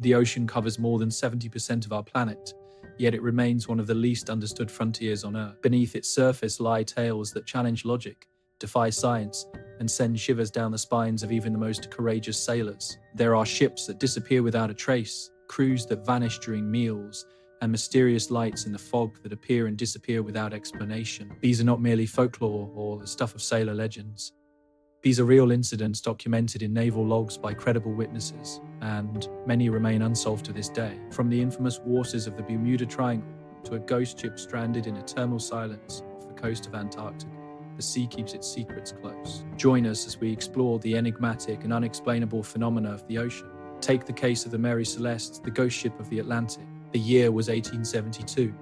The ocean covers more than 70% of our planet, yet it remains one of the least understood frontiers on Earth. Beneath its surface lie tales that challenge logic, defy science, and send shivers down the spines of even the most courageous sailors. There are ships that disappear without a trace, crews that vanish during meals, and mysterious lights in the fog that appear and disappear without explanation. These are not merely folklore or the stuff of sailor legends. These are real incidents documented in naval logs by credible witnesses, and many remain unsolved to this day. From the infamous waters of the Bermuda Triangle to a ghost ship stranded in eternal silence off the coast of Antarctica, the sea keeps its secrets close. Join us as we explore the enigmatic and unexplainable phenomena of the ocean. Take the case of the Mary Celeste, the ghost ship of the Atlantic. The year was 1872,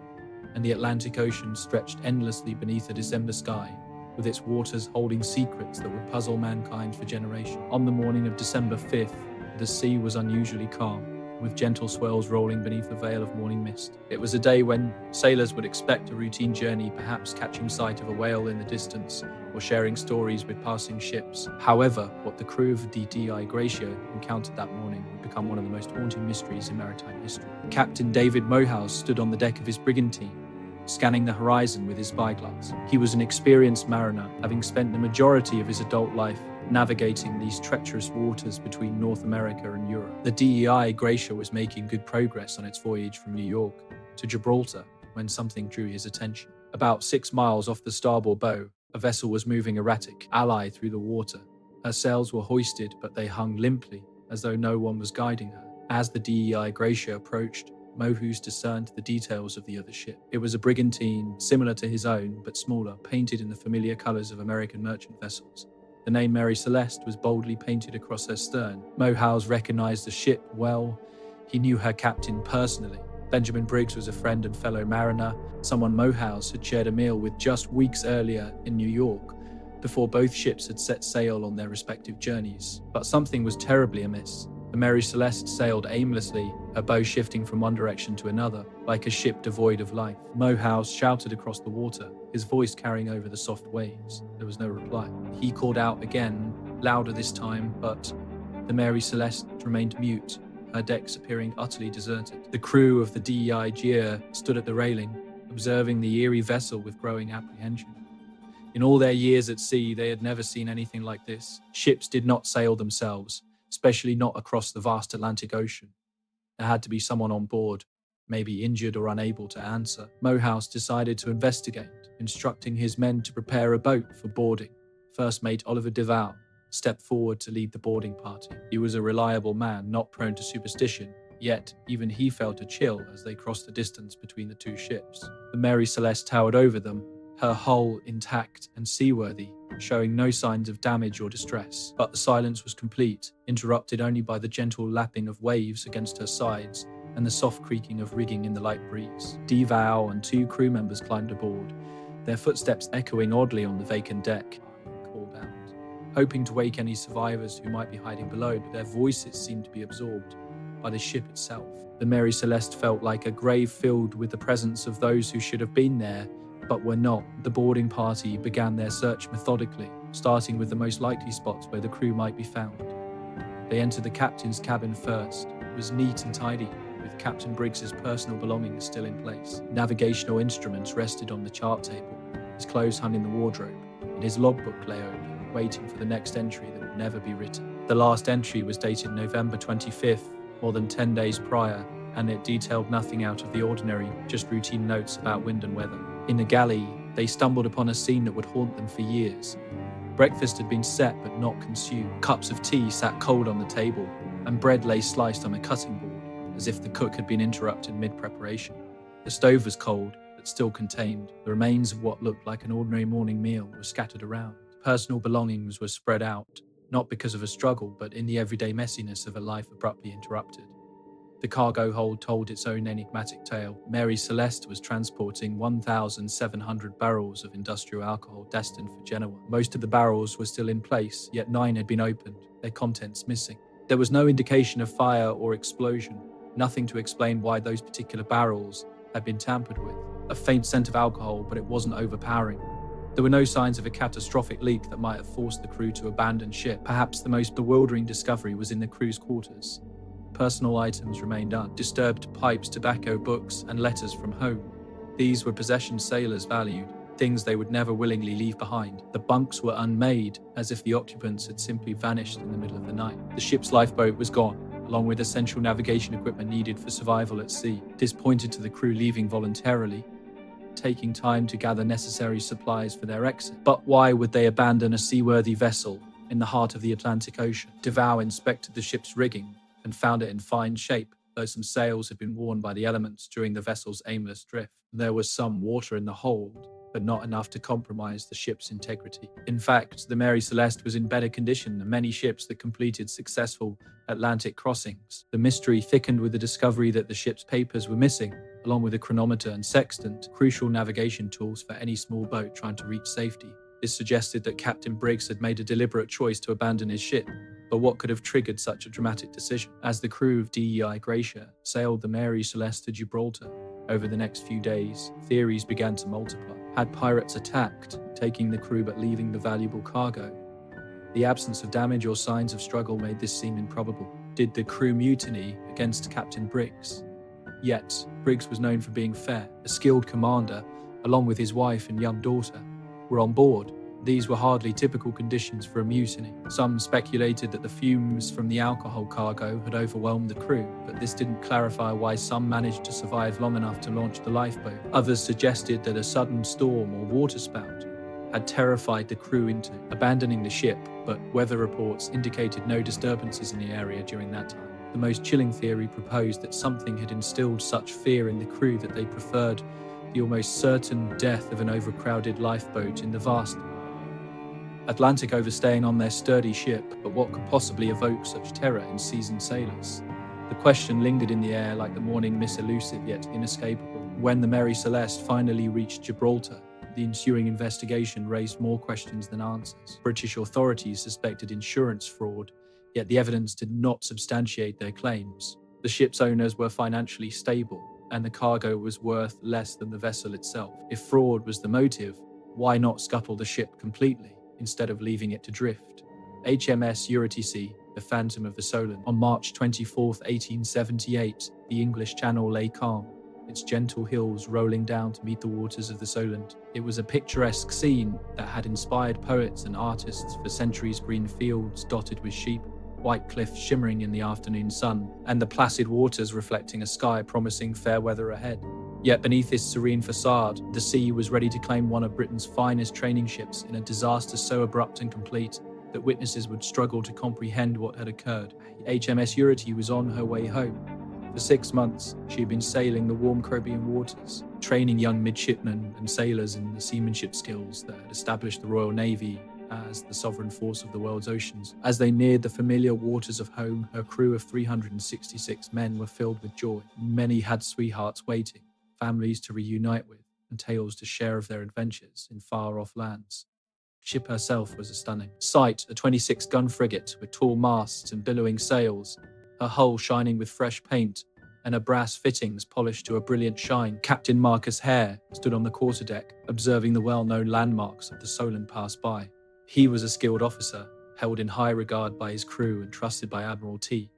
and the Atlantic Ocean stretched endlessly beneath a December sky, with its waters holding secrets that would puzzle mankind for generations. On the morning of December 5th, the sea was unusually calm, with gentle swells rolling beneath a veil of morning mist. It was a day when sailors would expect a routine journey, perhaps catching sight of a whale in the distance or sharing stories with passing ships. However, what the crew of the DI Gracia encountered that morning would become one of the most haunting mysteries in maritime history. Captain David Mohouse stood on the deck of his brigantine, scanning the horizon with his spyglass. He was an experienced mariner, having spent the majority of his adult life navigating these treacherous waters between North America and Europe. The DEI Gracia was making good progress on its voyage from New York to Gibraltar when something drew his attention. About 6 miles off the starboard bow, a vessel was moving erratic, ally through the water. Her sails were hoisted, but they hung limply, as though no one was guiding her. As the DEI Gracia approached, Mohouse discerned the details of the other ship. It was a brigantine similar to his own, but smaller, painted in the familiar colors of American merchant vessels. The name Mary Celeste was boldly painted across her stern. Mohouse recognized the ship well. He knew her captain personally. Benjamin Briggs was a friend and fellow mariner, someone Mohouse had shared a meal with just weeks earlier in New York, before both ships had set sail on their respective journeys. But something was terribly amiss. The Mary Celeste sailed aimlessly, her bow shifting from one direction to another, like a ship devoid of life. Mohouse shouted across the water, his voice carrying over the soft waves. There was no reply. He called out again, louder this time, but the Mary Celeste remained mute, her decks appearing utterly deserted. The crew of the DEI Gia stood at the railing, observing the eerie vessel with growing apprehension. In all their years at sea, they had never seen anything like this. Ships did not sail themselves, especially not across the vast Atlantic Ocean. There had to be someone on board, maybe injured or unable to answer. Mohouse decided to investigate, instructing his men to prepare a boat for boarding. First Mate Oliver Duval stepped forward to lead the boarding party. He was a reliable man, not prone to superstition, yet even he felt a chill as they crossed the distance between the two ships. The Mary Celeste towered over them, her hull intact and seaworthy, showing no signs of damage or distress. But the silence was complete, interrupted only by the gentle lapping of waves against her sides and the soft creaking of rigging in the light breeze. Duval and 2 crew members climbed aboard, their footsteps echoing oddly on the vacant deck. Called out, hoping to wake any survivors who might be hiding below, but their voices seemed to be absorbed by the ship itself. The Mary Celeste felt like a grave filled with the presence of those who should have been there, but were not. The boarding party began their search methodically, starting with the most likely spots where the crew might be found. They entered the captain's cabin first. It was neat and tidy, with Captain Briggs's personal belongings still in place. Navigational instruments rested on the chart table, his clothes hung in the wardrobe, and his logbook lay open, waiting for the next entry that would never be written. The last entry was dated November 25th, more than 10 days prior, and it detailed nothing out of the ordinary, just routine notes about wind and weather. In the galley, they stumbled upon a scene that would haunt them for years. Breakfast had been set but not consumed. Cups of tea sat cold on the table, and bread lay sliced on a cutting board, as if the cook had been interrupted mid-preparation. The stove was cold, but still contained. The remains of what looked like an ordinary morning meal were scattered around. Personal belongings were spread out, not because of a struggle, but in the everyday messiness of a life abruptly interrupted. The cargo hold told its own enigmatic tale. Mary Celeste was transporting 1,700 barrels of industrial alcohol destined for Genoa. Most of the barrels were still in place, yet 9 had been opened, their contents missing. There was no indication of fire or explosion, nothing to explain why those particular barrels had been tampered with. A faint scent of alcohol, but it wasn't overpowering. There were no signs of a catastrophic leak that might have forced the crew to abandon ship. Perhaps the most bewildering discovery was in the crew's quarters. personal items remained undisturbed: pipes, tobacco, books, and letters from home. These were possessions sailors valued, things they would never willingly leave behind. The bunks were unmade, as if the occupants had simply vanished in the middle of the night. The ship's lifeboat was gone, along with essential navigation equipment needed for survival at sea. This pointed to the crew leaving voluntarily, taking time to gather necessary supplies for their exit. But why would they abandon a seaworthy vessel in the heart of the Atlantic Ocean? DeVoe inspected the ship's rigging and found it in fine shape, though some sails had been worn by the elements during the vessel's aimless drift. There was some water in the hold, but not enough to compromise the ship's integrity. In fact, the Mary Celeste was in better condition than many ships that completed successful Atlantic crossings. The mystery thickened with the discovery that the ship's papers were missing, along with a chronometer and sextant, crucial navigation tools for any small boat trying to reach safety. This suggested that Captain Briggs had made a deliberate choice to abandon his ship. But what could have triggered such a dramatic decision? As the crew of DEI Gracia sailed the Mary Celeste to Gibraltar over the next few days, theories began to multiply. Had pirates attacked, taking the crew but leaving the valuable cargo? The absence of damage or signs of struggle made this seem improbable. Did the crew mutiny against Captain Briggs? Yet, Briggs was known for being fair. A skilled commander, along with his wife and young daughter, were on board. These were hardly typical conditions for a mutiny. Some speculated that the fumes from the alcohol cargo had overwhelmed the crew, but this didn't clarify why some managed to survive long enough to launch the lifeboat. Others suggested that a sudden storm or waterspout had terrified the crew into abandoning the ship, but weather reports indicated no disturbances in the area during that time. The most chilling theory proposed that something had instilled such fear in the crew that they preferred the almost certain death of an overcrowded lifeboat in the vast Atlantic overstaying on their sturdy ship. But what could possibly evoke such terror in seasoned sailors? The question lingered in the air like the morning mist, elusive yet inescapable. When the Mary Celeste finally reached Gibraltar, the ensuing investigation raised more questions than answers. British authorities suspected insurance fraud, yet the evidence did not substantiate their claims. The ship's owners were financially stable, and the cargo was worth less than the vessel itself. If fraud was the motive, why not scuttle the ship completely instead of leaving it to drift? HMS Eurydice, the Phantom of the Solent. On March 24, 1878, the English Channel lay calm, its gentle hills rolling down to meet the waters of the Solent. It was a picturesque scene that had inspired poets and artists for centuries: green fields dotted with sheep, white cliffs shimmering in the afternoon sun, and the placid waters reflecting a sky promising fair weather ahead. Yet beneath this serene facade, the sea was ready to claim one of Britain's finest training ships in a disaster so abrupt and complete that witnesses would struggle to comprehend what had occurred. HMS Eurydice was on her way home. For 6 months, she had been sailing the warm Caribbean waters, training young midshipmen and sailors in the seamanship skills that had established the Royal Navy as the sovereign force of the world's oceans. As they neared the familiar waters of home, her crew of 366 men were filled with joy. Many had sweethearts waiting, families to reunite with, and tales to share of their adventures in far-off lands. The ship herself was a stunning sight, a 26-gun frigate with tall masts and billowing sails, her hull shining with fresh paint and her brass fittings polished to a brilliant shine. Captain Marcus Hare stood on the quarterdeck, observing the well-known landmarks of the Solent pass by. He was a skilled officer, held in high regard by his crew and trusted by Admiral T.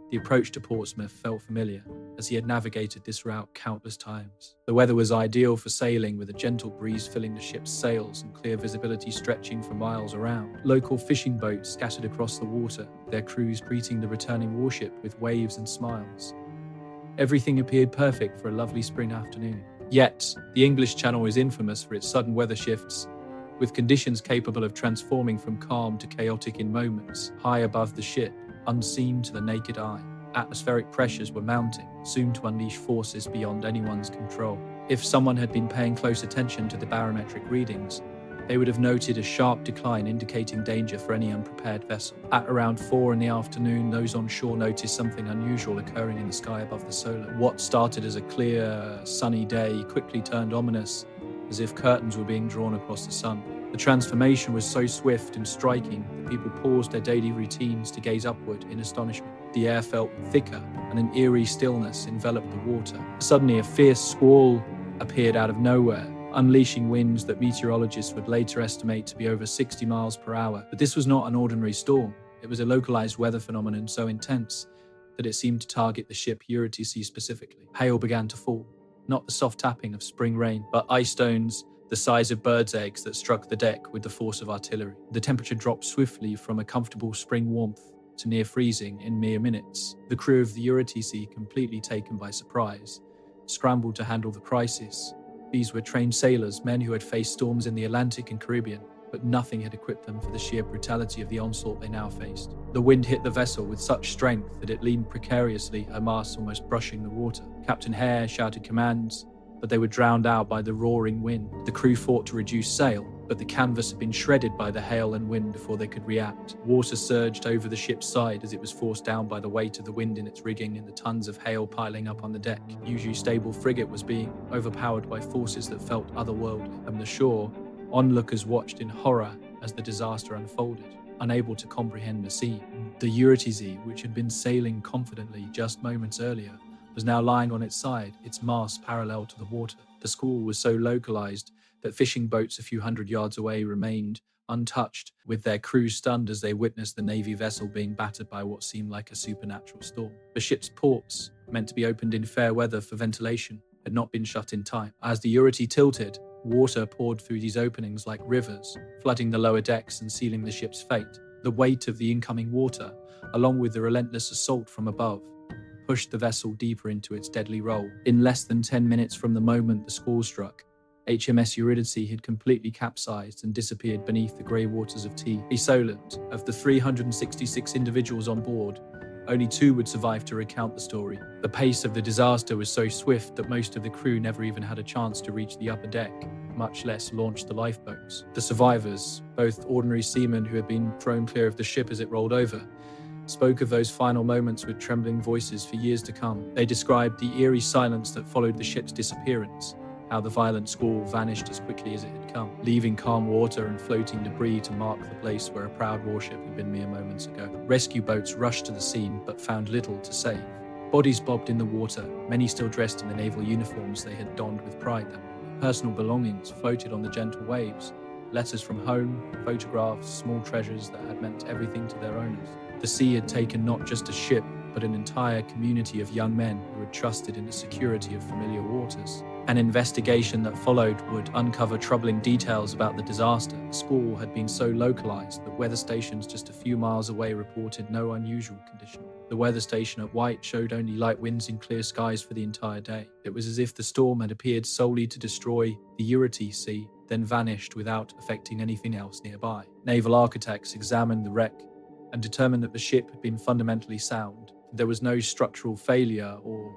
The approach to Portsmouth felt familiar, as he had navigated this route countless times. The weather was ideal for sailing, with a gentle breeze filling the ship's sails and clear visibility stretching for miles around. Local fishing boats scattered across the water, their crews greeting the returning warship with waves and smiles. Everything appeared perfect for a lovely spring afternoon. Yet, the English Channel is infamous for its sudden weather shifts, with conditions capable of transforming from calm to chaotic in moments. High above the ship, unseen to the naked eye, atmospheric pressures were mounting, soon to unleash forces beyond anyone's control. If someone had been paying close attention to the barometric readings, they would have noted a sharp decline indicating danger for any unprepared vessel. At around 4 in the afternoon, those on shore noticed something unusual occurring in the sky above the Solent. What started as a clear, sunny day quickly turned ominous, as if curtains were being drawn across the sun. The transformation was so swift and striking that people paused their daily routines to gaze upward in astonishment. The air felt thicker, and an eerie stillness enveloped the water. Suddenly, a fierce squall appeared out of nowhere, unleashing winds that meteorologists would later estimate to be over 60 miles per hour. But this was not an ordinary storm. It was a localized weather phenomenon so intense that it seemed to target the ship Eurydice specifically. Hail began to fall, not the soft tapping of spring rain, but ice stones the size of birds' eggs that struck the deck with the force of artillery. The temperature dropped swiftly from a comfortable spring warmth to near freezing in mere minutes. The crew of the Eurydice, completely taken by surprise, scrambled to handle the crisis. These were trained sailors, men who had faced storms in the Atlantic and Caribbean, but nothing had equipped them for the sheer brutality of the onslaught they now faced. The wind hit the vessel with such strength that it leaned precariously, her masts almost brushing the water. Captain Hare shouted commands, but they were drowned out by the roaring wind. The crew fought to reduce sail, but the canvas had been shredded by the hail and wind before they could react. Water surged over the ship's side as it was forced down by the weight of the wind in its rigging and the tons of hail piling up on the deck. The usually stable frigate was being overpowered by forces that felt otherworldly. From the shore, onlookers watched in horror as the disaster unfolded, unable to comprehend the scene. The Eurydice, which had been sailing confidently just moments earlier, was now lying on its side, its mast parallel to the water. The squall was so localized that fishing boats a few hundred yards away remained untouched, with their crews stunned as they witnessed the Navy vessel being battered by what seemed like a supernatural storm. The ship's ports, meant to be opened in fair weather for ventilation, had not been shut in time. As the Eurydice tilted, water poured through these openings like rivers, flooding the lower decks and sealing the ship's fate. The weight of the incoming water, along with the relentless assault from above, pushed the vessel deeper into its deadly role. In less than 10 minutes from the moment the squall struck, HMS Eurydice had completely capsized and disappeared beneath the grey waters of T. Isolate, of the 366 individuals on board, only 2 would survive to recount the story. The pace of the disaster was so swift that most of the crew never even had a chance to reach the upper deck, much less launch the lifeboats. The survivors, both ordinary seamen who had been thrown clear of the ship as it rolled over, spoke of those final moments with trembling voices for years to come. They described the eerie silence that followed the ship's disappearance, how the violent squall vanished as quickly as it had come, leaving calm water and floating debris to mark the place where a proud warship had been mere moments ago. Rescue boats rushed to the scene but found little to save. Bodies bobbed in the water, many still dressed in the naval uniforms they had donned with pride that morning. Personal belongings floated on the gentle waves, letters from home, photographs, small treasures that had meant everything to their owners. The sea had taken not just a ship, but an entire community of young men who had trusted in the security of familiar waters. An investigation that followed would uncover troubling details about the disaster. The squall had been so localized that weather stations just a few miles away reported no unusual condition. The weather station at White showed only light winds and clear skies for the entire day. It was as if the storm had appeared solely to destroy the Eurydice, then vanished without affecting anything else nearby. Naval architects examined the wreck and determined that the ship had been fundamentally sound. There was no structural failure or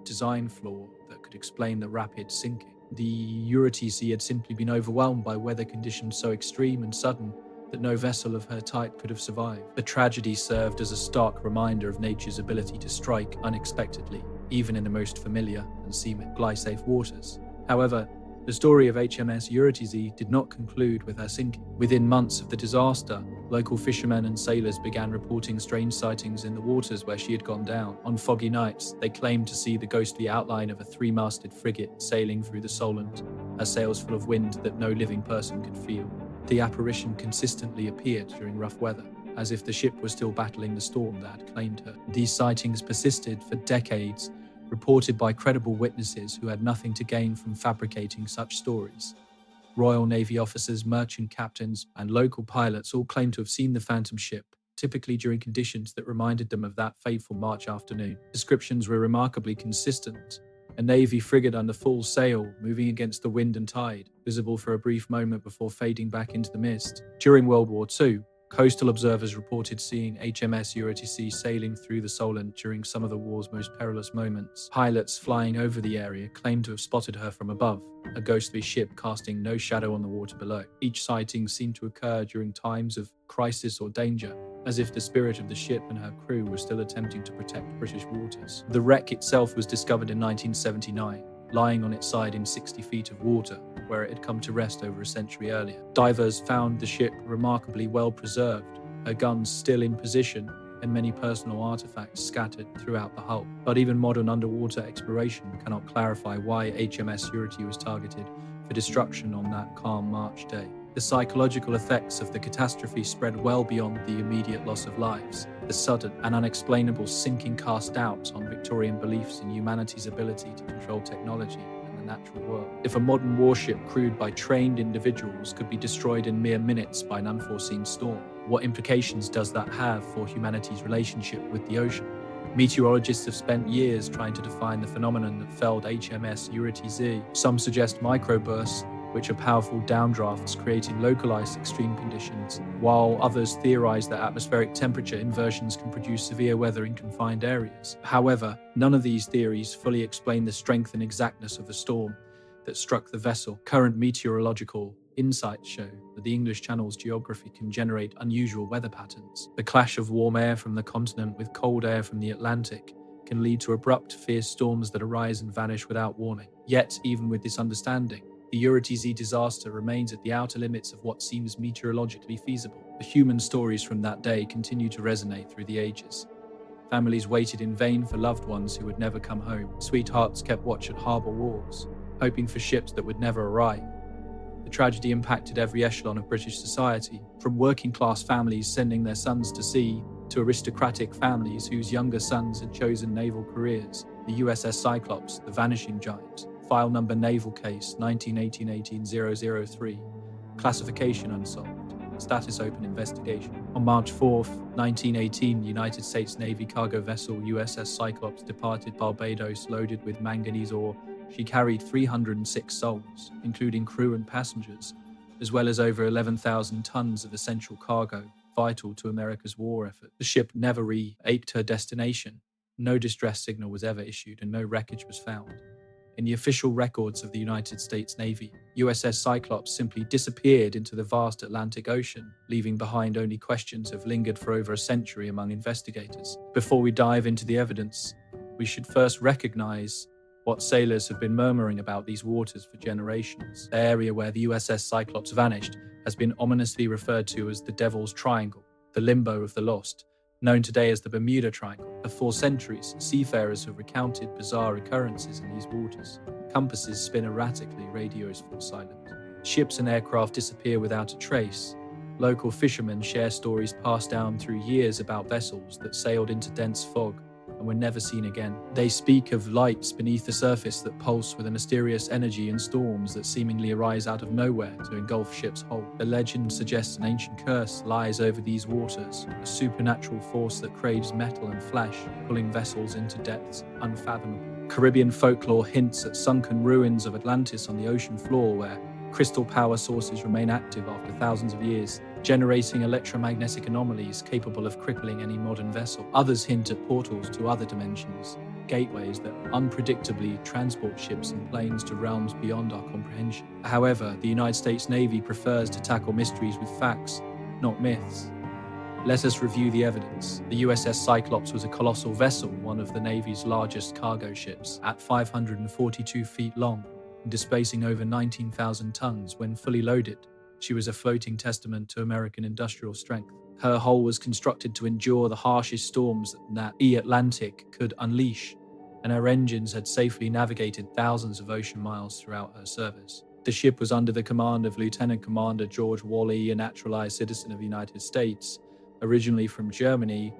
design flaw that could explain the rapid sinking. The Eurydice had simply been overwhelmed by weather conditions so extreme and sudden that no vessel of her type could have survived. The tragedy served as a stark reminder of nature's ability to strike unexpectedly, even in the most familiar and seamen-fly-safe waters. However, the story of HMS Eurydice did not conclude with her sinking. Within months of the disaster, local fishermen and sailors began reporting strange sightings in the waters where she had gone down. On foggy nights, they claimed to see the ghostly outline of a 3-masted frigate sailing through the Solent, her sails full of wind that no living person could feel. The apparition consistently appeared during rough weather, as if the ship was still battling the storm that had claimed her. These sightings persisted for decades, reported by credible witnesses who had nothing to gain from fabricating such stories. Royal Navy officers, merchant captains, and local pilots all claimed to have seen the phantom ship, typically during conditions that reminded them of that fateful March afternoon. Descriptions were remarkably consistent. A Navy frigate under full sail, moving against the wind and tide, visible for a brief moment before fading back into the mist. During World War II, coastal observers reported seeing HMS Eurydice sailing through the Solent during some of the war's most perilous moments. Pilots flying over the area claimed to have spotted her from above, a ghostly ship casting no shadow on the water below. Each sighting seemed to occur during times of crisis or danger, as if the spirit of the ship and her crew were still attempting to protect British waters. The wreck itself was discovered in 1979, lying on its side in 60 feet of water, where it had come to rest over a century earlier. Divers found the ship remarkably well preserved, her guns still in position, and many personal artifacts scattered throughout the hull. But even modern underwater exploration cannot clarify why HMS Eurydice was targeted for destruction on that calm March day. The psychological effects of the catastrophe spread well beyond the immediate loss of lives. The sudden and unexplainable sinking cast doubt on Victorian beliefs in humanity's ability to control technology and the natural world. If a modern warship crewed by trained individuals could be destroyed in mere minutes by an unforeseen storm, what implications does that have for humanity's relationship with the ocean? Meteorologists have spent years trying to define the phenomenon that felled HMS Eurity Z. Some suggest microbursts, which are powerful downdrafts creating localized extreme conditions, while others theorize that atmospheric temperature inversions can produce severe weather in confined areas. However, none of these theories fully explain the strength and exactness of the storm that struck the vessel. Current meteorological insights show that the English Channel's geography can generate unusual weather patterns. The clash of warm air from the continent with cold air from the Atlantic can lead to abrupt, fierce storms that arise and vanish without warning. Yet, even with this understanding, the Eurity Z disaster remains at the outer limits of what seems meteorologically feasible. The human stories from that day continue to resonate through the ages. Families waited in vain for loved ones who would never come home. Sweethearts kept watch at harbour wharves, hoping for ships that would never arrive. The tragedy impacted every echelon of British society, from working-class families sending their sons to sea to aristocratic families whose younger sons had chosen naval careers. The USS Cyclops, the vanishing giant. File number Naval Case 1918-18-003. Classification unsolved. Status open investigation. On March 4, 1918, United States Navy cargo vessel USS Cyclops departed Barbados loaded with manganese ore. She carried 306 souls, including crew and passengers, as well as over 11,000 tons of essential cargo, vital to America's war effort. The ship never reached her destination. No distress signal was ever issued and no wreckage was found. In the official records of the United States Navy, USS Cyclops simply disappeared into the vast Atlantic Ocean, leaving behind only questions have lingered for over a century among investigators. Before we dive into the evidence, we should first recognize what sailors have been murmuring about these waters for generations. The area where the USS Cyclops vanished has been ominously referred to as the Devil's Triangle, the limbo of the lost, known today as the Bermuda Triangle. For centuries, seafarers have recounted bizarre occurrences in these waters. Compasses spin erratically, radios fall silent. Ships and aircraft disappear without a trace. Local fishermen share stories passed down through years about vessels that sailed into dense fog and were never seen again. They speak of lights beneath the surface that pulse with a mysterious energy and storms that seemingly arise out of nowhere to engulf ships whole. The legend suggests an ancient curse lies over these waters, a supernatural force that craves metal and flesh, pulling vessels into depths unfathomable. Caribbean folklore hints at sunken ruins of Atlantis on the ocean floor where crystal power sources remain active after thousands of years, generating electromagnetic anomalies capable of crippling any modern vessel. Others hint at portals to other dimensions, gateways that unpredictably transport ships and planes to realms beyond our comprehension. However, the United States Navy prefers to tackle mysteries with facts, not myths. Let us review the evidence. The USS Cyclops was a colossal vessel, one of the Navy's largest cargo ships, at 542 feet long, and displacing over 19,000 tons when fully loaded. She was a floating testament to American industrial strength. Her hull was constructed to endure the harshest storms that the Atlantic could unleash, and her engines had safely navigated thousands of ocean miles throughout her service. The ship was under the command of Lieutenant Commander George Wally, a naturalized citizen of the United States, originally from Germany,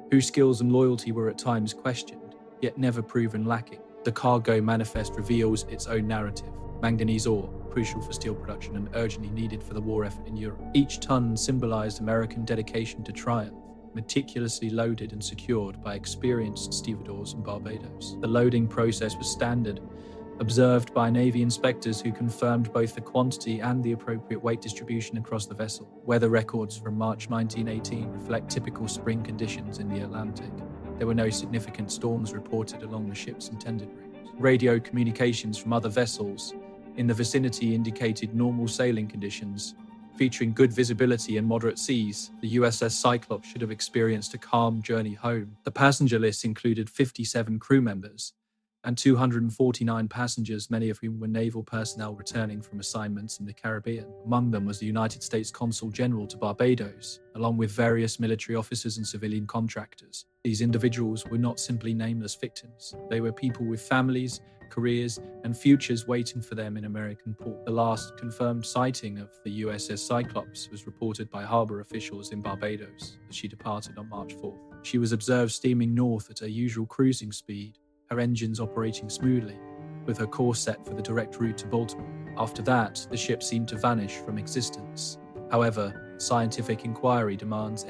whose skills and loyalty were at times questioned, yet never proven lacking. The cargo manifest reveals its own narrative. Manganese ore, crucial for steel production and urgently needed for the war effort in Europe. Each ton symbolized American dedication to triumph, meticulously loaded and secured by experienced stevedores in Barbados. The loading process was standard, observed by Navy inspectors who confirmed both the quantity and the appropriate weight distribution across the vessel. Weather records from March 1918 reflect typical spring conditions in the Atlantic. There were no significant storms reported along the ship's intended route. Radio communications from other vessels in the vicinity indicated normal sailing conditions, featuring good visibility and moderate seas. The USS Cyclops should have experienced a calm journey home. The passenger list included 57 crew members and 249 passengers, many of whom were naval personnel returning from assignments in the Caribbean. Among them was the United States Consul General to Barbados, along with various military officers and civilian contractors. These individuals were not simply nameless victims. They were people with families, careers, and futures waiting for them in American port. The last confirmed sighting of the USS Cyclops was reported by harbor officials in Barbados as she departed on March 4th. She was observed steaming north at her usual cruising speed, her engines operating smoothly, with her course set for the direct route to Baltimore. After that, the ship seemed to vanish from existence. However, scientific inquiry demands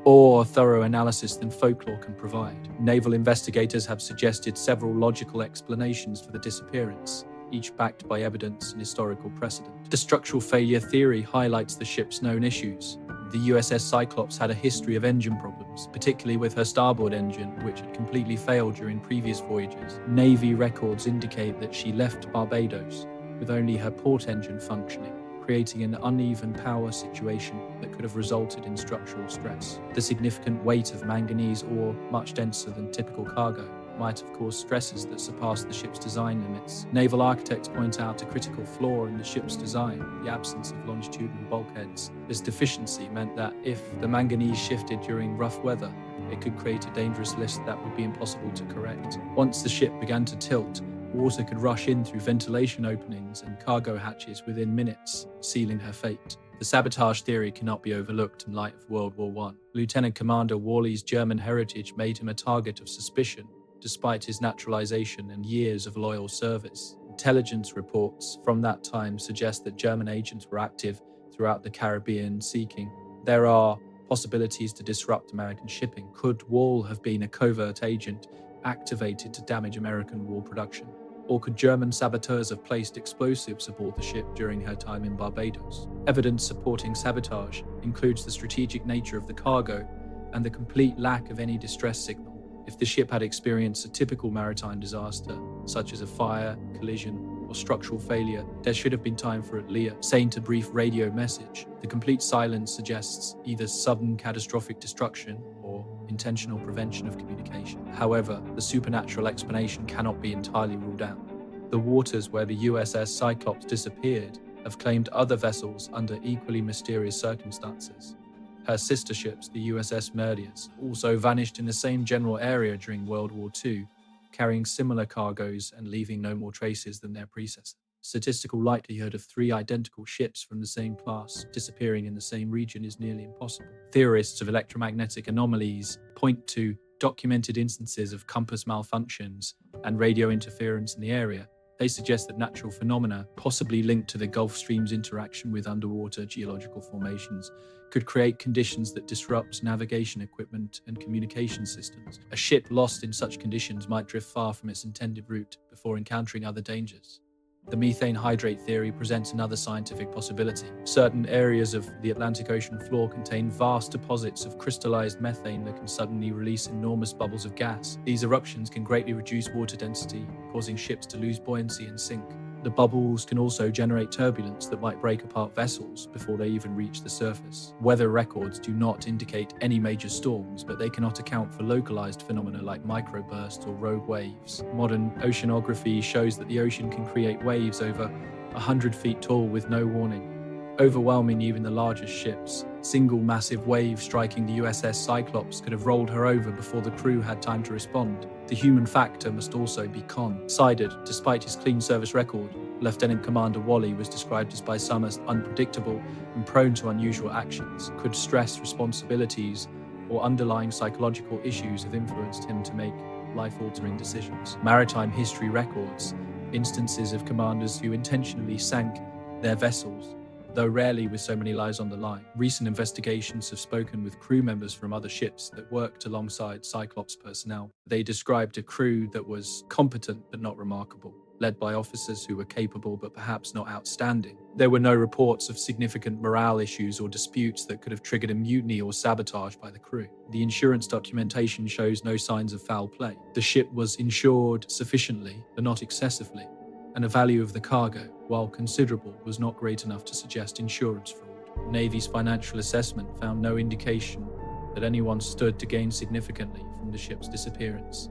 more thorough analysis than folklore can provide. Naval investigators have suggested several logical explanations for the disappearance, each backed by evidence and historical precedent. The structural failure theory highlights the ship's known issues. The USS Cyclops had a history of engine problems, particularly with her starboard engine, which had completely failed during previous voyages. Navy records indicate that she left Barbados with only her port engine functioning, creating an uneven power situation that could have resulted in structural stress. The significant weight of manganese ore, much denser than typical cargo, might have caused stresses that surpassed the ship's design limits. Naval architects point out a critical flaw in the ship's design, the absence of longitudinal bulkheads. This deficiency meant that if the manganese shifted during rough weather, it could create a dangerous list that would be impossible to correct. Once the ship began to tilt, water could rush in through ventilation openings and cargo hatches within minutes, sealing her fate. The sabotage theory cannot be overlooked in light of World War I. Lieutenant Commander Worley's German heritage made him a target of suspicion, despite his naturalization and years of loyal service. Intelligence reports from that time suggest that German agents were active throughout the Caribbean seeking. There are possibilities to disrupt American shipping. Could Wall have been a covert agent activated to damage American war production? Or could German saboteurs have placed explosives aboard the ship during her time in Barbados? Evidence supporting sabotage includes the strategic nature of the cargo and the complete lack of any distress signal. If the ship had experienced a typical maritime disaster, such as a fire, collision, or structural failure, there should have been time for at least a brief radio message. The complete silence suggests either sudden catastrophic destruction or intentional prevention of communication. However, the supernatural explanation cannot be entirely ruled out. The waters where the USS Cyclops disappeared have claimed other vessels under equally mysterious circumstances. Her sister ships, the USS Merdius, also vanished in the same general area during World War II, carrying similar cargoes and leaving no more traces than their predecessor. Statistical likelihood of 3 identical ships from the same class disappearing in the same region is nearly impossible. Theorists of electromagnetic anomalies point to documented instances of compass malfunctions and radio interference in the area. They suggest that natural phenomena, possibly linked to the Gulf Stream's interaction with underwater geological formations, could create conditions that disrupt navigation equipment and communication systems. A ship lost in such conditions might drift far from its intended route before encountering other dangers. The methane hydrate theory presents another scientific possibility. Certain areas of the Atlantic Ocean floor contain vast deposits of crystallized methane that can suddenly release enormous bubbles of gas. These eruptions can greatly reduce water density, causing ships to lose buoyancy and sink. The bubbles can also generate turbulence that might break apart vessels before they even reach the surface. Weather records do not indicate any major storms, but they cannot account for localized phenomena like microbursts or rogue waves. Modern oceanography shows that the ocean can create waves over 100 feet tall with no warning, overwhelming even the largest ships. Single massive wave striking the USS Cyclops could have rolled her over before the crew had time to respond. The human factor must also be considered. Despite his clean service record, Lieutenant Commander Wally was described as by some as unpredictable and prone to unusual actions. Could stress, responsibilities, or underlying psychological issues have influenced him to make life-altering decisions? Maritime history records instances of commanders who intentionally sank their vessels, though rarely with so many lives on the line. Recent investigations have spoken with crew members from other ships that worked alongside Cyclops personnel. They described a crew that was competent but not remarkable, led by officers who were capable but perhaps not outstanding. There were no reports of significant morale issues or disputes that could have triggered a mutiny or sabotage by the crew. The insurance documentation shows no signs of foul play. The ship was insured sufficiently, but not excessively, and the value of the cargo, while considerable, was not great enough to suggest insurance fraud. The Navy's financial assessment found no indication that anyone stood to gain significantly from the ship's disappearance.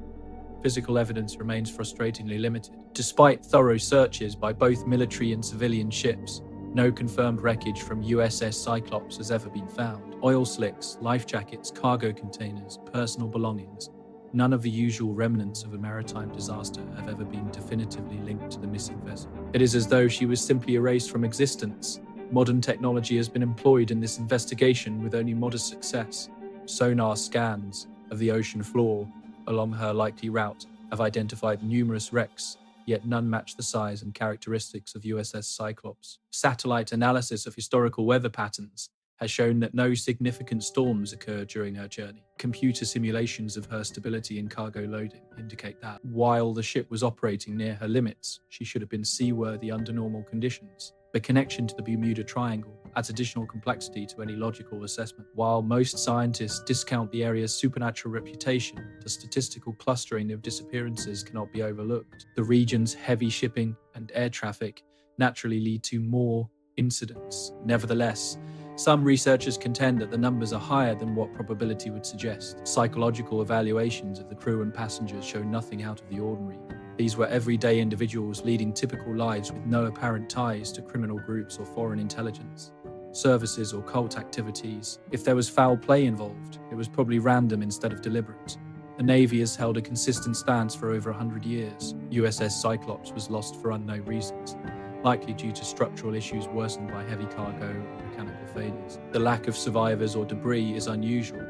Physical evidence remains frustratingly limited. Despite thorough searches by both military and civilian ships, no confirmed wreckage from USS Cyclops has ever been found. Oil slicks, life jackets, cargo containers, personal belongings, none of the usual remnants of a maritime disaster have ever been definitively linked to the missing vessel. It is as though she was simply erased from existence. Modern technology has been employed in this investigation with only modest success. Sonar scans, of the ocean floor along her likely route have identified numerous wrecks, yet none match the size and characteristics of USS Cyclops. Satellite analysis of historical weather patterns has shown that no significant storms occurred during her journey. Computer simulations of her stability and cargo loading indicate that, while the ship was operating near her limits, she should have been seaworthy under normal conditions. The connection to the Bermuda Triangle adds additional complexity to any logical assessment. While most scientists discount the area's supernatural reputation, the statistical clustering of disappearances cannot be overlooked. The region's heavy shipping and air traffic naturally lead to more incidents. Nevertheless, some researchers contend that the numbers are higher than what probability would suggest. Psychological evaluations of the crew and passengers show nothing out of the ordinary. These were everyday individuals leading typical lives with no apparent ties to criminal groups or foreign intelligence services or cult activities. If there was foul play involved, it was probably random instead of deliberate. The Navy has held a consistent stance for over 100 years. USS Cyclops was lost for unknown reasons, likely due to structural issues worsened by heavy cargo or mechanical failures. The lack of survivors or debris is unusual,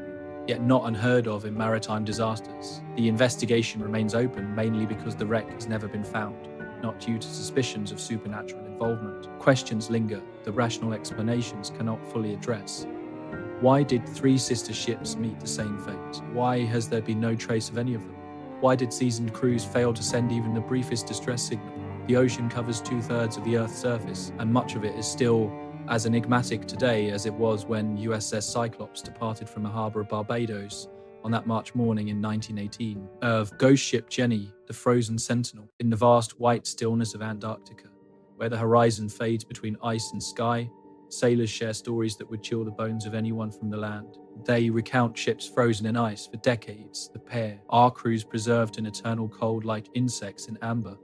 yet not unheard of in maritime disasters. The investigation remains open mainly because the wreck has never been found, not due to suspicions of supernatural involvement. Questions linger that rational explanations cannot fully address. Why did 3 sister ships meet the same fate? Why has there been no trace of any of them? Why did seasoned crews fail to send even the briefest distress signal? The ocean covers 2/3 of the Earth's surface, and much of it is still as enigmatic today as it was when USS Cyclops departed from the harbour of Barbados on that March morning in 1918. Of ghost ship Jenny, the frozen sentinel, in the vast white stillness of Antarctica, where the horizon fades between ice and sky, sailors share stories that would chill the bones of anyone from the land. They recount ships frozen in ice for decades. The pair, our crews preserved in eternal cold like insects in amber.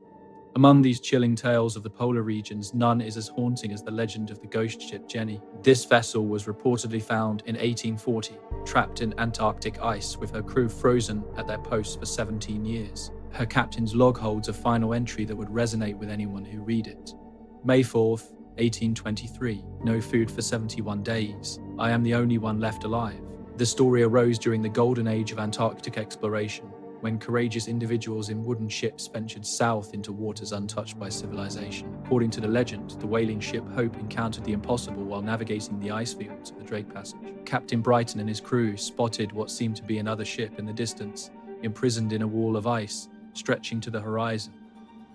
Among these chilling tales of the polar regions, none is as haunting as the legend of the ghost ship Jenny. This vessel was reportedly found in 1840, trapped in Antarctic ice with her crew frozen at their posts for 17 years. Her captain's log holds a final entry that would resonate with anyone who read it. May 4th, 1823. No food for 71 days. I am the only one left alive. The story arose during the golden age of Antarctic exploration, when courageous individuals in wooden ships ventured south into waters untouched by civilization. According to the legend, the whaling ship Hope encountered the impossible while navigating the ice fields of the Drake Passage. Captain Brighton and his crew spotted what seemed to be another ship in the distance, imprisoned in a wall of ice, stretching to the horizon.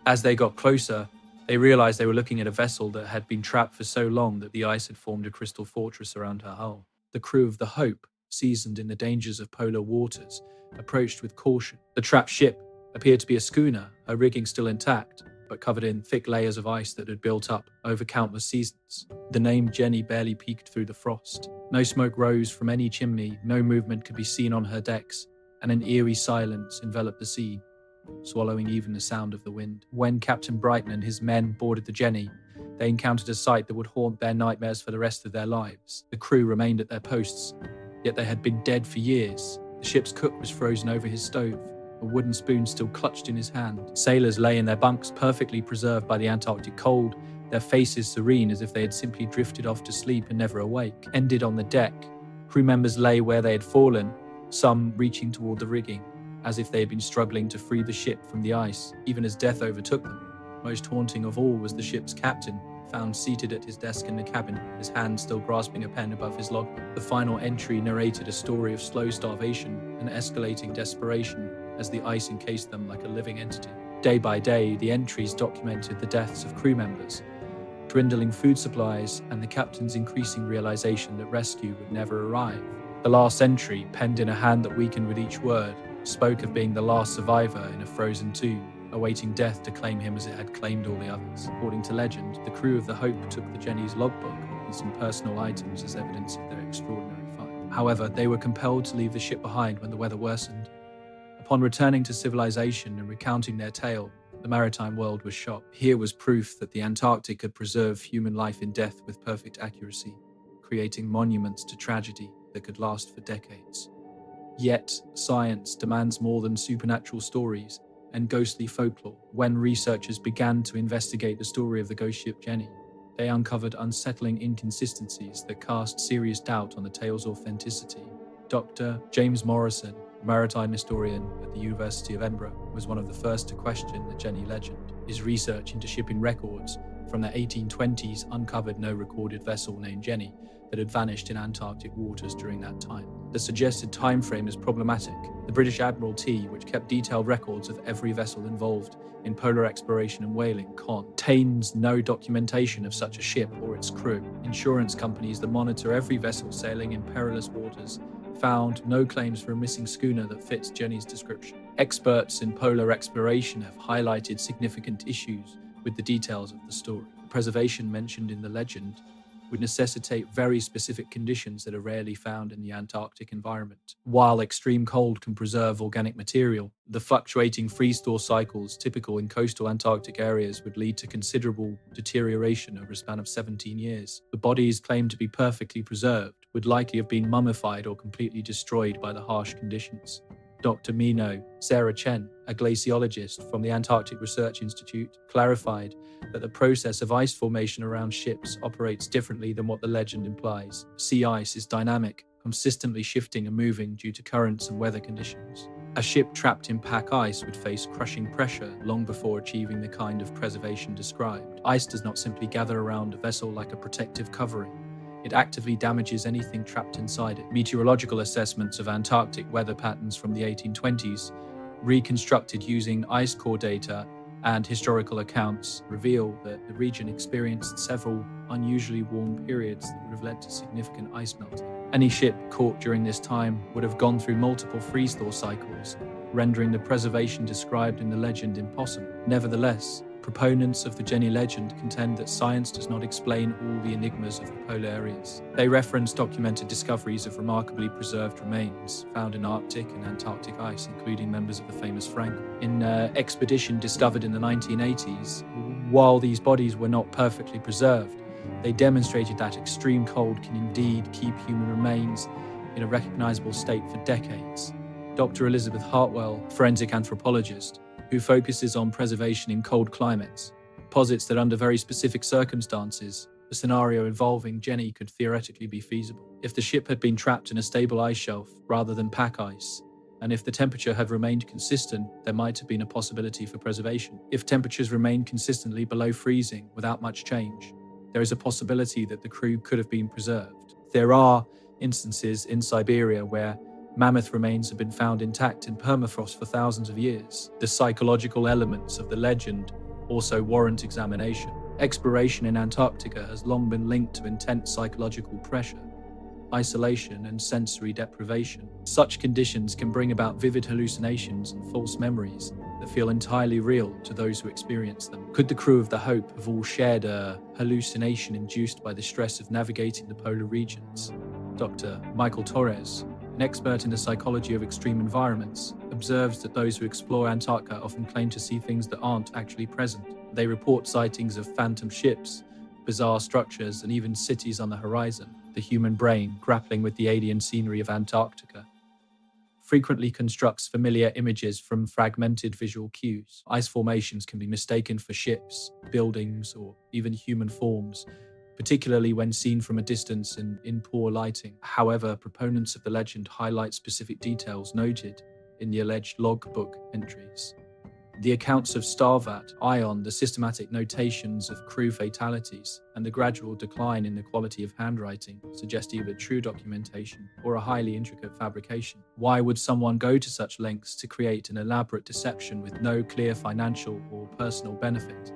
As they got closer, they realized they were looking at a vessel that had been trapped for so long that the ice had formed a crystal fortress around her hull. The crew of the Hope, seasoned in the dangers of polar waters, approached with caution. The trapped ship appeared to be a schooner, her rigging still intact, but covered in thick layers of ice that had built up over countless seasons. The name Jenny barely peeked through the frost. No smoke rose from any chimney, no movement could be seen on her decks, and an eerie silence enveloped the sea, swallowing even the sound of the wind. When Captain Brighton and his men boarded the Jenny, they encountered a sight that would haunt their nightmares for the rest of their lives. The crew remained at their posts, yet they had been dead for years. The ship's cook was frozen over his stove, a wooden spoon still clutched in his hand. Sailors lay in their bunks, perfectly preserved by the Antarctic cold, their faces serene as if they had simply drifted off to sleep and never awake. Ended on the deck, crew members lay where they had fallen, some reaching toward the rigging, as if they had been struggling to free the ship from the ice, even as death overtook them. Most haunting of all was the ship's captain, found seated at his desk in the cabin, his hand still grasping a pen above his logbook. The final entry narrated a story of slow starvation and escalating desperation as the ice encased them like a living entity. Day by day, the entries documented the deaths of crew members, dwindling food supplies, and the captain's increasing realization that rescue would never arrive. The last entry, penned in a hand that weakened with each word, spoke of being the last survivor in a frozen tomb, awaiting death to claim him as it had claimed all the others. According to legend, the crew of the Hope took the Jenny's logbook and some personal items as evidence of their extraordinary fight. However, they were compelled to leave the ship behind when the weather worsened. Upon returning to civilization and recounting their tale, the maritime world was shocked. Here was proof that the Antarctic could preserve human life in death with perfect accuracy, creating monuments to tragedy that could last for decades. Yet, science demands more than supernatural stories and ghostly folklore. When researchers began to investigate the story of the ghost ship Jenny, they uncovered unsettling inconsistencies that cast serious doubt on the tale's authenticity. Dr. James Morrison, a maritime historian at the University of Edinburgh, was one of the first to question the Jenny legend. His research into shipping records from the 1820s uncovered no recorded vessel named Jenny that had vanished in Antarctic waters during that time. The suggested time frame is problematic. The British Admiralty, which kept detailed records of every vessel involved in polar exploration and whaling, contains no documentation of such a ship or its crew. Insurance companies that monitor every vessel sailing in perilous waters found no claims for a missing schooner that fits Jenny's description. Experts in polar exploration have highlighted significant issues with the details of the story. The preservation mentioned in the legend would necessitate very specific conditions that are rarely found in the Antarctic environment. While extreme cold can preserve organic material, the fluctuating freeze-thaw cycles typical in coastal Antarctic areas would lead to considerable deterioration over a span of 17 years. The bodies claimed to be perfectly preserved would likely have been mummified or completely destroyed by the harsh conditions. Dr. Mino Sarah Chen, a glaciologist from the Antarctic Research Institute, clarified that the process of ice formation around ships operates differently than what the legend implies. Sea ice is dynamic, consistently shifting and moving due to currents and weather conditions. A ship trapped in pack ice would face crushing pressure long before achieving the kind of preservation described. Ice does not simply gather around a vessel like a protective covering. It actively damages anything trapped inside it. Meteorological assessments of Antarctic weather patterns from the 1820s, reconstructed using ice core data and historical accounts, reveal that the region experienced several unusually warm periods that would have led to significant ice melting. Any ship caught during this time would have gone through multiple freeze-thaw cycles, rendering the preservation described in the legend impossible. Nevertheless, proponents of the Jenny legend contend that science does not explain all the enigmas of the polar areas. They reference documented discoveries of remarkably preserved remains found in Arctic and Antarctic ice, including members of the famous Frankel. In an expedition discovered in the 1980s, while these bodies were not perfectly preserved, they demonstrated that extreme cold can indeed keep human remains in a recognizable state for decades. Dr. Elizabeth Hartwell, forensic anthropologist, who focuses on preservation in cold climates, posits that under very specific circumstances, a scenario involving Jenny could theoretically be feasible. If the ship had been trapped in a stable ice shelf rather than pack ice, and if the temperature had remained consistent, there might have been a possibility for preservation. If temperatures remained consistently below freezing without much change, there is a possibility that the crew could have been preserved. There are instances in Siberia where mammoth remains have been found intact in permafrost for thousands of years. The psychological elements of the legend also warrant examination. Exploration in Antarctica has long been linked to intense psychological pressure, isolation, and sensory deprivation. Such conditions can bring about vivid hallucinations and false memories that feel entirely real to those who experience them. Could the crew of the Hope have all shared a hallucination induced by the stress of navigating the polar regions? Dr. Michael Torres, an expert in the psychology of extreme environments, observes that those who explore Antarctica often claim to see things that aren't actually present. They report sightings of phantom ships, bizarre structures, and even cities on the horizon. The human brain, grappling with the alien scenery of Antarctica, frequently constructs familiar images from fragmented visual cues. Ice formations can be mistaken for ships, buildings, or even human forms, particularly when seen from a distance and in poor lighting. However, proponents of the legend highlight specific details noted in the alleged logbook entries. The accounts of Starvat, Ion, the systematic notations of crew fatalities, and the gradual decline in the quality of handwriting suggest either true documentation or a highly intricate fabrication. Why would someone go to such lengths to create an elaborate deception with no clear financial or personal benefit?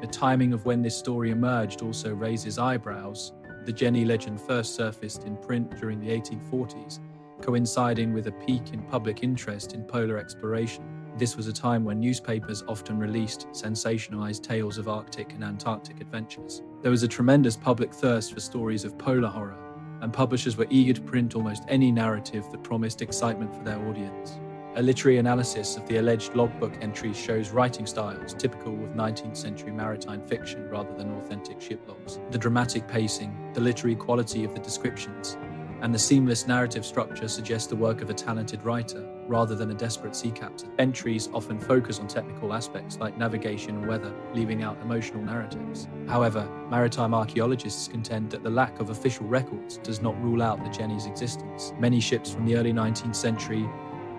The timing of when this story emerged also raises eyebrows. The Jenny legend first surfaced in print during the 1840s, coinciding with a peak in public interest in polar exploration. This was a time when newspapers often released sensationalized tales of Arctic and Antarctic adventures. There was a tremendous public thirst for stories of polar horror, and publishers were eager to print almost any narrative that promised excitement for their audience. A literary analysis of the alleged logbook entries shows writing styles typical of 19th century maritime fiction rather than authentic ship logs. The dramatic pacing, the literary quality of the descriptions, and the seamless narrative structure suggest the work of a talented writer rather than a desperate sea captain. Entries often focus on technical aspects like navigation and weather, leaving out emotional narratives. However, maritime archaeologists contend that the lack of official records does not rule out the Jenny's existence. Many ships from the early 19th century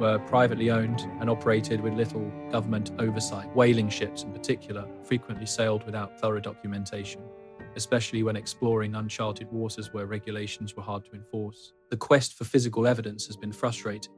were privately owned and operated with little government oversight. Whaling ships, in particular, frequently sailed without thorough documentation, especially when exploring uncharted waters where regulations were hard to enforce. The quest for physical evidence has been frustrating.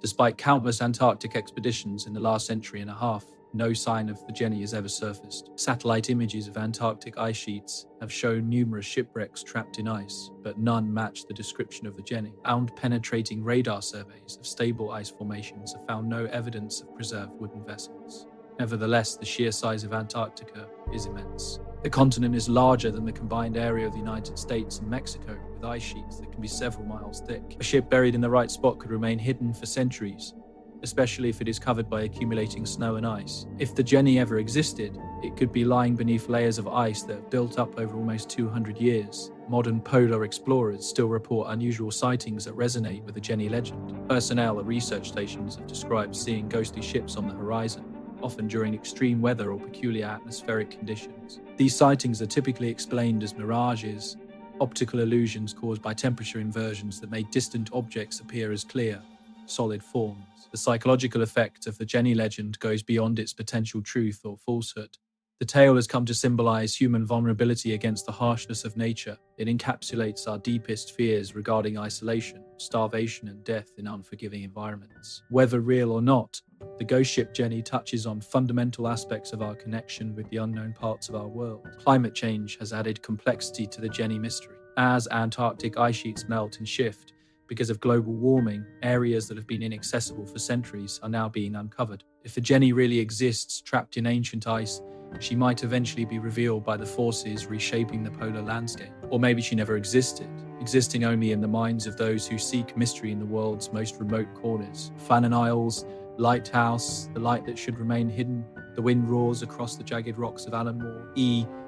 Despite countless Antarctic expeditions in the last century and a half, no sign of the Jenny has ever surfaced. Satellite images of Antarctic ice sheets have shown numerous shipwrecks trapped in ice, but none match the description of the Jenny. Penetrating radar surveys of stable ice formations have found no evidence of preserved wooden vessels. Nevertheless, the sheer size of Antarctica is immense. The continent is larger than the combined area of the United States and Mexico, with ice sheets that can be several miles thick. A ship buried in the right spot could remain hidden for centuries, especially if it is covered by accumulating snow and ice. If the Jenny ever existed, it could be lying beneath layers of ice that have built up over almost 200 years. Modern polar explorers still report unusual sightings that resonate with the Jenny legend. Personnel at research stations have described seeing ghostly ships on the horizon, often during extreme weather or peculiar atmospheric conditions. These sightings are typically explained as mirages, optical illusions caused by temperature inversions that make distant objects appear as clear, solid forms. The psychological effect of the Jenny legend goes beyond its potential truth or falsehood. The tale has come to symbolize human vulnerability against the harshness of nature. It encapsulates our deepest fears regarding isolation, starvation, and death in unforgiving environments. Whether real or not, the ghost ship Jenny touches on fundamental aspects of our connection with the unknown parts of our world. Climate change has added complexity to the Jenny mystery. As Antarctic ice sheets melt and shift, because of global warming, areas that have been inaccessible for centuries are now being uncovered. If the Jenny really exists, trapped in ancient ice, she might eventually be revealed by the forces reshaping the polar landscape. Or maybe she never existed, existing only in the minds of those who seek mystery in the world's most remote corners. Flannan Isles, Lighthouse, the light that should remain hidden. The wind roars across the jagged rocks of Allenmore,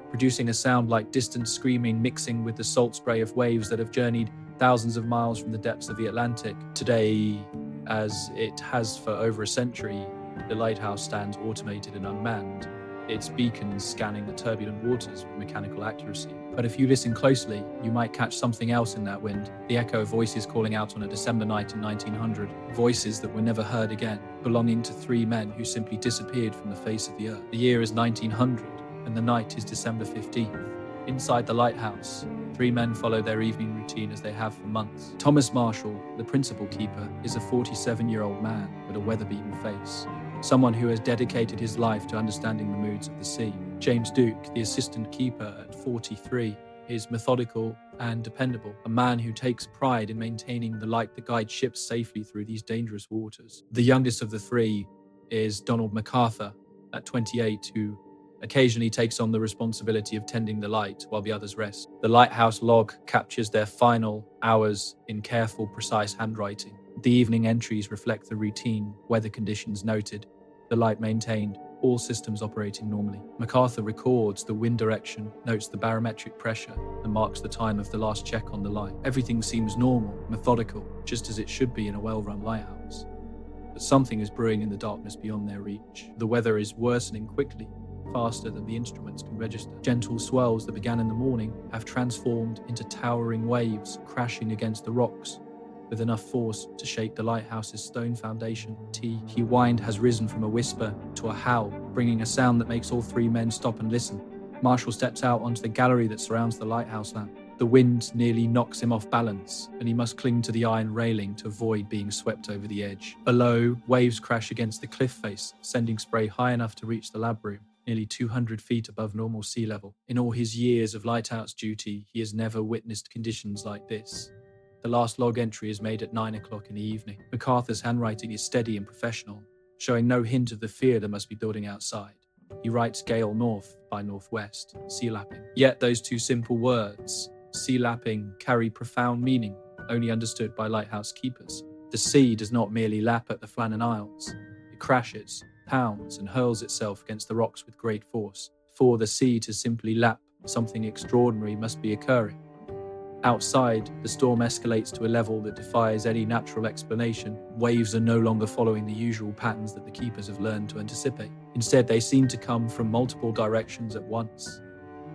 producing a sound like distant screaming mixing with the salt spray of waves that have journeyed thousands of miles from the depths of the Atlantic. Today, as it has for over a century, the lighthouse stands automated and unmanned, its beacons scanning the turbulent waters with mechanical accuracy. But if you listen closely, you might catch something else in that wind, the echo of voices calling out on a December night in 1900, voices that were never heard again, belonging to three men who simply disappeared from the face of the earth. The year is 1900, and the night is December 15th. Inside the lighthouse, three men follow their evening routine as they have for months. Thomas Marshall, the principal keeper, is a 47-year-old man with a weather-beaten face, someone who has dedicated his life to understanding the moods of the sea. James Duke, the assistant keeper at 43, is methodical and dependable, a man who takes pride in maintaining the light that guides ships safely through these dangerous waters. The youngest of the three is Donald MacArthur, at 28, who occasionally takes on the responsibility of tending the light while the others rest. The lighthouse log captures their final hours in careful, precise handwriting. The evening entries reflect the routine, weather conditions noted, the light maintained, all systems operating normally. MacArthur records the wind direction, notes the barometric pressure, and marks the time of the last check on the light. Everything seems normal, methodical, just as it should be in a well-run lighthouse. But something is brewing in the darkness beyond their reach. The weather is worsening quickly, faster than the instruments can register. Gentle swells that began in the morning have transformed into towering waves crashing against the rocks with enough force to shake the lighthouse's stone foundation. The wind has risen from a whisper to a howl, bringing a sound that makes all three men stop and listen. Marshall steps out onto the gallery that surrounds the lighthouse lamp. The wind nearly knocks him off balance, and he must cling to the iron railing to avoid being swept over the edge. Below, waves crash against the cliff face, sending spray high enough to reach the lab room, nearly 200 feet above normal sea level. In all his years of lighthouse duty, he has never witnessed conditions like this. The last log entry is made at 9 o'clock in the evening. MacArthur's handwriting is steady and professional, showing no hint of the fear that must be building outside. He writes gale north by northwest, sea lapping. Yet those two simple words, sea lapping, carry profound meaning, only understood by lighthouse keepers. The sea does not merely lap at the Flannan Isles. It crashes, pounds, and hurls itself against the rocks with great force. For the sea to simply lap, something extraordinary must be occurring. Outside, the storm escalates to a level that defies any natural explanation. Waves are no longer following the usual patterns that the keepers have learned to anticipate. Instead, they seem to come from multiple directions at once,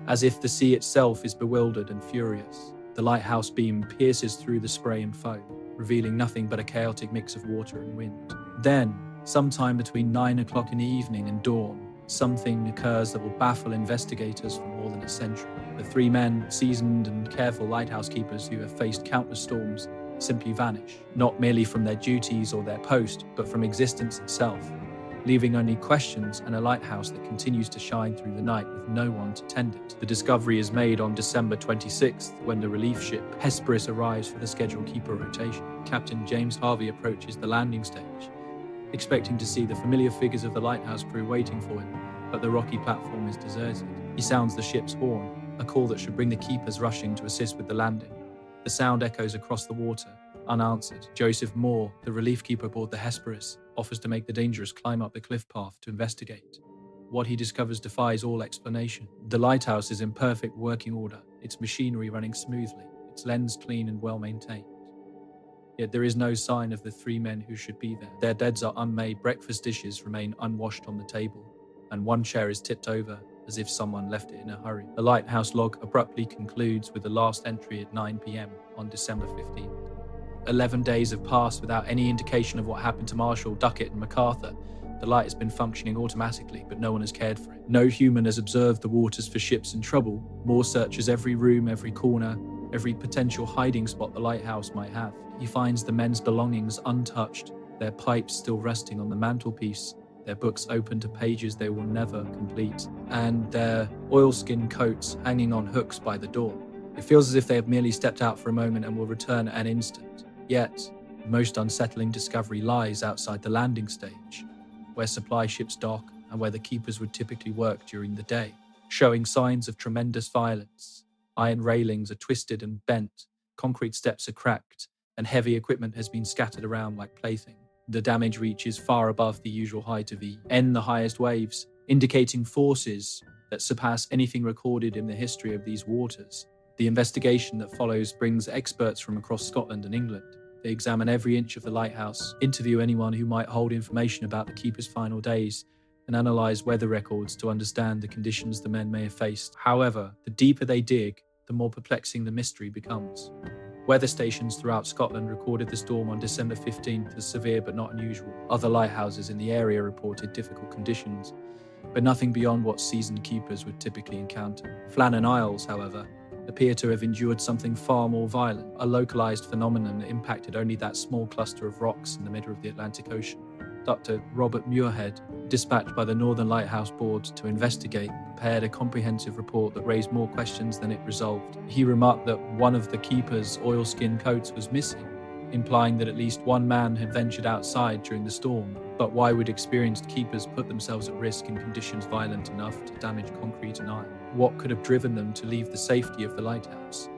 as if the sea itself is bewildered and furious. The lighthouse beam pierces through the spray and foam, revealing nothing but a chaotic mix of water and wind. Then, sometime between 9 o'clock in the evening and dawn, something occurs that will baffle investigators for more than a century. The three men, seasoned and careful lighthouse keepers who have faced countless storms, simply vanish, not merely from their duties or their post, but from existence itself, leaving only questions and a lighthouse that continues to shine through the night with no one to tend it. The discovery is made on December 26th when the relief ship Hesperus arrives for the scheduled keeper rotation. Captain James Harvey approaches the landing stage, expecting to see the familiar figures of the lighthouse crew waiting for him, but the rocky platform is deserted. He sounds the ship's horn, a call that should bring the keepers rushing to assist with the landing. The sound echoes across the water, unanswered. Joseph Moore, the relief keeper aboard the Hesperus, offers to make the dangerous climb up the cliff path to investigate. What he discovers defies all explanation. The lighthouse is in perfect working order, its machinery running smoothly, its lens clean and well maintained. Yet there is no sign of the three men who should be there. Their beds are unmade, breakfast dishes remain unwashed on the table, and one chair is tipped over as if someone left it in a hurry. The lighthouse log abruptly concludes with the last entry at 9 p.m. on December 15th. 11 days have passed without any indication of what happened to Marshall, Duckett, and MacArthur. The light has been functioning automatically, but no one has cared for it. No human has observed the waters for ships in trouble. Moore searches every room, every corner, every potential hiding spot the lighthouse might have. He finds the men's belongings untouched, their pipes still resting on the mantelpiece, their books open to pages they will never complete, and their oilskin coats hanging on hooks by the door. It feels as if they have merely stepped out for a moment and will return at an instant. Yet, the most unsettling discovery lies outside the landing stage, where supply ships dock and where the keepers would typically work during the day, showing signs of tremendous violence. Iron railings are twisted and bent, concrete steps are cracked, and heavy equipment has been scattered around like plaything. The damage reaches far above the usual height of the highest waves, indicating forces that surpass anything recorded in the history of these waters. The investigation that follows brings experts from across Scotland and England. They examine every inch of the lighthouse, interview anyone who might hold information about the keeper's final days, and analyse weather records to understand the conditions the men may have faced. However, the deeper they dig, the more perplexing the mystery becomes. Weather stations throughout Scotland recorded the storm on December 15th as severe but not unusual. Other lighthouses in the area reported difficult conditions, but nothing beyond what seasoned keepers would typically encounter. Flannan Isles, however, appear to have endured something far more violent, a localized phenomenon that impacted only that small cluster of rocks in the middle of the Atlantic Ocean. Dr. Robert Muirhead, dispatched by the Northern Lighthouse Board to investigate, prepared a comprehensive report that raised more questions than it resolved. He remarked that one of the keepers' oilskin coats was missing, implying that at least one man had ventured outside during the storm. But why would experienced keepers put themselves at risk in conditions violent enough to damage concrete and iron? What could have driven them to leave the safety of the lighthouse?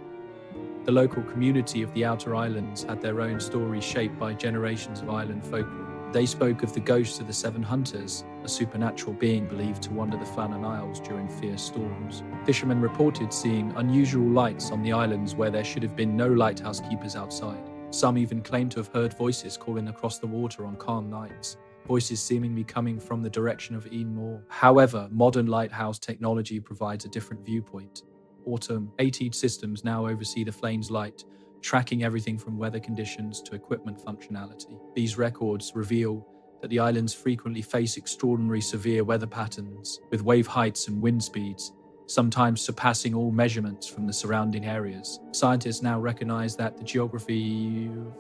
The local community of the outer islands had their own stories shaped by generations of island folklore. They spoke of the ghosts of the Seven Hunters, a supernatural being believed to wander the Flannan Isles during fierce storms. Fishermen reported seeing unusual lights on the islands where there should have been no lighthouse keepers outside. Some even claimed to have heard voices calling across the water on calm nights, voices seemingly coming from the direction of Ian Moore. However, modern lighthouse technology provides a different viewpoint. Automated systems now oversee the flame's light, tracking everything from weather conditions to equipment functionality. These records reveal that the islands frequently face extraordinary severe weather patterns, with wave heights and wind speeds sometimes surpassing all measurements from the surrounding areas. Scientists now recognize that the geography of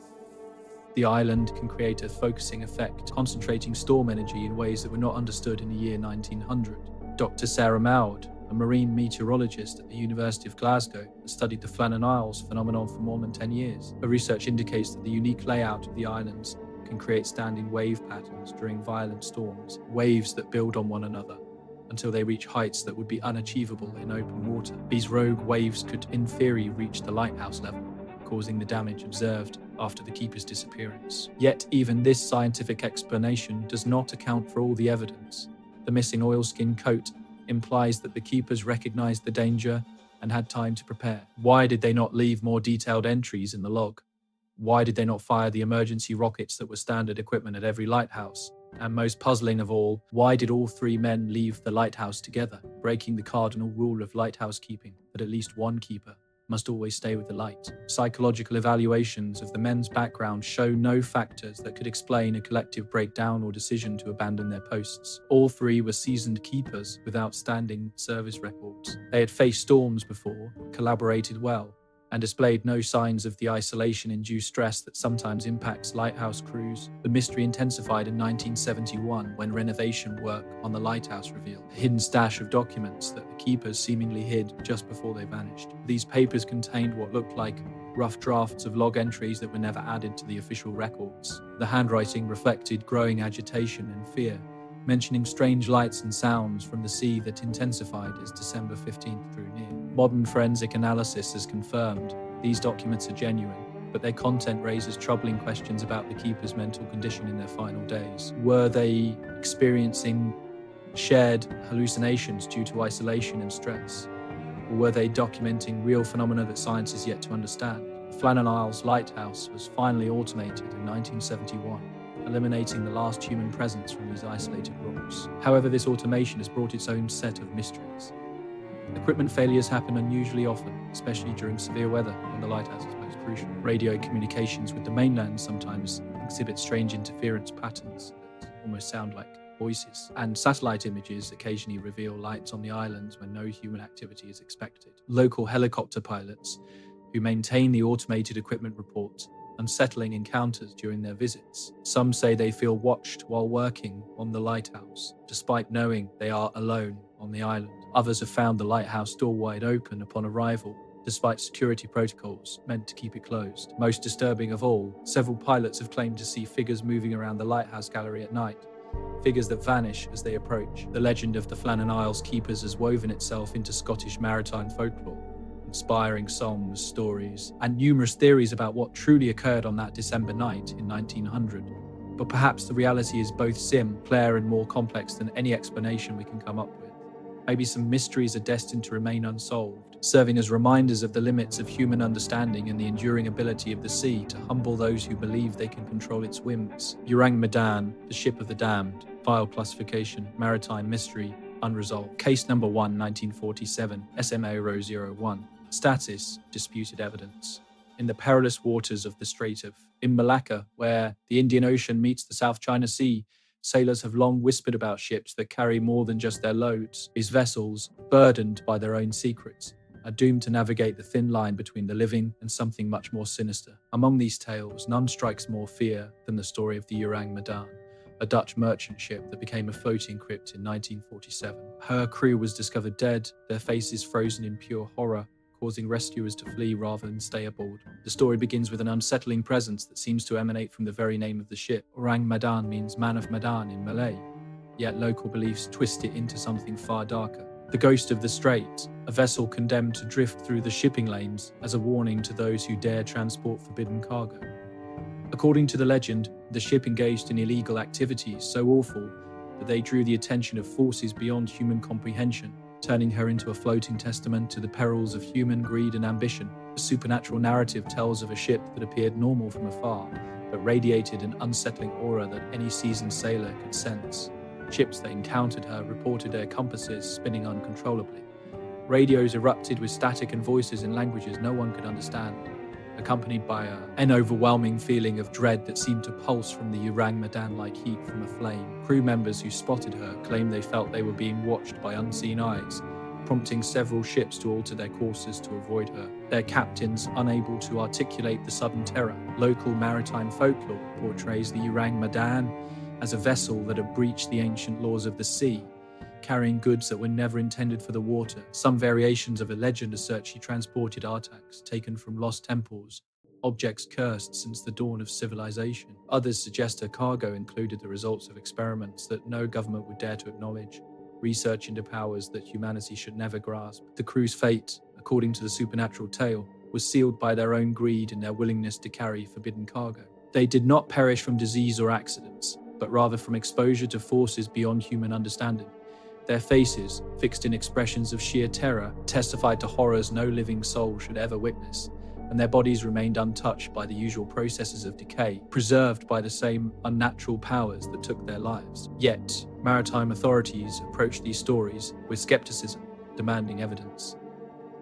the island can create a focusing effect, concentrating storm energy in ways that were not understood in the year 1900. Dr. Sarah Maud, a marine meteorologist at the University of Glasgow, has studied the Flannan Isles phenomenon for more than 10 years. Her research indicates that the unique layout of the islands can create standing wave patterns during violent storms, waves that build on one another until they reach heights that would be unachievable in open water. These rogue waves could, in theory, reach the lighthouse level, causing the damage observed after the keeper's disappearance. Yet even this scientific explanation does not account for all the evidence. The missing oilskin coat implies that the keepers recognized the danger and had time to prepare. Why did they not leave more detailed entries in the log? Why did they not fire the emergency rockets that were standard equipment at every lighthouse? And most puzzling of all, why did all three men leave the lighthouse together, breaking the cardinal rule of lighthouse keeping that at least one keeper must always stay with the light. Psychological evaluations of the men's background show no factors that could explain a collective breakdown or decision to abandon their posts. All three were seasoned keepers with outstanding service records. They had faced storms before, collaborated well, and displayed no signs of the isolation-induced stress that sometimes impacts lighthouse crews. The mystery intensified in 1971 when renovation work on the Lighthouse revealed a hidden stash of documents that the keepers seemingly hid just before they vanished. These papers contained what looked like rough drafts of log entries that were never added to the official records. The handwriting reflected growing agitation and fear, mentioning strange lights and sounds from the sea that intensified as December 15th drew near. Modern forensic analysis has confirmed these documents are genuine, but their content raises troubling questions about the keepers' mental condition in their final days. Were they experiencing shared hallucinations due to isolation and stress? Or were they documenting real phenomena that science is yet to understand? The Flannan Isles Lighthouse was finally automated in 1971, eliminating the last human presence from these isolated rocks. However, this automation has brought its own set of mysteries. Equipment failures happen unusually often, especially during severe weather when the lighthouse is most crucial. Radio communications with the mainland sometimes exhibit strange interference patterns that almost sound like voices, and satellite images occasionally reveal lights on the islands when no human activity is expected. Local helicopter pilots who maintain the automated equipment report unsettling encounters during their visits. Some say they feel watched while working on the lighthouse, despite knowing they are alone on the island. Others have found the lighthouse door wide open upon arrival, despite security protocols meant to keep it closed. Most disturbing of all, several pilots have claimed to see figures moving around the lighthouse gallery at night, figures that vanish as they approach. The legend of the Flannan Isles keepers has woven itself into Scottish maritime folklore, inspiring songs, stories, and numerous theories about what truly occurred on that December night in 1900. But perhaps the reality is both simpler and more complex than any explanation we can come up with. Maybe some mysteries are destined to remain unsolved, serving as reminders of the limits of human understanding and the enduring ability of the sea to humble those who believe they can control its whims. Urang Medan, the ship of the damned, file classification, maritime mystery, unresolved. Case number 1, 1947, SMA 001. Status, disputed evidence. In the perilous waters of the Strait of Malacca, where the Indian Ocean meets the South China Sea, sailors have long whispered about ships that carry more than just their loads. These vessels, burdened by their own secrets, are doomed to navigate the thin line between the living and something much more sinister. Among these tales, none strikes more fear than the story of the Urang Medan, a Dutch merchant ship that became a floating crypt in 1947. Her crew was discovered dead, their faces frozen in pure horror, causing rescuers to flee rather than stay aboard. The story begins with an unsettling presence that seems to emanate from the very name of the ship. Orang Medan means man of Medan in Malay, yet local beliefs twist it into something far darker. The Ghost of the Strait, a vessel condemned to drift through the shipping lanes as a warning to those who dare transport forbidden cargo. According to the legend, the ship engaged in illegal activities so awful that they drew the attention of forces beyond human comprehension, turning her into a floating testament to the perils of human greed and ambition. The supernatural narrative tells of a ship that appeared normal from afar, but radiated an unsettling aura that any seasoned sailor could sense. Ships that encountered her reported their compasses spinning uncontrollably. Radios erupted with static and voices in languages no one could understand, accompanied by an overwhelming feeling of dread that seemed to pulse from the Urang Medan-like heat from a flame. Crew members who spotted her claimed they felt they were being watched by unseen eyes, prompting several ships to alter their courses to avoid her, their captains unable to articulate the sudden terror. Local maritime folklore portrays the Urang Medan as a vessel that had breached the ancient laws of the sea, carrying goods that were never intended for the water. Some variations of a legend assert she transported artifacts taken from lost temples, objects cursed since the dawn of civilization. Others suggest her cargo included the results of experiments that no government would dare to acknowledge, research into powers that humanity should never grasp. The crew's fate, according to the supernatural tale, was sealed by their own greed and their willingness to carry forbidden cargo. They did not perish from disease or accidents, but rather from exposure to forces beyond human understanding. Their faces, fixed in expressions of sheer terror, testified to horrors no living soul should ever witness, and their bodies remained untouched by the usual processes of decay, preserved by the same unnatural powers that took their lives. Yet, maritime authorities approached these stories with skepticism, demanding evidence.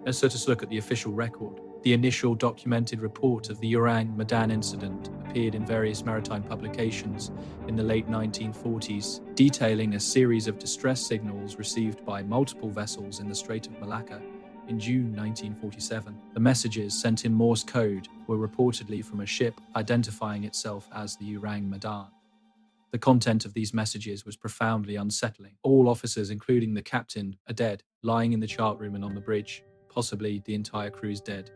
Let's let us look at the official record. The initial documented report of the Orang Medan incident appeared in various maritime publications in the late 1940s, detailing a series of distress signals received by multiple vessels in the Strait of Malacca in June 1947. The messages, sent in Morse code, were reportedly from a ship identifying itself as the Orang Medan. The content of these messages was profoundly unsettling. All officers, including the captain, are dead, lying in the chart room and on the bridge. Possibly the entire crew's dead.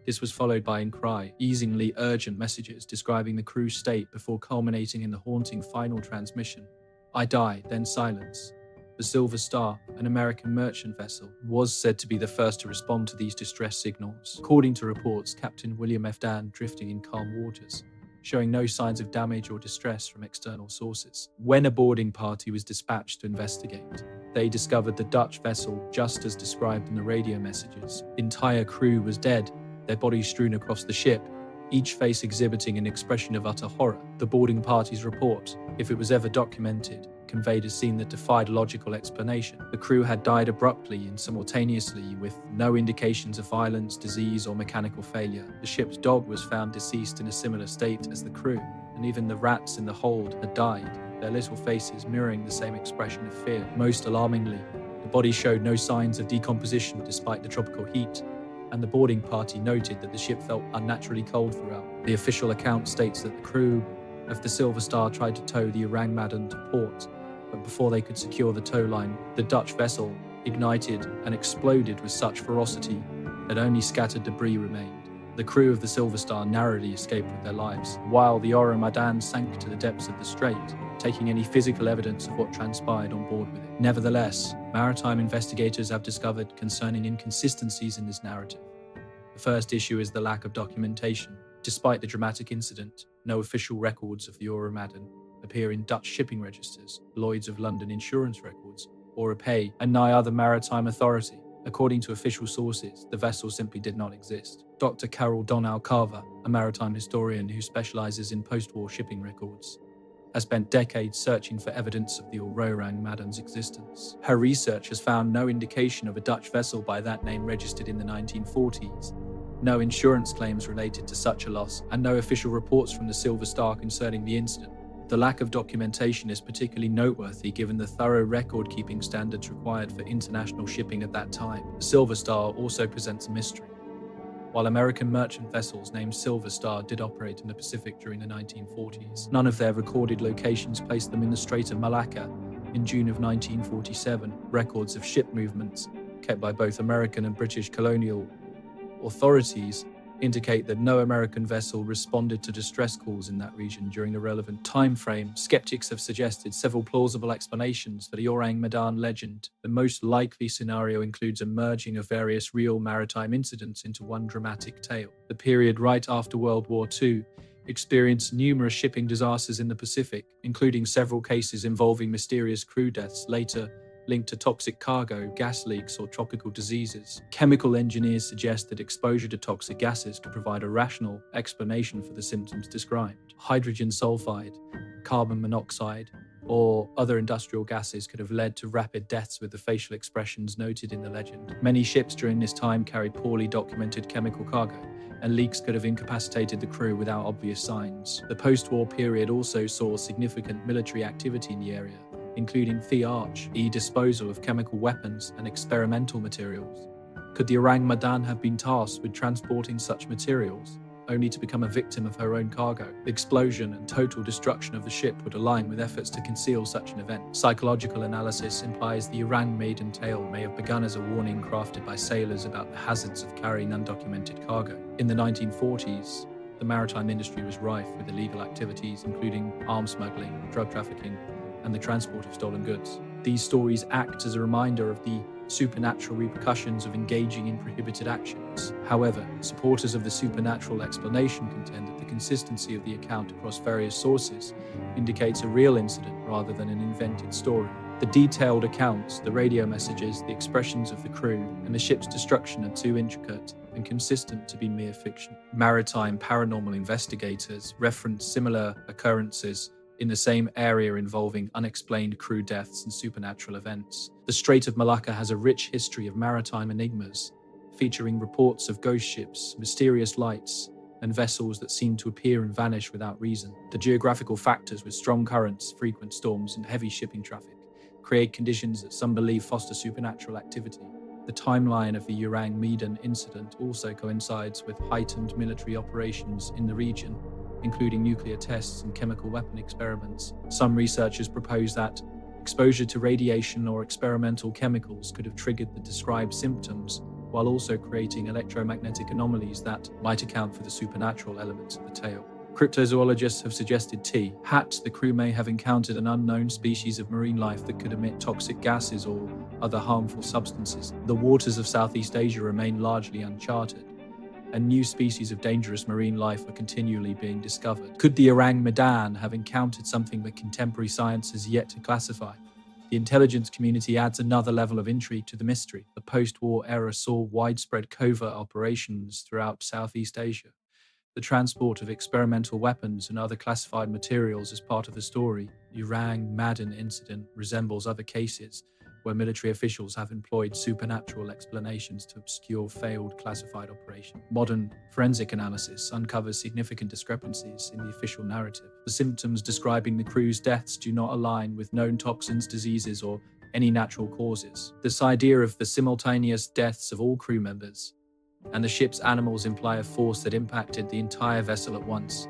This was followed by easingly urgent messages describing the crew's state before culminating in the haunting final transmission. I die, then silence. The Silver Star, an American merchant vessel, was said to be the first to respond to these distress signals. According to reports, Captain William F. Dan drifting in calm waters, showing no signs of damage or distress from external sources. When a boarding party was dispatched to investigate, they discovered the Dutch vessel just as described in the radio messages. The entire crew was dead, their bodies strewn across the ship, each face exhibiting an expression of utter horror. The boarding party's report, if it was ever documented, conveyed a scene that defied logical explanation. The crew had died abruptly and simultaneously, with no indications of violence, disease, or mechanical failure. The ship's dog was found deceased in a similar state as the crew, and even the rats in the hold had died, their little faces mirroring the same expression of fear. Most alarmingly, the body showed no signs of decomposition despite the tropical heat, and the boarding party noted that the ship felt unnaturally cold throughout. The official account states that the crew of the Silver Star tried to tow the Orang Medan to port, but before they could secure the tow line, the Dutch vessel ignited and exploded with such ferocity that only scattered debris remained. The crew of the Silver Star narrowly escaped with their lives, while the Orang Medan sank to the depths of the strait, taking any physical evidence of what transpired on board with it. Nevertheless, maritime investigators have discovered concerning inconsistencies in this narrative. The first issue is the lack of documentation. Despite the dramatic incident, no official records of the Orang Medan appear in Dutch shipping registers, Lloyd's of London insurance records, or a pay and nigh other maritime authority. According to official sources, the vessel simply did not exist. Dr. Carol Donnell Carver, a maritime historian who specializes in post-war shipping records, has spent decades searching for evidence of the Orang Medan's existence. Her research has found no indication of a Dutch vessel by that name registered in the 1940s, no insurance claims related to such a loss, and no official reports from the Silver Star concerning the incident. The lack of documentation is particularly noteworthy given the thorough record-keeping standards required for international shipping at that time. The Silver Star also presents a mystery. While American merchant vessels named Silver Star did operate in the Pacific during the 1940s, none of their recorded locations placed them in the Strait of Malacca. In June of 1947, records of ship movements kept by both American and British colonial authorities indicate that no American vessel responded to distress calls in that region during the relevant time frame. Skeptics have suggested several plausible explanations for the Orang Medan legend. The most likely scenario includes a merging of various real maritime incidents into one dramatic tale. The period right after World War II experienced numerous shipping disasters in the Pacific, including several cases involving mysterious crew deaths later linked to toxic cargo, gas leaks, or tropical diseases. Chemical engineers suggest that exposure to toxic gases could provide a rational explanation for the symptoms described. Hydrogen sulfide, carbon monoxide, or other industrial gases could have led to rapid deaths with the facial expressions noted in the legend. Many ships during this time carried poorly documented chemical cargo, and leaks could have incapacitated the crew without obvious signs. The post-war period also saw significant military activity in the area, including FIARCH, disposal of chemical weapons and experimental materials. Could the Orang Medan have been tasked with transporting such materials, only to become a victim of her own cargo? The explosion and total destruction of the ship would align with efforts to conceal such an event. Psychological analysis implies the Orang Medan tale may have begun as a warning crafted by sailors about the hazards of carrying undocumented cargo. In the 1940s, the maritime industry was rife with illegal activities, including arms smuggling, drug trafficking, and the transport of stolen goods. These stories act as a reminder of the supernatural repercussions of engaging in prohibited actions. However, supporters of the supernatural explanation contend that the consistency of the account across various sources indicates a real incident rather than an invented story. The detailed accounts, the radio messages, the expressions of the crew, and the ship's destruction are too intricate and consistent to be mere fiction. Maritime paranormal investigators reference similar occurrences in the same area involving unexplained crew deaths and supernatural events. The Strait of Malacca has a rich history of maritime enigmas, featuring reports of ghost ships, mysterious lights, and vessels that seem to appear and vanish without reason. The geographical factors with strong currents, frequent storms, and heavy shipping traffic create conditions that some believe foster supernatural activity. The timeline of the Orang Medan incident also coincides with heightened military operations in the region, including nuclear tests and chemical weapon experiments. Some researchers propose that exposure to radiation or experimental chemicals could have triggered the described symptoms, while also creating electromagnetic anomalies that might account for the supernatural elements of the tale. Cryptozoologists have suggested the crew may have encountered an unknown species of marine life that could emit toxic gases or other harmful substances. The waters of Southeast Asia remain largely uncharted, and new species of dangerous marine life are continually being discovered. Could the Orang Medan have encountered something that contemporary science has yet to classify? The intelligence community adds another level of intrigue to the mystery. The post-war era saw widespread covert operations throughout Southeast Asia. The transport of experimental weapons and other classified materials is part of the story. The Orang Medan incident resembles other cases where military officials have employed supernatural explanations to obscure failed classified operations. Modern forensic analysis uncovers significant discrepancies in the official narrative. The symptoms describing the crew's deaths do not align with known toxins, diseases, or any natural causes. This idea of the simultaneous deaths of all crew members and the ship's animals imply a force that impacted the entire vessel at once,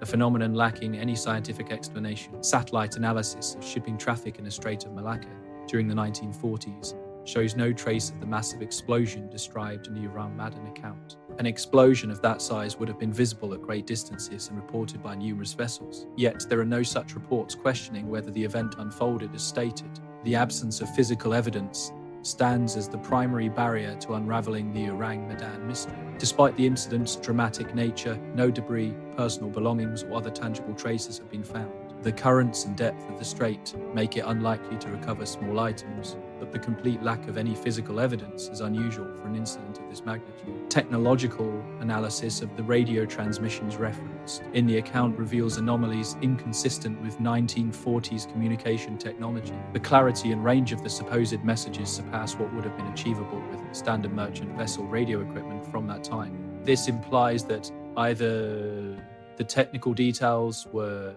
a phenomenon lacking any scientific explanation. Satellite analysis of shipping traffic in the Strait of Malacca during the 1940s shows no trace of the massive explosion described in the Orang Medan account. An explosion of that size would have been visible at great distances and reported by numerous vessels. Yet there are no such reports questioning whether the event unfolded as stated. The absence of physical evidence stands as the primary barrier to unraveling the Orang Medan mystery. Despite the incident's dramatic nature, no debris, personal belongings, or other tangible traces have been found. The currents and depth of the strait make it unlikely to recover small items, but the complete lack of any physical evidence is unusual for an incident of this magnitude. Technological analysis of the radio transmissions referenced in the account reveals anomalies inconsistent with 1940s communication technology. The clarity and range of the supposed messages surpass what would have been achievable with standard merchant vessel radio equipment from that time. This implies that either the technical details were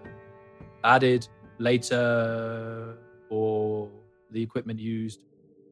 added later, or the equipment used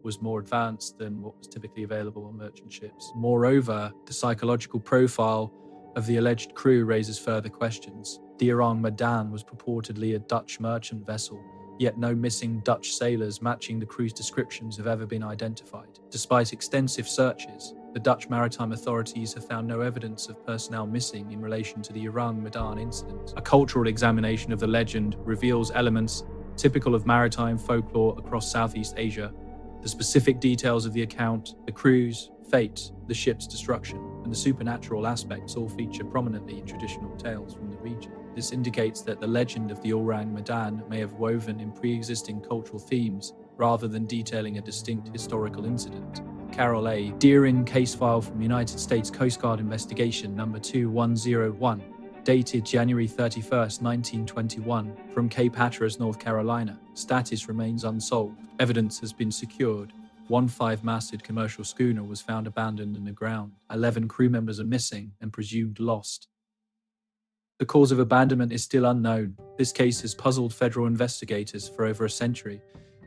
was more advanced than what was typically available on merchant ships. Moreover, the psychological profile of the alleged crew raises further questions. The Orang Medan was purportedly a Dutch merchant vessel, yet no missing Dutch sailors matching the crew's descriptions have ever been identified. Despite extensive searches, the Dutch maritime authorities have found no evidence of personnel missing in relation to the Orang Medan incident. A cultural examination of the legend reveals elements typical of maritime folklore across Southeast Asia. The specific details of the account, the crew's fate, the ship's destruction, and the supernatural aspects all feature prominently in traditional tales from the region. This indicates that the legend of the Orang Medan may have woven in pre-existing cultural themes rather than detailing a distinct historical incident. Carol A. Deering case file from United States Coast Guard Investigation number 2101, dated January 31st, 1921, from Cape Hatteras, North Carolina. Status remains unsolved. Evidence has been secured. One 5-masted commercial schooner was found abandoned in the ground. 11 crew members are missing and presumed lost. The cause of abandonment is still unknown. This case has puzzled federal investigators for over a century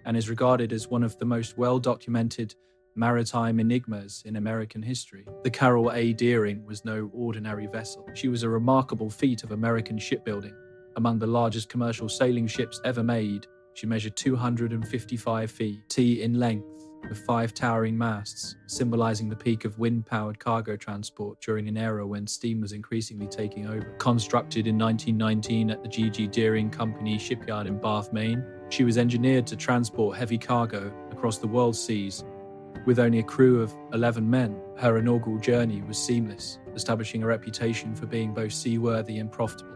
and is regarded as one of the most well-documented maritime enigmas in American history. The Carol A. Deering was no ordinary vessel. She was a remarkable feat of American shipbuilding. Among the largest commercial sailing ships ever made, she measured 255 feet in length, with 5 towering masts, symbolizing the peak of wind-powered cargo transport during an era when steam was increasingly taking over. Constructed in 1919 at the G.G. Deering Company shipyard in Bath, Maine, she was engineered to transport heavy cargo across the world's seas. With only a crew of 11 men, her inaugural journey was seamless, establishing a reputation for being both seaworthy and profitable.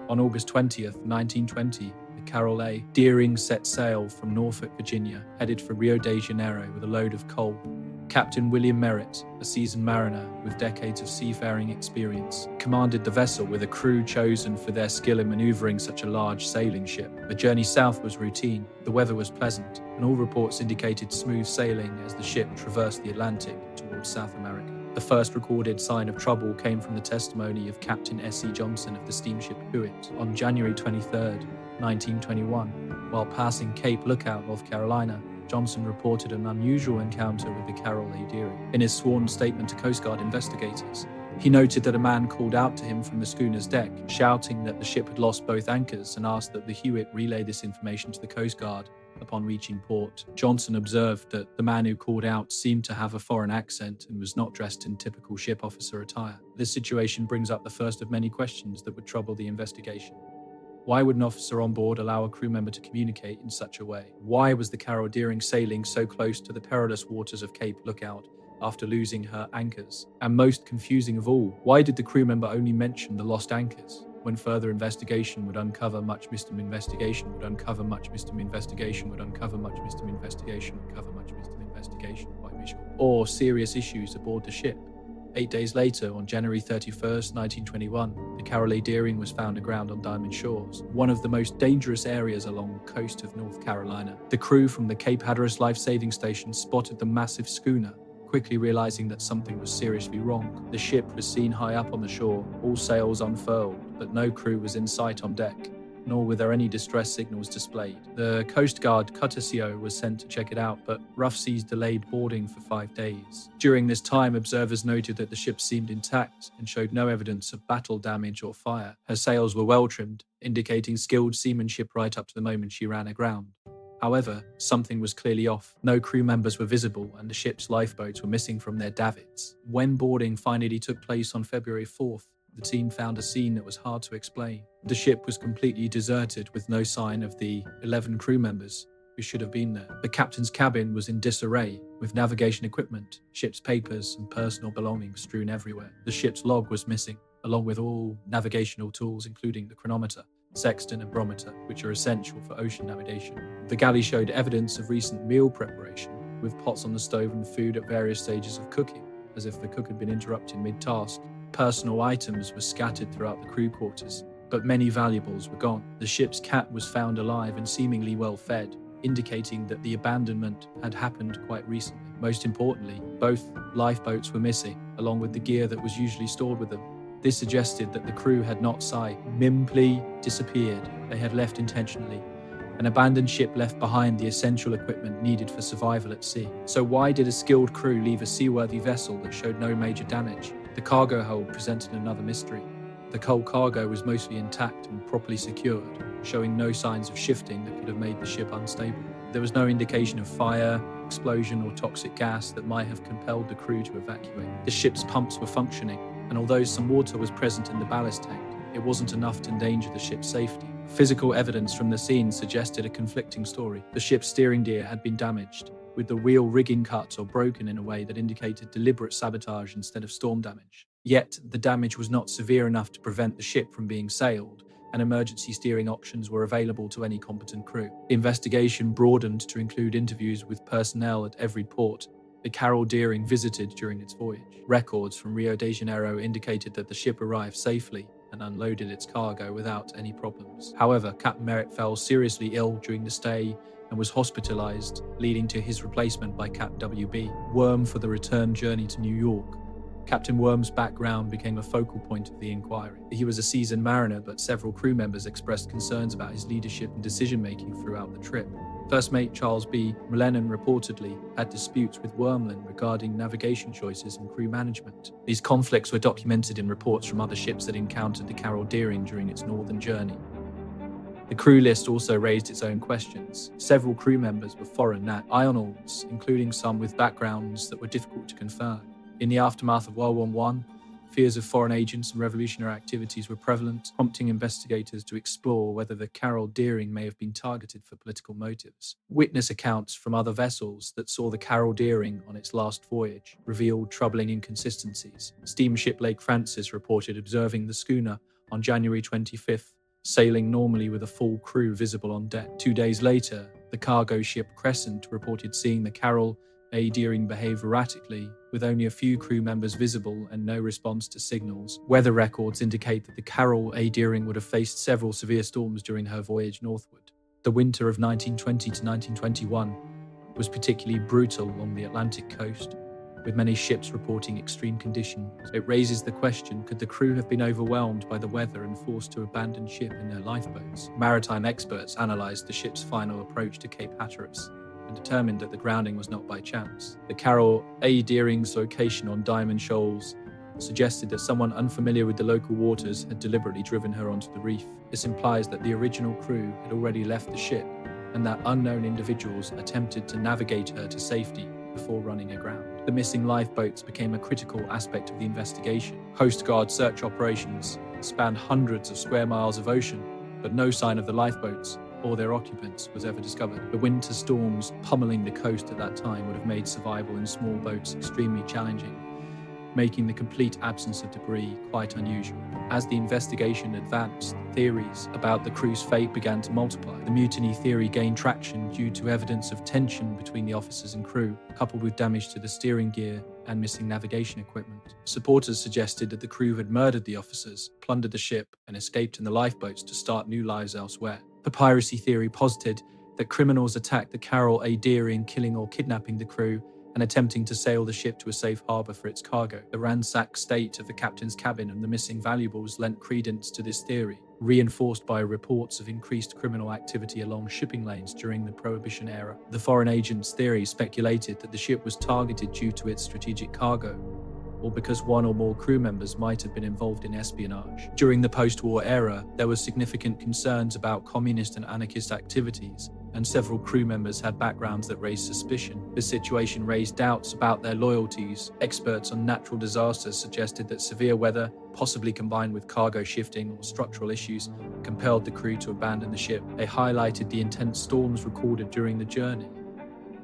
On August 20th, 1920, the Carol A. Deering set sail from Norfolk, Virginia, headed for Rio de Janeiro with a load of coal. Captain William Merritt, a seasoned mariner with decades of seafaring experience, commanded the vessel with a crew chosen for their skill in maneuvering such a large sailing ship. The journey south was routine, the weather was pleasant, and all reports indicated smooth sailing as the ship traversed the Atlantic towards towards South America. The first recorded sign of trouble came from the testimony of Captain S.E. Johnson of the steamship Hewitt. On January 23, 1921, while passing Cape Lookout, North Carolina, Johnson reported an unusual encounter with the Carol A. Deering. In his sworn statement to Coast Guard investigators, he noted that a man called out to him from the schooner's deck, shouting that the ship had lost both anchors, and asked that the Hewitt relay this information to the Coast Guard upon reaching port. Johnson observed that the man who called out seemed to have a foreign accent and was not dressed in typical ship officer attire. This situation brings up the first of many questions that would trouble the investigation. Why would an officer on board allow a crew member to communicate in such a way? Why was the Carol Deering sailing so close to the perilous waters of Cape Lookout after losing her anchors? And most confusing of all, why did the crew member only mention the lost anchors when further investigation would uncover much Mr. Investigation would uncover much Mr. Investigation would uncover much Mr. Investigation would uncover much Mr. Investigation quite visual, or serious issues aboard the ship? 8 days later, on January 31st, 1921, the Carol A. Deering was found aground on Diamond Shores, one of the most dangerous areas along the coast of North Carolina. The crew from the Cape Hatteras life-saving station spotted the massive schooner, quickly realizing that something was seriously wrong. The ship was seen high up on the shore, all sails unfurled, but no crew was in sight on deck, nor were there any distress signals displayed. The Coast Guard Cutter was sent to check it out, but rough seas delayed boarding for 5 days. During this time, observers noted that the ship seemed intact and showed no evidence of battle damage or fire. Her sails were well trimmed, indicating skilled seamanship right up to the moment she ran aground. However, something was clearly off. No crew members were visible, and the ship's lifeboats were missing from their davits. When boarding finally took place on February 4th, the team found a scene that was hard to explain. The ship was completely deserted, with no sign of the 11 crew members who should have been there. The captain's cabin was in disarray, with navigation equipment, ship's papers, and personal belongings strewn everywhere. The ship's log was missing, along with all navigational tools, including the chronometer, sextant, and barometer, which are essential for ocean navigation. The galley showed evidence of recent meal preparation, with pots on the stove and food at various stages of cooking, as if the cook had been interrupted mid-task. Personal items were scattered throughout the crew quarters, but many valuables were gone. The ship's cat was found alive and seemingly well fed, indicating that the abandonment had happened quite recently. Most importantly, both lifeboats were missing, along with the gear that was usually stored with them. This suggested that the crew had not simply disappeared. They had left intentionally. An abandoned ship left behind the essential equipment needed for survival at sea. So why did a skilled crew leave a seaworthy vessel that showed no major damage? The cargo hold presented another mystery. The coal cargo was mostly intact and properly secured, showing no signs of shifting that could have made the ship unstable. There was no indication of fire, explosion, or toxic gas that might have compelled the crew to evacuate. The ship's pumps were functioning, and although some water was present in the ballast tank, it wasn't enough to endanger the ship's safety. Physical evidence from the scene suggested a conflicting story. The ship's steering gear had been damaged, with the wheel rigging cut or broken in a way that indicated deliberate sabotage instead of storm damage. Yet, the damage was not severe enough to prevent the ship from being sailed, and emergency steering options were available to any competent crew. The investigation broadened to include interviews with personnel at every port the Carol Deering visited during its voyage. Records from Rio de Janeiro indicated that the ship arrived safely and unloaded its cargo without any problems. However, Captain Merritt fell seriously ill during the stay and was hospitalized, leading to his replacement by Cap W.B. Worm for the return journey to New York. Captain Worm's background became a focal point of the inquiry. He was a seasoned mariner, but several crew members expressed concerns about his leadership and decision-making throughout the trip. First Mate Charles B. Mullennan reportedly had disputes with Wormland regarding navigation choices and crew management. These conflicts were documented in reports from other ships that encountered the Carol Deering during its northern journey. The crew list also raised its own questions. Several crew members were foreign Ionals, including some with backgrounds that were difficult to confirm. In the aftermath of World War I, fears of foreign agents and revolutionary activities were prevalent, prompting investigators to explore whether the Carol Deering may have been targeted for political motives. Witness accounts from other vessels that saw the Carol Deering on its last voyage revealed troubling inconsistencies. Steamship Lake Francis reported observing the schooner on January 25th, sailing normally with a full crew visible on deck. 2 days later, the cargo ship Crescent reported seeing the Carol A. Deering behave erratically, with only a few crew members visible and no response to signals. Weather records indicate that the Carol A. Deering would have faced several severe storms during her voyage northward. The winter of 1920 to 1921 was particularly brutal along the Atlantic coast, with many ships reporting extreme conditions. It raises the question, could the crew have been overwhelmed by the weather and forced to abandon ship in their lifeboats? Maritime experts analysed the ship's final approach to Cape Hatteras and determined that the grounding was not by chance. The Carol A. Deering's location on Diamond Shoals suggested that someone unfamiliar with the local waters had deliberately driven her onto the reef. This implies that the original crew had already left the ship and that unknown individuals attempted to navigate her to safety before running aground. The missing lifeboats became a critical aspect of the investigation. Coast Guard search operations spanned hundreds of square miles of ocean, but no sign of the lifeboats or their occupants was ever discovered. The winter storms pummeling the coast at that time would have made survival in small boats extremely challenging, making the complete absence of debris quite unusual. As the investigation advanced, theories about the crew's fate began to multiply. The mutiny theory gained traction due to evidence of tension between the officers and crew, coupled with damage to the steering gear and missing navigation equipment. Supporters suggested that the crew had murdered the officers, plundered the ship, and escaped in the lifeboats to start new lives elsewhere. The piracy theory posited that criminals attacked the Carol A. Deering, killing or kidnapping the crew and attempting to sail the ship to a safe harbour for its cargo. The ransacked state of the captain's cabin and the missing valuables lent credence to this theory, reinforced by reports of increased criminal activity along shipping lanes during the Prohibition era. The foreign agents theory speculated that the ship was targeted due to its strategic cargo, or because one or more crew members might have been involved in espionage. During the post-war era, there were significant concerns about communist and anarchist activities, and several crew members had backgrounds that raised suspicion. This situation raised doubts about their loyalties. Experts on natural disasters suggested that severe weather, possibly combined with cargo shifting or structural issues, compelled the crew to abandon the ship. They highlighted the intense storms recorded during the journey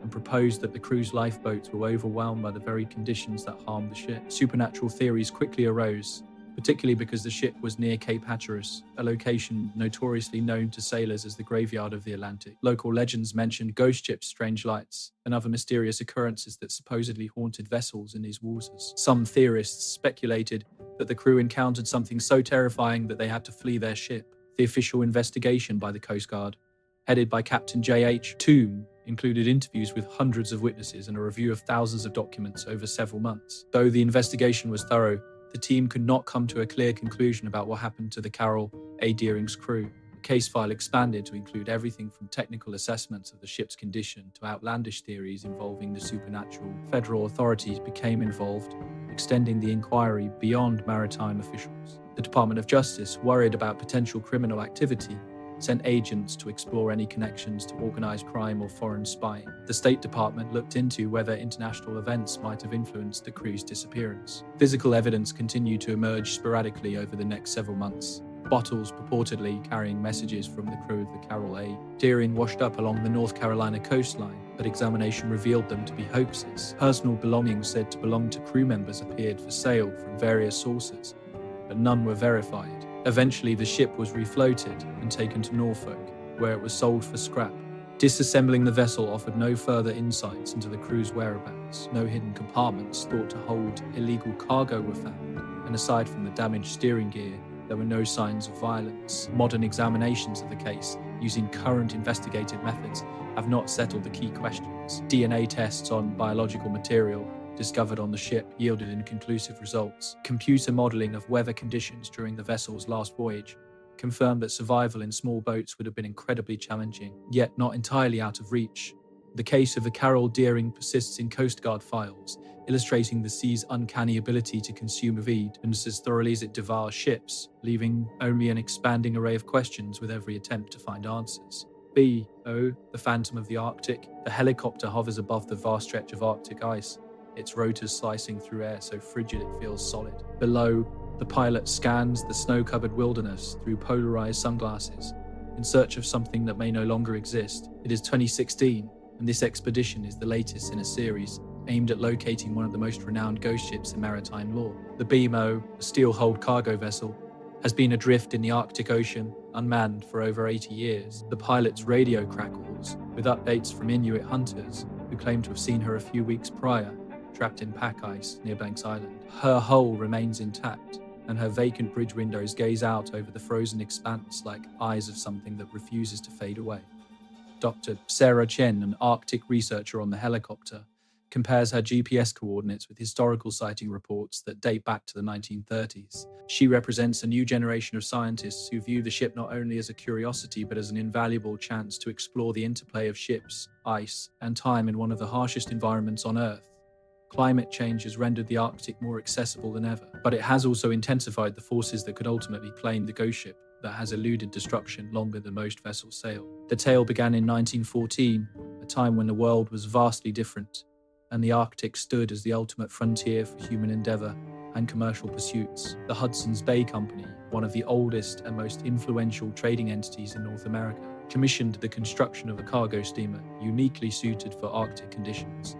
and proposed that the crew's lifeboats were overwhelmed by the very conditions that harmed the ship. Supernatural theories quickly arose, particularly because the ship was near Cape Hatteras, a location notoriously known to sailors as the graveyard of the Atlantic. Local legends mentioned ghost ships, strange lights, and other mysterious occurrences that supposedly haunted vessels in these waters. Some theorists speculated that the crew encountered something so terrifying that they had to flee their ship. The official investigation by the Coast Guard, headed by Captain J.H. Toome, included interviews with hundreds of witnesses and a review of thousands of documents over several months. Though the investigation was thorough, the team could not come to a clear conclusion about what happened to the Carol A. Deering's crew. The case file expanded to include everything from technical assessments of the ship's condition to outlandish theories involving the supernatural. Federal authorities became involved, extending the inquiry beyond maritime officials. The Department of Justice, worried about potential criminal activity, sent agents to explore any connections to organized crime or foreign spying. The State Department looked into whether international events might have influenced the crew's disappearance. Physical evidence continued to emerge sporadically over the next several months. Bottles purportedly carrying messages from the crew of the Carol A. Deering washed up along the North Carolina coastline, but examination revealed them to be hoaxes. Personal belongings said to belong to crew members appeared for sale from various sources, but none were verified. Eventually, the ship was refloated and taken to Norfolk, where it was sold for scrap. Disassembling the vessel offered no further insights into the crew's whereabouts. No hidden compartments thought to hold illegal cargo were found, and aside from the damaged steering gear, there were no signs of violence. Modern examinations of the case, using current investigative methods, have not settled the key questions. DNA tests on biological material discovered on the ship yielded inconclusive results. Computer modeling of weather conditions during the vessel's last voyage confirmed that survival in small boats would have been incredibly challenging, yet not entirely out of reach. The case of the Carol Deering persists in Coast Guard files, illustrating the sea's uncanny ability to consume evade and as thoroughly as it devours ships, leaving only an expanding array of questions with every attempt to find answers. B.O., the Phantom of the Arctic. The helicopter hovers above the vast stretch of Arctic ice, its rotors slicing through air so frigid it feels solid. Below, the pilot scans the snow-covered wilderness through polarized sunglasses, in search of something that may no longer exist. It is 2016, and this expedition is the latest in a series aimed at locating one of the most renowned ghost ships in maritime lore. The BMO, a steel-hulled cargo vessel, has been adrift in the Arctic Ocean, unmanned for over 80 years. The pilot's radio crackles, with updates from Inuit hunters who claim to have seen her a few weeks prior, trapped in pack ice near Banks Island. Her hull remains intact, and her vacant bridge windows gaze out over the frozen expanse like eyes of something that refuses to fade away. Dr. Sarah Chen, an Arctic researcher on the helicopter, compares her GPS coordinates with historical sighting reports that date back to the 1930s. She represents a new generation of scientists who view the ship not only as a curiosity but as an invaluable chance to explore the interplay of ships, ice, and time in one of the harshest environments on Earth. Climate change has rendered the Arctic more accessible than ever, but it has also intensified the forces that could ultimately claim the ghost ship that has eluded destruction longer than most vessels sail. The tale began in 1914, a time when the world was vastly different, and the Arctic stood as the ultimate frontier for human endeavor and commercial pursuits. The Hudson's Bay Company, one of the oldest and most influential trading entities in North America, commissioned the construction of a cargo steamer uniquely suited for Arctic conditions.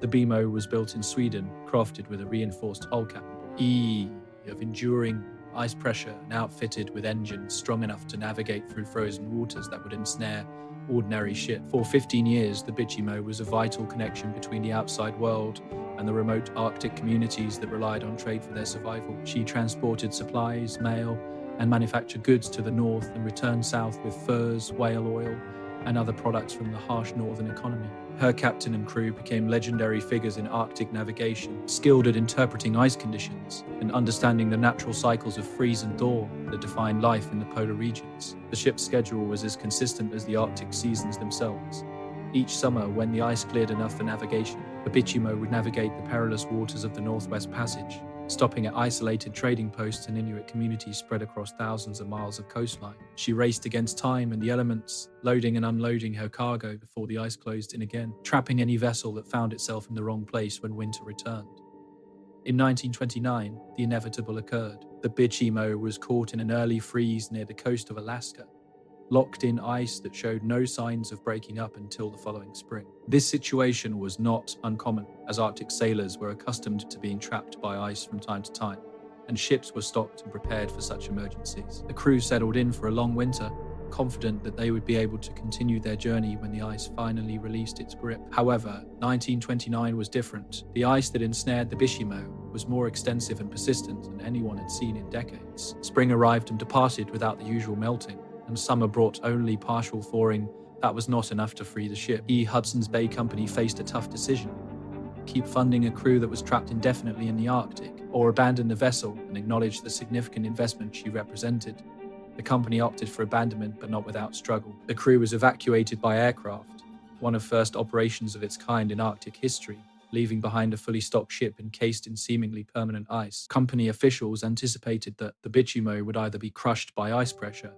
The BMO was built in Sweden, crafted with a reinforced hull capable of enduring ice pressure and outfitted with engines strong enough to navigate through frozen waters that would ensnare ordinary ship. For 15 years, the BMO was a vital connection between the outside world and the remote Arctic communities that relied on trade for their survival. She transported supplies, mail, and manufactured goods to the north and returned south with furs, whale oil, and other products from the harsh northern economy. Her captain and crew became legendary figures in Arctic navigation, skilled at interpreting ice conditions and understanding the natural cycles of freeze and thaw that define life in the polar regions. The ship's schedule was as consistent as the Arctic seasons themselves. Each summer, when the ice cleared enough for navigation, the Bichimo would navigate the perilous waters of the Northwest Passage, stopping at isolated trading posts and Inuit communities spread across thousands of miles of coastline. She raced against time and the elements, loading and unloading her cargo before the ice closed in again, trapping any vessel that found itself in the wrong place when winter returned. In 1929, the inevitable occurred. The Bichimo was caught in an early freeze near the coast of Alaska, locked in ice that showed no signs of breaking up until the following spring. This situation was not uncommon, as Arctic sailors were accustomed to being trapped by ice from time to time, and ships were stocked and prepared for such emergencies. The crew settled in for a long winter, confident that they would be able to continue their journey when the ice finally released its grip. However, 1929 was different. The ice that ensnared the Bichimo was more extensive and persistent than anyone had seen in decades. Spring arrived and departed without the usual melting, and summer brought only partial thawing. That was not enough to free the ship. The Hudson's Bay Company faced a tough decision: keep funding a crew that was trapped indefinitely in the Arctic, or abandon the vessel and acknowledge the significant investment she represented. The company opted for abandonment, but not without struggle. The crew was evacuated by aircraft, one of first operations of its kind in Arctic history, leaving behind a fully stocked ship encased in seemingly permanent ice. Company officials anticipated that the Bichimo would either be crushed by ice pressure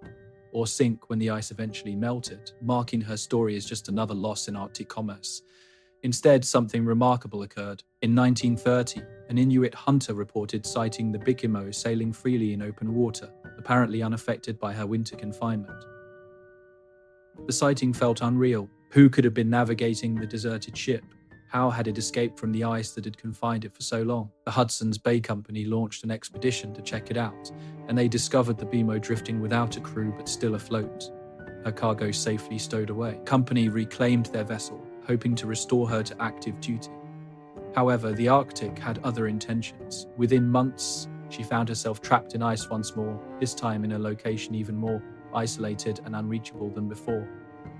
or sink when the ice eventually melted, marking her story as just another loss in Arctic commerce. Instead, something remarkable occurred. In 1930, an Inuit hunter reported sighting the Bichimo sailing freely in open water, apparently unaffected by her winter confinement. The sighting felt unreal. Who could have been navigating the deserted ship? How had it escaped from the ice that had confined it for so long? The Hudson's Bay Company launched an expedition to check it out, and they discovered the BMO drifting without a crew but still afloat, her cargo safely stowed away. The company reclaimed their vessel, hoping to restore her to active duty. However, the Arctic had other intentions. Within months, she found herself trapped in ice once more, this time in a location even more isolated and unreachable than before.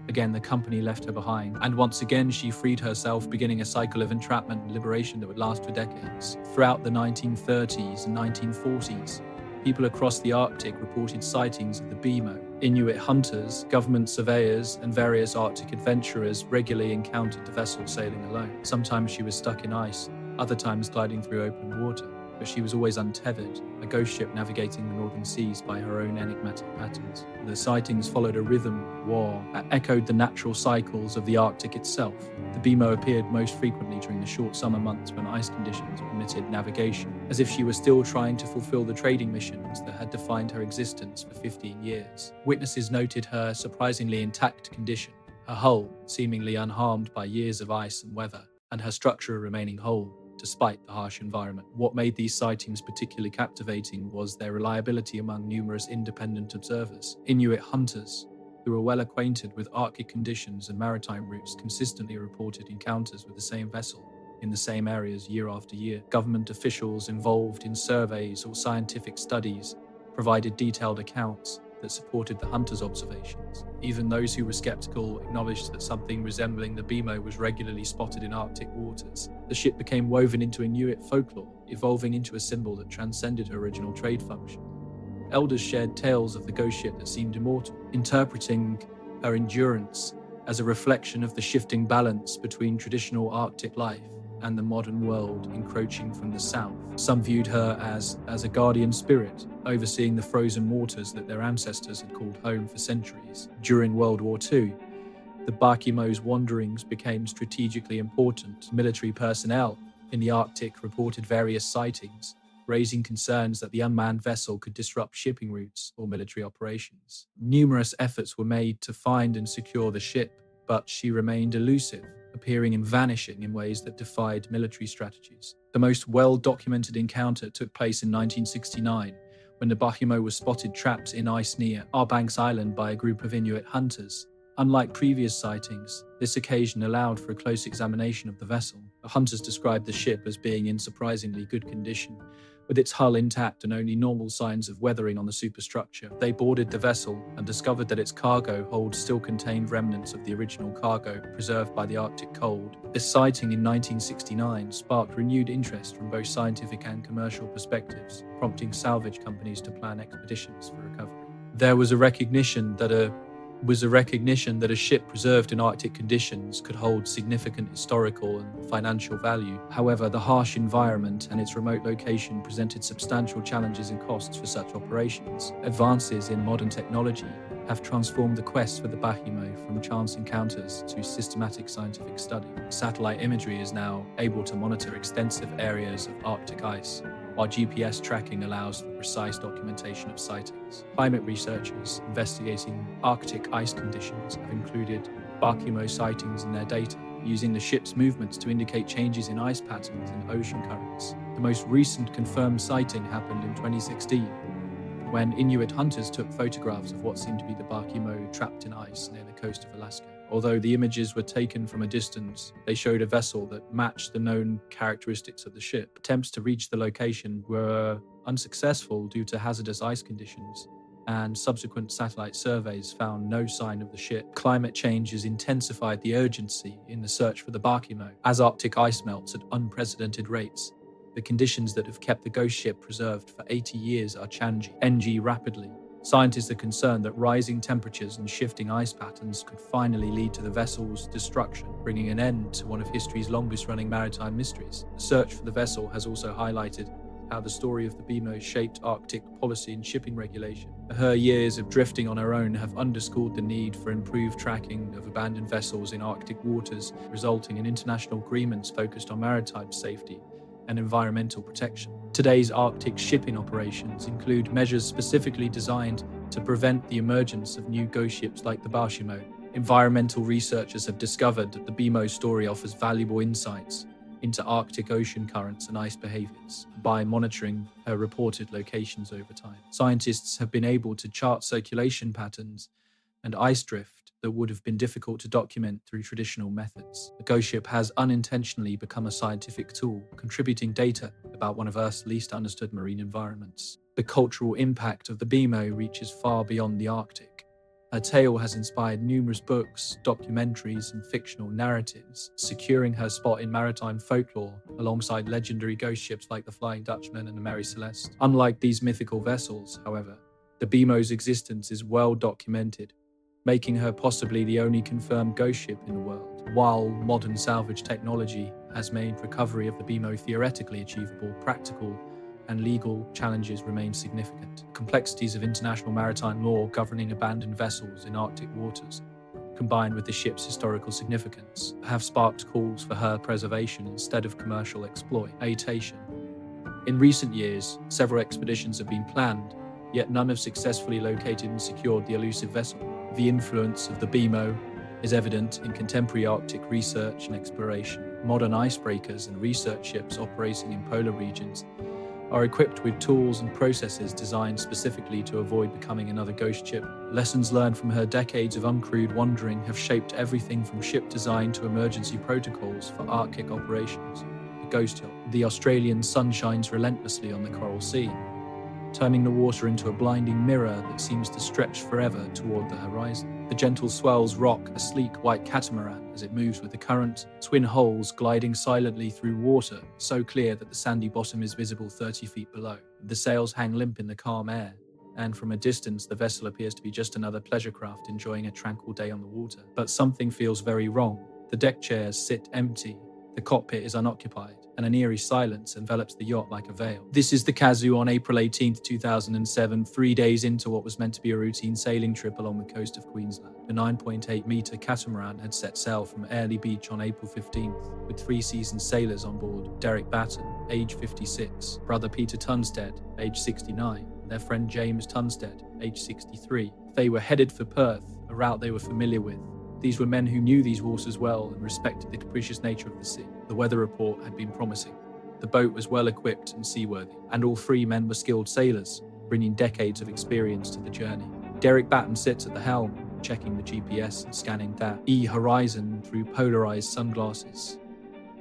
Again, the company left her behind, and once again she freed herself, beginning a cycle of entrapment and liberation that would last for decades. Throughout the 1930s and 1940s, people across the Arctic reported sightings of the BMO. Inuit hunters, government surveyors, and various Arctic adventurers regularly encountered the vessel sailing alone. Sometimes she was stuck in ice, other times gliding through open water, but she was always untethered, a ghost ship navigating the northern seas by her own enigmatic patterns. The sightings followed a rhythm, war, that echoed the natural cycles of the Arctic itself. The BMO appeared most frequently during the short summer months when ice conditions permitted navigation, as if she was still trying to fulfill the trading missions that had defined her existence for 15 years. Witnesses noted her surprisingly intact condition, her hull seemingly unharmed by years of ice and weather, and her structure remaining whole despite the harsh environment. What made these sightings particularly captivating was their reliability among numerous independent observers. Inuit hunters, who were well acquainted with Arctic conditions and maritime routes, consistently reported encounters with the same vessel in the same areas year after year. Government officials involved in surveys or scientific studies provided detailed accounts, that supported the hunters' observations. Even those who were skeptical acknowledged that something resembling the BMO was regularly spotted in Arctic waters. The ship became woven into Inuit folklore, evolving into a symbol that transcended her original trade function. Elders shared tales of the ghost ship that seemed immortal, interpreting her endurance as a reflection of the shifting balance between traditional Arctic life and the modern world encroaching from the south. Some viewed her as a guardian spirit, overseeing the frozen waters that their ancestors had called home for centuries. During World War II, the Bakimo's wanderings became strategically important. Military personnel in the Arctic reported various sightings, raising concerns that the unmanned vessel could disrupt shipping routes or military operations. Numerous efforts were made to find and secure the ship, but she remained elusive, appearing and vanishing in ways that defied military strategies. The most well-documented encounter took place in 1969, when the Bakimo was spotted trapped in ice near Arbanks Island by a group of Inuit hunters. Unlike previous sightings, this occasion allowed for a close examination of the vessel. The hunters described the ship as being in surprisingly good condition, with its hull intact and only normal signs of weathering on the superstructure. They boarded the vessel and discovered that its cargo hold still contained remnants of the original cargo preserved by the Arctic cold. This sighting in 1969 sparked renewed interest from both scientific and commercial perspectives, prompting salvage companies to plan expeditions for recovery. There was a recognition that a ship preserved in Arctic conditions could hold significant historical and financial value. However, the harsh environment and its remote location presented substantial challenges and costs for such operations. Advances in modern technology have transformed the quest for the Bakimo from chance encounters to systematic scientific study. Satellite imagery is now able to monitor extensive areas of Arctic ice, while GPS tracking allows for precise documentation of sightings. Climate researchers investigating Arctic ice conditions have included Bakimo sightings in their data, using the ship's movements to indicate changes in ice patterns and ocean currents. The most recent confirmed sighting happened in 2016, when Inuit hunters took photographs of what seemed to be the Bakimo trapped in ice near the coast of Alaska. Although the images were taken from a distance, they showed a vessel that matched the known characteristics of the ship. Attempts to reach the location were unsuccessful due to hazardous ice conditions, and subsequent satellite surveys found no sign of the ship. Climate change has intensified the urgency in the search for the Bakimo. As Arctic ice melts at unprecedented rates, the conditions that have kept the ghost ship preserved for 80 years are changing rapidly. Scientists are concerned that rising temperatures and shifting ice patterns could finally lead to the vessel's destruction, bringing an end to one of history's longest-running maritime mysteries. The search for the vessel has also highlighted how the story of the BMO shaped Arctic policy and shipping regulation. Her years of drifting on her own have underscored the need for improved tracking of abandoned vessels in Arctic waters, resulting in international agreements focused on maritime safety and environmental protection. Today's Arctic shipping operations include measures specifically designed to prevent the emergence of new ghost ships like the Bakimo. Environmental researchers have discovered that the BMO story offers valuable insights into Arctic ocean currents and ice behaviors by monitoring her reported locations over time. Scientists have been able to chart circulation patterns and ice drift that would have been difficult to document through traditional methods. The ghost ship has unintentionally become a scientific tool, contributing data about one of Earth's least understood marine environments. The cultural impact of the BMO reaches far beyond the Arctic. Her tale has inspired numerous books, documentaries, and fictional narratives, securing her spot in maritime folklore alongside legendary ghost ships like the Flying Dutchman and the Mary Celeste. Unlike these mythical vessels, however, the BMO's existence is well documented, making her possibly the only confirmed ghost ship in the world. While modern salvage technology has made recovery of the BMO theoretically achievable, practical and legal challenges remain significant. Complexities of international maritime law governing abandoned vessels in Arctic waters, combined with the ship's historical significance, have sparked calls for her preservation instead of commercial exploitation. In recent years, several expeditions have been planned, yet none have successfully located and secured the elusive vessel. The influence of the BMO is evident in contemporary Arctic research and exploration. Modern icebreakers and research ships operating in polar regions are equipped with tools and processes designed specifically to avoid becoming another ghost ship. Lessons learned from her decades of uncrewed wandering have shaped everything from ship design to emergency protocols for Arctic operations. The ghost yacht. The Australian sun shines relentlessly on the Coral Sea, turning the water into a blinding mirror that seems to stretch forever toward the horizon. The gentle swells rock a sleek white catamaran as it moves with the current, twin hulls gliding silently through water, so clear that the sandy bottom is visible 30 feet below. The sails hang limp in the calm air, and from a distance the vessel appears to be just another pleasure craft enjoying a tranquil day on the water. But something feels very wrong. The deck chairs sit empty, the cockpit is unoccupied, and an eerie silence envelops the yacht like a veil. This is the Kazoo on April 18, 2007, 3 days into what was meant to be a routine sailing trip along the coast of Queensland. The 9.8-metre catamaran had set sail from Airlie Beach on April 15th, with 3 seasoned sailors on board: Derek Batten, age 56, brother Peter Tunstead, age 69, and their friend James Tunstead, age 63. They were headed for Perth, a route they were familiar with. These were men who knew these waters well and respected the capricious nature of the sea. The weather report had been promising. The boat was well equipped and seaworthy, and all 3 men were skilled sailors, bringing decades of experience to the journey. Derek Batten sits at the helm, checking the GPS and scanning that horizon through polarized sunglasses.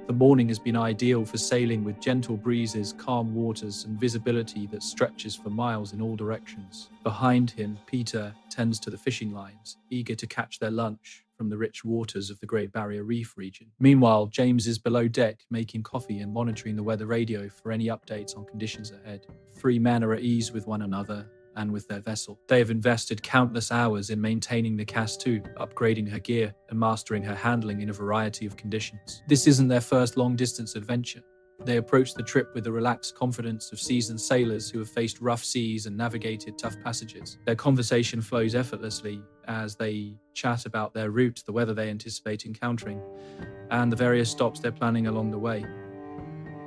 The morning has been ideal for sailing with gentle breezes, calm waters, and visibility that stretches for miles in all directions. Behind him, Peter tends to the fishing lines, eager to catch their lunch from the rich waters of the Great Barrier Reef region. Meanwhile, James is below deck, making coffee and monitoring the weather radio for any updates on conditions ahead. 3 men are at ease with one another and with their vessel. They have invested countless hours in maintaining the Cas-2, upgrading her gear, and mastering her handling in a variety of conditions. This isn't their first long-distance adventure. They approach the trip with the relaxed confidence of seasoned sailors who have faced rough seas and navigated tough passages. Their conversation flows effortlessly as they chat about their route, the weather they anticipate encountering, and the various stops they're planning along the way.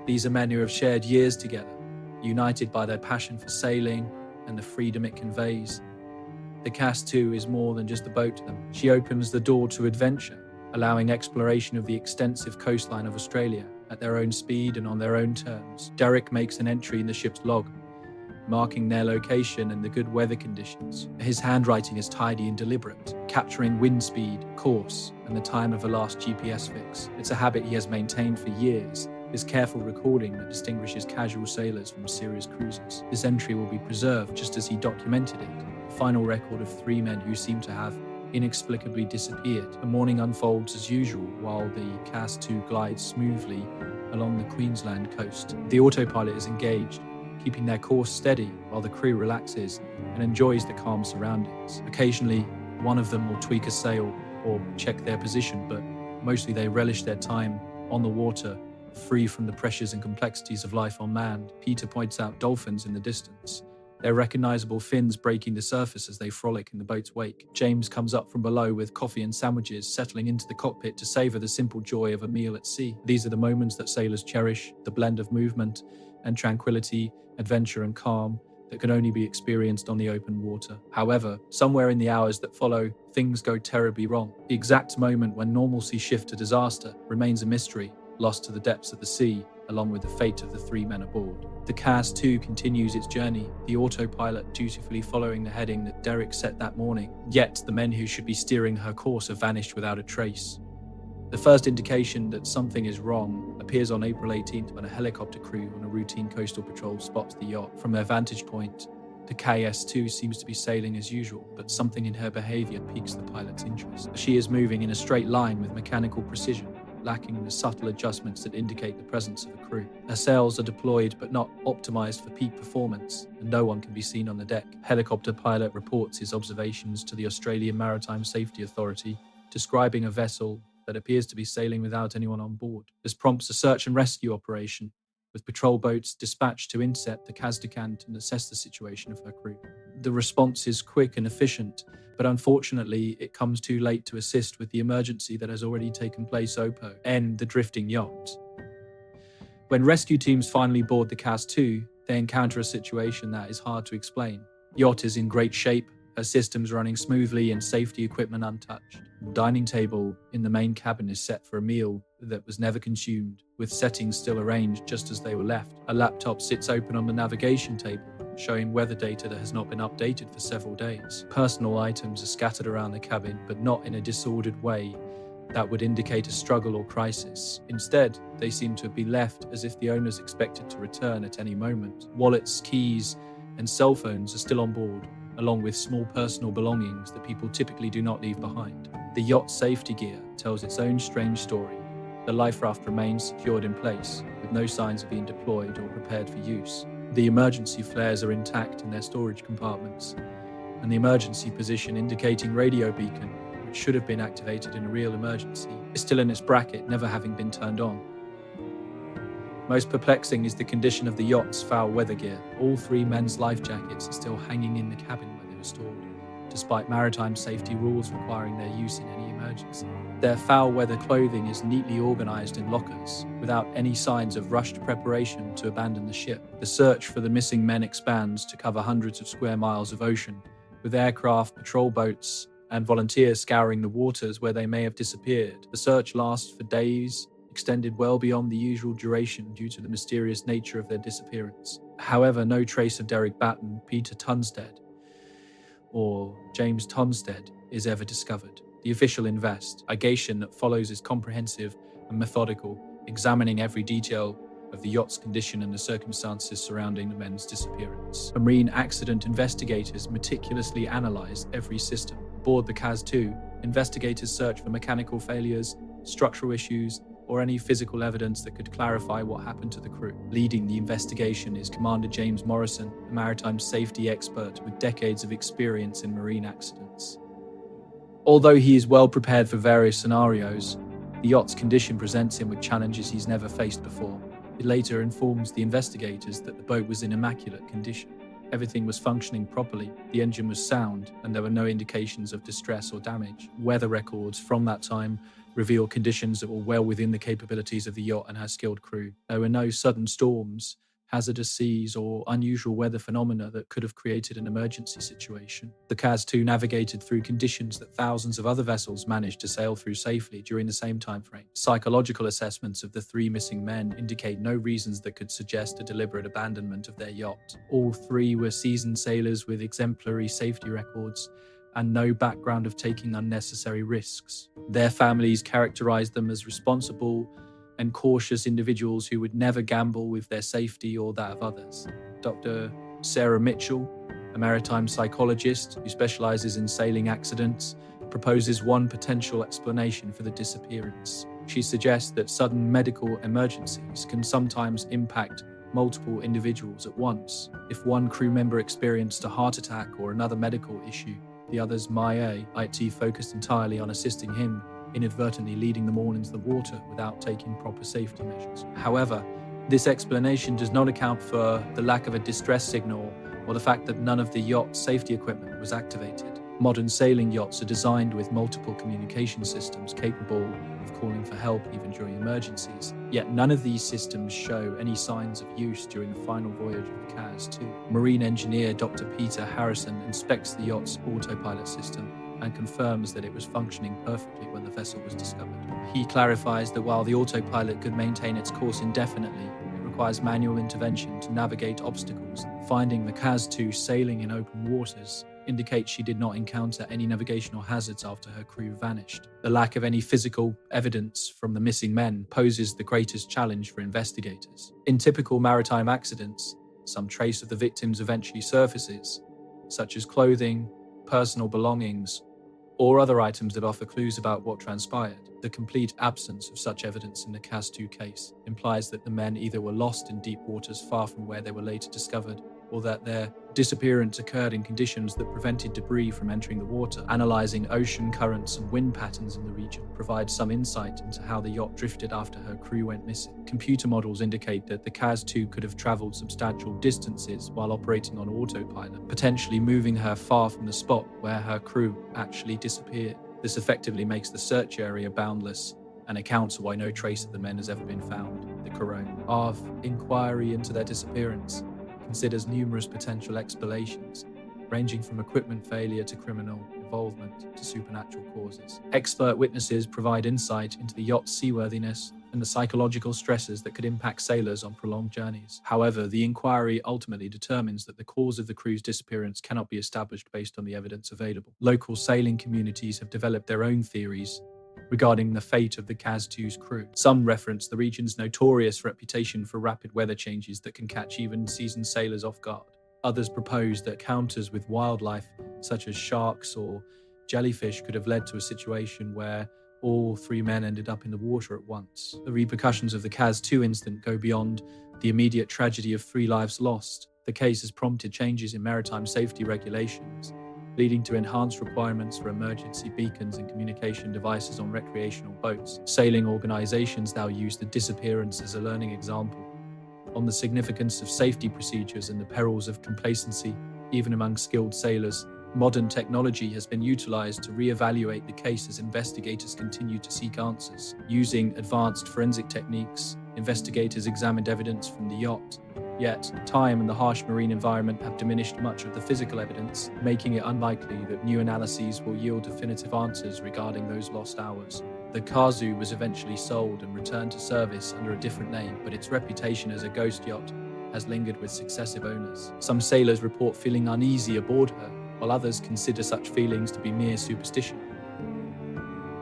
These are men who have shared years together, united by their passion for sailing and the freedom it conveys. The Cas-2 is more than just a boat to them. She opens the door to adventure, allowing exploration of the extensive coastline of Australia at their own speed and on their own terms. Derek makes an entry in the ship's log, marking their location and the good weather conditions. His handwriting is tidy and deliberate, capturing wind speed, course, and the time of the last GPS fix. It's a habit he has maintained for years, his careful recording that distinguishes casual sailors from serious cruisers. This entry will be preserved just as he documented it, a final record of 3 men who seem to have inexplicably disappeared. The morning unfolds as usual while the Cas-2 glides smoothly along the Queensland coast. The autopilot is engaged, keeping their course steady while the crew relaxes and enjoys the calm surroundings. Occasionally, one of them will tweak a sail or check their position, but mostly they relish their time on the water, free from the pressures and complexities of life on land. Peter points out dolphins in the distance, their recognizable fins breaking the surface as they frolic in the boat's wake. James comes up from below with coffee and sandwiches, settling into the cockpit to savor the simple joy of a meal at sea. These are the moments that sailors cherish, the blend of movement and tranquility, adventure and calm that can only be experienced on the open water. However, somewhere in the hours that follow, things go terribly wrong. The exact moment when normalcy shifts to disaster remains a mystery, lost to the depths of the sea, along with the fate of the 3 men aboard. The Cas-2 continues its journey, the autopilot dutifully following the heading that Derek set that morning. Yet the men who should be steering her course have vanished without a trace. The first indication that something is wrong appears on April 18th when a helicopter crew on a routine coastal patrol spots the yacht. From their vantage point, the Cas-2 seems to be sailing as usual, but something in her behavior piques the pilot's interest. She is moving in a straight line with mechanical precision, lacking the subtle adjustments that indicate the presence of a crew. Her sails are deployed but not optimized for peak performance, and no one can be seen on the deck. Helicopter pilot reports his observations to the Australian Maritime Safety Authority, describing a vessel that appears to be sailing without anyone on board. This prompts a search and rescue operation, with patrol boats dispatched to intercept the Casdecant and assess the situation of her crew. The response is quick and efficient, but unfortunately it comes too late to assist with the emergency that has already taken place and the drifting yacht. When rescue teams finally board the Cas-2, they encounter a situation that is hard to explain. The yacht is in great shape, her systems running smoothly and safety equipment untouched. The dining table in the main cabin is set for a meal that was never consumed, with settings still arranged just as they were left. A laptop sits open on the navigation table, showing weather data that has not been updated for several days. Personal items are scattered around the cabin, but not in a disordered way that would indicate a struggle or crisis. Instead, they seem to be left as if the owners expected to return at any moment. Wallets, keys, and cell phones are still on board, along with small personal belongings that people typically do not leave behind. The yacht's safety gear tells its own strange story. The life raft remains secured in place, with no signs of being deployed or prepared for use. The emergency flares are intact in their storage compartments, and the emergency position indicating radio beacon, which should have been activated in a real emergency, is still in its bracket, never having been turned on. Most perplexing is the condition of the yacht's foul weather gear. All 3 men's life jackets are still hanging in the cabin where they were stored, despite maritime safety rules requiring their use in any emergency. Their foul weather clothing is neatly organized in lockers, without any signs of rushed preparation to abandon the ship. The search for the missing men expands to cover hundreds of square miles of ocean, with aircraft, patrol boats, and volunteers scouring the waters where they may have disappeared. The search lasts for days, extended well beyond the usual duration due to the mysterious nature of their disappearance. However, no trace of Derek Batten, Peter Tunstead, or James Tonstead is ever discovered. The official investigation that follows is comprehensive and methodical, examining every detail of the yacht's condition and the circumstances surrounding the men's disappearance. Marine accident investigators meticulously analyze every system. Aboard the CAS-2, investigators search for mechanical failures, structural issues, or any physical evidence that could clarify what happened to the crew. Leading the investigation is Commander James Morrison, a maritime safety expert with decades of experience in marine accidents. Although he is well prepared for various scenarios, the yacht's condition presents him with challenges he's never faced before. It later informs the investigators that the boat was in immaculate condition. Everything was functioning properly, the engine was sound, and there were no indications of distress or damage. Weather records from that time reveal conditions that were well within the capabilities of the yacht and her skilled crew. There were no sudden storms, hazardous seas, or unusual weather phenomena that could have created an emergency situation. The CAS-2 navigated through conditions that thousands of other vessels managed to sail through safely during the same time frame. Psychological assessments of the 3 missing men indicate no reasons that could suggest a deliberate abandonment of their yacht. All 3 were seasoned sailors with exemplary safety records and no background of taking unnecessary risks. Their families characterized them as responsible and cautious individuals who would never gamble with their safety or that of others. Dr. Sarah Mitchell, a maritime psychologist who specializes in sailing accidents, proposes one potential explanation for the disappearance. She suggests that sudden medical emergencies can sometimes impact multiple individuals at once. If one crew member experienced a heart attack or another medical issue, the others might focused entirely on assisting him, inadvertently leading them all into the water without taking proper safety measures. However, this explanation does not account for the lack of a distress signal or the fact that none of the yacht's safety equipment was activated. Modern sailing yachts are designed with multiple communication systems capable of calling for help even during emergencies, yet none of these systems show any signs of use during the final voyage of the CAS-2. Marine engineer Dr. Peter Harrison inspects the yacht's autopilot system and confirms that it was functioning perfectly when the vessel was discovered. He clarifies that while the autopilot could maintain its course indefinitely, it requires manual intervention to navigate obstacles. Finding the CAS-2 sailing in open waters indicates she did not encounter any navigational hazards after her crew vanished. The lack of any physical evidence from the missing men poses the greatest challenge for investigators. In typical maritime accidents, some trace of the victims eventually surfaces, such as clothing, personal belongings, or other items that offer clues about what transpired. The complete absence of such evidence in the CAS-2 case implies that the men either were lost in deep waters far from where they were later discovered, or that their disappearance occurred in conditions that prevented debris from entering the water. Analyzing ocean currents and wind patterns in the region provides some insight into how the yacht drifted after her crew went missing. Computer models indicate that the CAS-2 could have traveled substantial distances while operating on autopilot, potentially moving her far from the spot where her crew actually disappeared. This effectively makes the search area boundless and accounts for why no trace of the men has ever been found. The coroner of inquiry into their disappearance considers numerous potential explanations, ranging from equipment failure to criminal involvement to supernatural causes. Expert witnesses provide insight into the yacht's seaworthiness and the psychological stresses that could impact sailors on prolonged journeys. However, the inquiry ultimately determines that the cause of the crew's disappearance cannot be established based on the evidence available. Local sailing communities have developed their own theories regarding the fate of the CAS-2's crew. Some reference the region's notorious reputation for rapid weather changes that can catch even seasoned sailors off guard. Others proposed that encounters with wildlife, such as sharks or jellyfish, could have led to a situation where all three men ended up in the water at once. The repercussions of the Kaz-2 incident go beyond the immediate tragedy of 3 lives lost. The case has prompted changes in maritime safety regulations, leading to enhanced requirements for emergency beacons and communication devices on recreational boats. Sailing organizations now use the disappearance as a learning example on the significance of safety procedures and the perils of complacency, even among skilled sailors. Modern technology has been utilized to re-evaluate the case as investigators continue to seek answers. Using advanced forensic techniques, investigators examined evidence from the yacht. Yet, time and the harsh marine environment have diminished much of the physical evidence, making it unlikely that new analyses will yield definitive answers regarding those lost hours. The Kazu was eventually sold and returned to service under a different name, but its reputation as a ghost yacht has lingered with successive owners. Some sailors report feeling uneasy aboard her, while others consider such feelings to be mere superstition.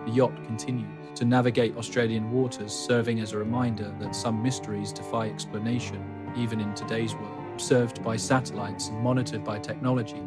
The yacht continues to navigate Australian waters, serving as a reminder that some mysteries defy explanation, even in today's world. Observed by satellites and monitored by technology,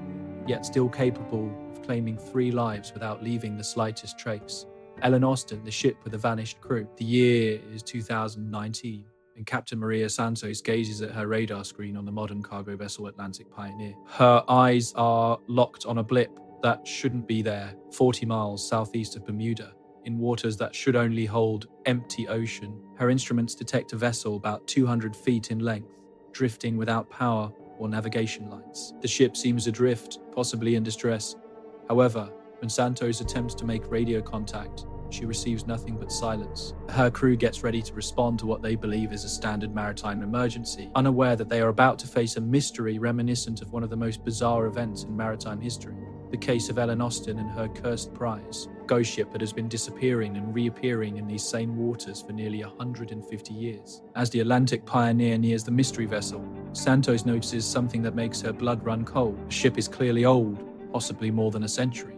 yet still capable of claiming 3 lives without leaving the slightest trace. Ellen Austin, the ship with a vanished crew. The year is 2019, and Captain Maria Santos gazes at her radar screen on the modern cargo vessel Atlantic Pioneer. Her eyes are locked on a blip that shouldn't be there, 40 miles southeast of Bermuda, in waters that should only hold empty ocean. Her instruments detect a vessel about 200 feet in length, drifting without power or navigation lights. The ship seems adrift, possibly in distress. However, when Santos attempts to make radio contact, she receives nothing but silence. Her crew gets ready to respond to what they believe is a standard maritime emergency, unaware that they are about to face a mystery reminiscent of one of the most bizarre events in maritime history. The case of Ellen Austin and her cursed prize, a ghost ship that has been disappearing and reappearing in these same waters for nearly 150 years. As the Atlantic Pioneer nears the mystery vessel, Santos notices something that makes her blood run cold. The ship is clearly old, possibly more than a century,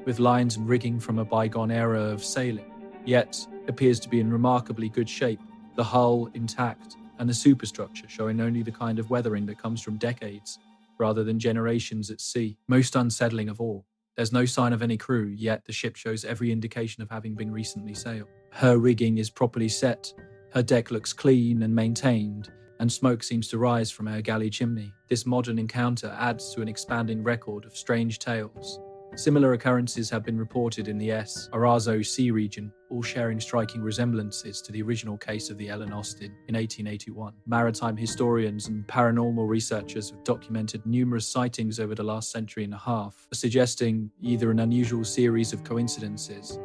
with lines and rigging from a bygone era of sailing, yet appears to be in remarkably good shape, the hull intact and the superstructure showing only the kind of weathering that comes from decades rather than generations at sea. Most unsettling of all, there's no sign of any crew, yet the ship shows every indication of having been recently sailed. Her rigging is properly set, her deck looks clean and maintained, and smoke seems to rise from her galley chimney. This modern encounter adds to an expanding record of strange tales. Similar occurrences have been reported in the Arazo Sea region, all sharing striking resemblances to the original case of the Ellen Austin in 1881. Maritime historians and paranormal researchers have documented numerous sightings over the last century and a half, suggesting either an unusual series of coincidences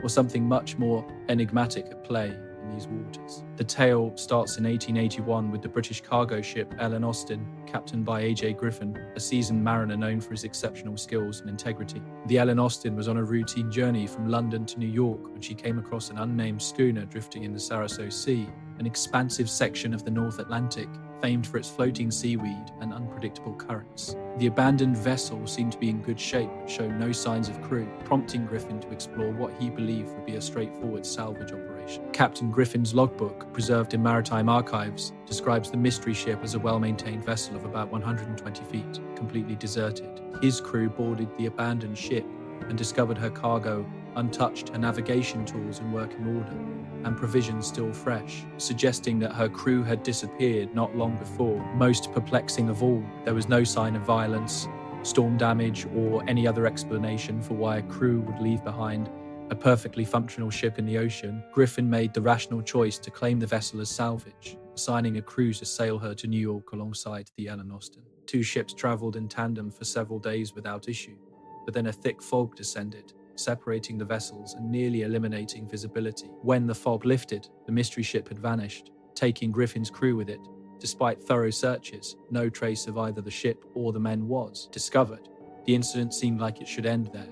or something much more enigmatic at play in these waters. The tale starts in 1881 with the British cargo ship Ellen Austin, captained by A.J. Griffin, a seasoned mariner known for his exceptional skills and integrity. The Ellen Austin was on a routine journey from London to New York when she came across an unnamed schooner drifting in the Sargasso Sea, an expansive section of the North Atlantic, famed for its floating seaweed and unpredictable currents. The abandoned vessel seemed to be in good shape but showed no signs of crew, prompting Griffin to explore what he believed would be a straightforward salvage operation. Captain Griffin's logbook, preserved in maritime archives, describes the mystery ship as a well-maintained vessel of about 120 feet, completely deserted. His crew boarded the abandoned ship and discovered her cargo untouched, her navigation tools in working order, and provisions still fresh, suggesting that her crew had disappeared not long before. Most perplexing of all, there was no sign of violence, storm damage, or any other explanation for why a crew would leave behind a perfectly functional ship in the ocean. Griffin made the rational choice to claim the vessel as salvage, assigning a crew to sail her to New York alongside the Ellen Austin. 2 ships traveled in tandem for several days without issue, but then a thick fog descended, separating the vessels and nearly eliminating visibility. When the fog lifted, the mystery ship had vanished, taking Griffin's crew with it. Despite thorough searches, no trace of either the ship or the men was discovered. The incident seemed like it should end there,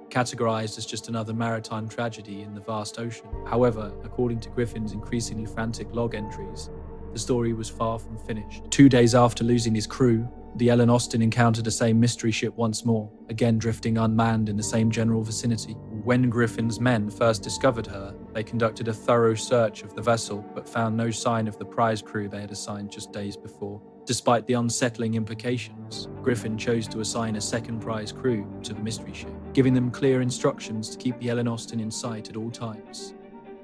categorized as just another maritime tragedy in the vast ocean. However, according to Griffin's increasingly frantic log entries, the story was far from finished. 2 days after losing his crew, the Ellen Austin encountered the same mystery ship once more, again drifting unmanned in the same general vicinity. When Griffin's men first discovered her, they conducted a thorough search of the vessel but found no sign of the prize crew they had assigned just days before. Despite the unsettling implications, Griffin chose to assign a second prize crew to the mystery ship, giving them clear instructions to keep the Ellen Austin in sight at all times.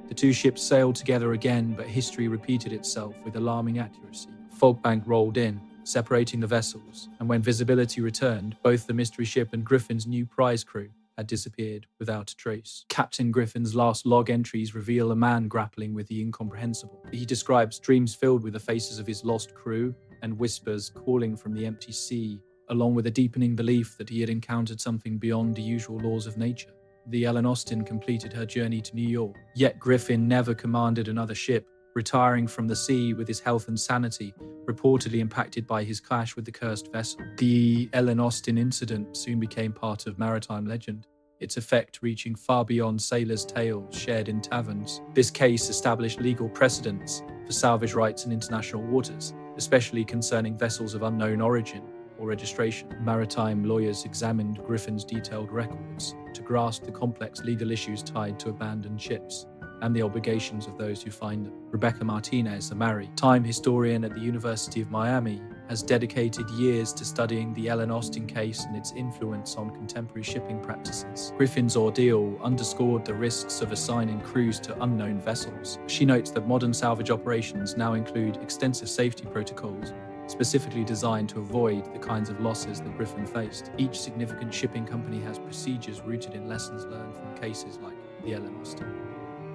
The two ships sailed together again, but history repeated itself with alarming accuracy. Fog bank rolled in, separating the vessels, and when visibility returned, both the mystery ship and Griffin's new prize crew had disappeared without a trace. Captain Griffin's last log entries reveal a man grappling with the incomprehensible. He describes dreams filled with the faces of his lost crew and whispers calling from the empty sea, along with a deepening belief that he had encountered something beyond the usual laws of nature. The Ellen Austin completed her journey to New York, yet Griffin never commanded another ship, retiring from the sea with his health and sanity reportedly impacted by his clash with the cursed vessel. The Ellen Austin incident soon became part of maritime legend, its effect reaching far beyond sailors' tales shared in taverns. This case established legal precedents for salvage rights in international waters, especially concerning vessels of unknown origin or registration. Maritime lawyers examined Griffin's detailed records to grasp the complex legal issues tied to abandoned ships and the obligations of those who find them. Rebecca Martinez, a maritime time historian at the University of Miami, has dedicated years to studying the Ellen Austin case and its influence on contemporary shipping practices. Griffin's ordeal underscored the risks of assigning crews to unknown vessels. She notes that modern salvage operations now include extensive safety protocols specifically designed to avoid the kinds of losses that Griffin faced. Each significant shipping company has procedures rooted in lessons learned from cases like the Ellen Austin.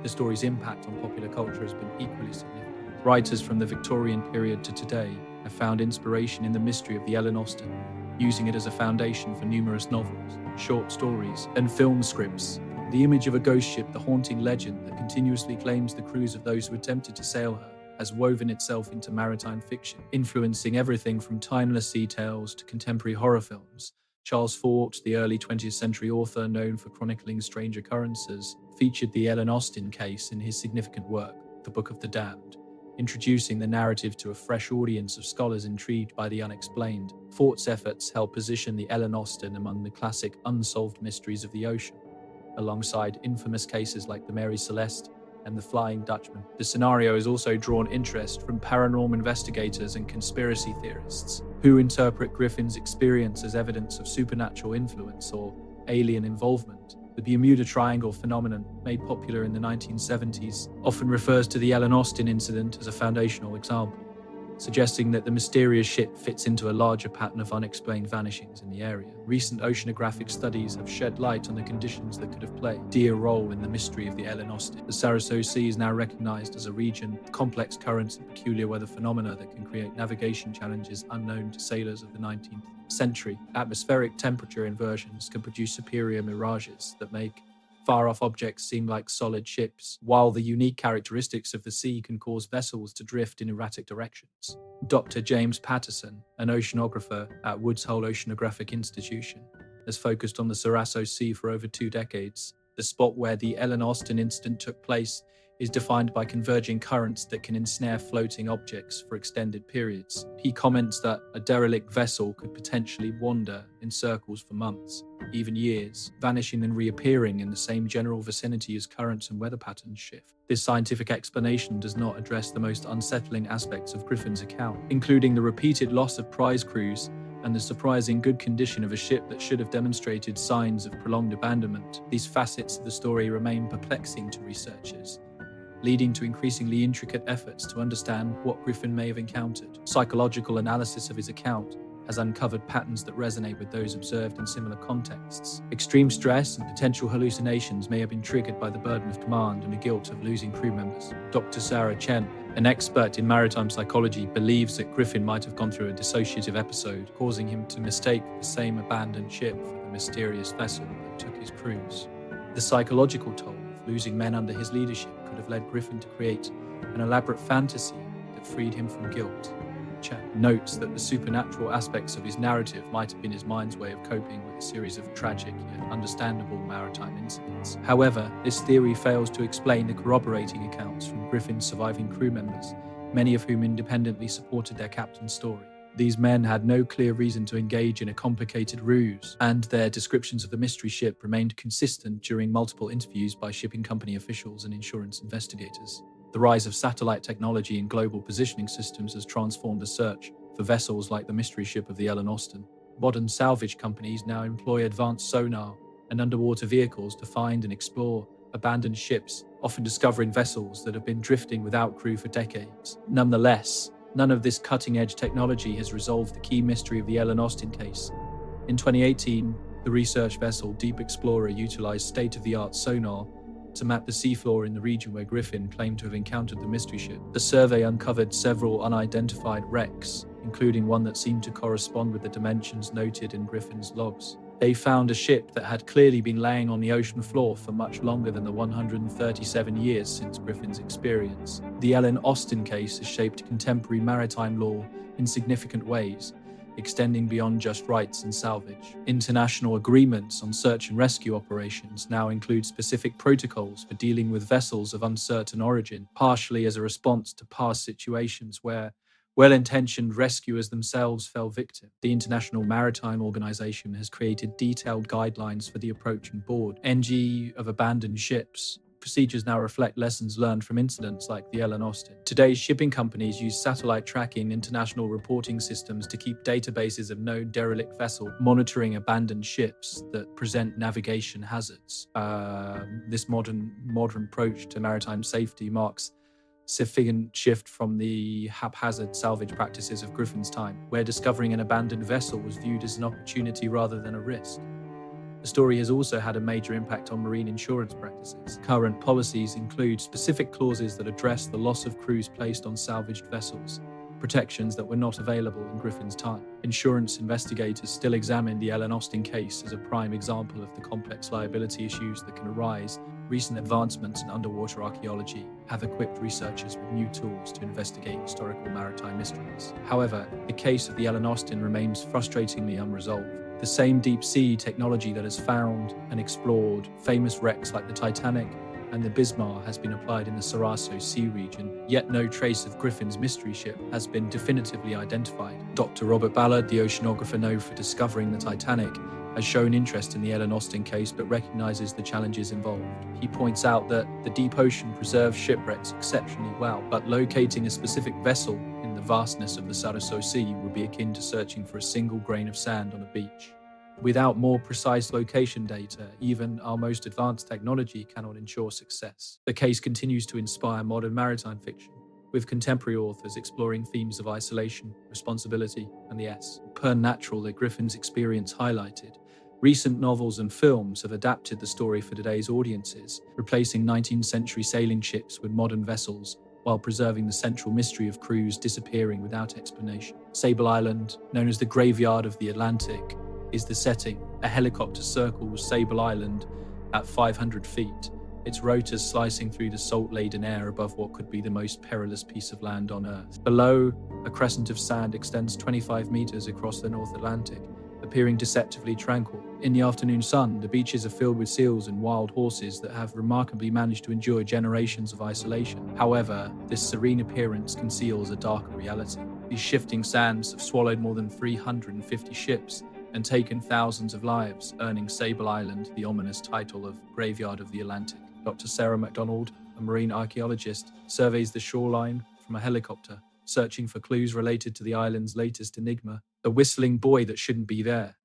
The story's impact on popular culture has been equally significant. Writers from the Victorian period to today have found inspiration in the mystery of the Ellen Austin, using it as a foundation for numerous novels, short stories, and film scripts. The image of a ghost ship, the haunting legend that continuously claims the crews of those who attempted to sail her, has woven itself into maritime fiction, influencing everything from timeless sea tales to contemporary horror films. Charles Fort, the early 20th century author known for chronicling strange occurrences, featured the Ellen Austin case in his significant work, The Book of the Damned, introducing the narrative to a fresh audience of scholars intrigued by the unexplained. Fort's efforts helped position the Ellen Austin among the classic unsolved mysteries of the ocean, alongside infamous cases like the Mary Celeste and the Flying Dutchman. The scenario has also drawn interest from paranormal investigators and conspiracy theorists, who interpret Griffin's experience as evidence of supernatural influence or alien involvement. The Bermuda Triangle phenomenon, made popular in the 1970s, often refers to the Ellen Austin incident as a foundational example, suggesting that the mysterious ship fits into a larger pattern of unexplained vanishings in the area. Recent oceanographic studies have shed light on the conditions that could have played a role in the mystery of the Ellen Austin. The Sargasso Sea is now recognized as a region with complex currents and peculiar weather phenomena that can create navigation challenges unknown to sailors of the 19th century. Atmospheric temperature inversions can produce superior mirages that make far-off objects seem like solid ships, while the unique characteristics of the sea can cause vessels to drift in erratic directions. Dr. James Patterson, an oceanographer at Woods Hole Oceanographic Institution, has focused on the Sargasso Sea for over 2 decades. The spot where the Ellen Austin incident took place is defined by converging currents that can ensnare floating objects for extended periods. He comments that a derelict vessel could potentially wander in circles for months, even years, vanishing and reappearing in the same general vicinity as currents and weather patterns shift. This scientific explanation does not address the most unsettling aspects of Griffin's account, including the repeated loss of prize crews and the surprising good condition of a ship that should have demonstrated signs of prolonged abandonment. These facets of the story remain perplexing to researchers, leading to increasingly intricate efforts to understand what Griffin may have encountered. Psychological analysis of his account has uncovered patterns that resonate with those observed in similar contexts. Extreme stress and potential hallucinations may have been triggered by the burden of command and the guilt of losing crew members. Dr. Sarah Chen, an expert in maritime psychology, believes that Griffin might have gone through a dissociative episode, causing him to mistake the same abandoned ship for the mysterious vessel that took his crews. The psychological toll of losing men under his leadership could have led Griffin to create an elaborate fantasy that freed him from guilt. Chan notes that the supernatural aspects of his narrative might have been his mind's way of coping with a series of tragic yet understandable maritime incidents. However, this theory fails to explain the corroborating accounts from Griffin's surviving crew members, many of whom independently supported their captain's story. These men had no clear reason to engage in a complicated ruse, and their descriptions of the mystery ship remained consistent during multiple interviews by shipping company officials and insurance investigators. The rise of satellite technology and global positioning systems has transformed the search for vessels like the mystery ship of the Ellen Austin. Modern salvage companies now employ advanced sonar and underwater vehicles to find and explore abandoned ships, often discovering vessels that have been drifting without crew for decades. Nonetheless, none of this cutting-edge technology has resolved the key mystery of the Ellen Austin case. In 2018, the research vessel Deep Explorer utilized state-of-the-art sonar to map the seafloor in the region where Griffin claimed to have encountered the mystery ship. The survey uncovered several unidentified wrecks, including one that seemed to correspond with the dimensions noted in Griffin's logs. They found a ship that had clearly been laying on the ocean floor for much longer than the 137 years since Griffin's experience. The Ellen Austin case has shaped contemporary maritime law in significant ways, extending beyond just rights and salvage. International agreements on search and rescue operations now include specific protocols for dealing with vessels of uncertain origin, partially as a response to past situations where well-intentioned rescuers themselves fell victim. The International Maritime Organization has created detailed guidelines for the approach and board of abandoned ships. Procedures now reflect lessons learned from incidents like the Ellen Austin. Today's shipping companies use satellite tracking, international reporting systems to keep databases of known derelict vessels, monitoring abandoned ships that present navigation hazards. This modern approach to maritime safety marks significant shift from the haphazard salvage practices of Griffin's time, where discovering an abandoned vessel was viewed as an opportunity rather than a risk. The story has also had a major impact on marine insurance practices. Current policies include specific clauses that address the loss of crews placed on salvaged vessels, protections that were not available in Griffin's time. Insurance investigators still examine the Ellen Austin case as a prime example of the complex liability issues that can arise. Recent advancements in underwater archaeology have equipped researchers with new tools to investigate historical maritime mysteries. However, the case of the Ellen Austin remains frustratingly unresolved. The same deep-sea technology that has found and explored famous wrecks like the Titanic and the Bismarck has been applied in the Sargasso Sea region, yet no trace of Griffin's mystery ship has been definitively identified. Dr. Robert Ballard, the oceanographer known for discovering the Titanic, has shown interest in the Ellen Austin case but recognizes the challenges involved. He points out that the deep ocean preserves shipwrecks exceptionally well, but locating a specific vessel in the vastness of the Sargasso Sea would be akin to searching for a single grain of sand on a beach. Without more precise location data, even our most advanced technology cannot ensure success. The case continues to inspire modern maritime fiction, with contemporary authors exploring themes of isolation, responsibility, and the supernatural that Griffin's experience highlighted. Recent novels and films have adapted the story for today's audiences, replacing 19th century sailing ships with modern vessels while preserving the central mystery of crews disappearing without explanation. Sable Island, known as the graveyard of the Atlantic, is the setting. A helicopter circles Sable Island at 500 feet, its rotors slicing through the salt-laden air above what could be the most perilous piece of land on Earth. Below, a crescent of sand extends 25 meters across the North Atlantic, appearing deceptively tranquil. In the afternoon sun, the beaches are filled with seals and wild horses that have remarkably managed to endure generations of isolation. However, this serene appearance conceals a darker reality. These shifting sands have swallowed more than 350 ships and taken thousands of lives, earning Sable Island the ominous title of Graveyard of the Atlantic. Dr. Sarah MacDonald, a marine archaeologist, surveys the shoreline from a helicopter, searching for clues related to the island's latest enigma, the whistling buoy that shouldn't be there.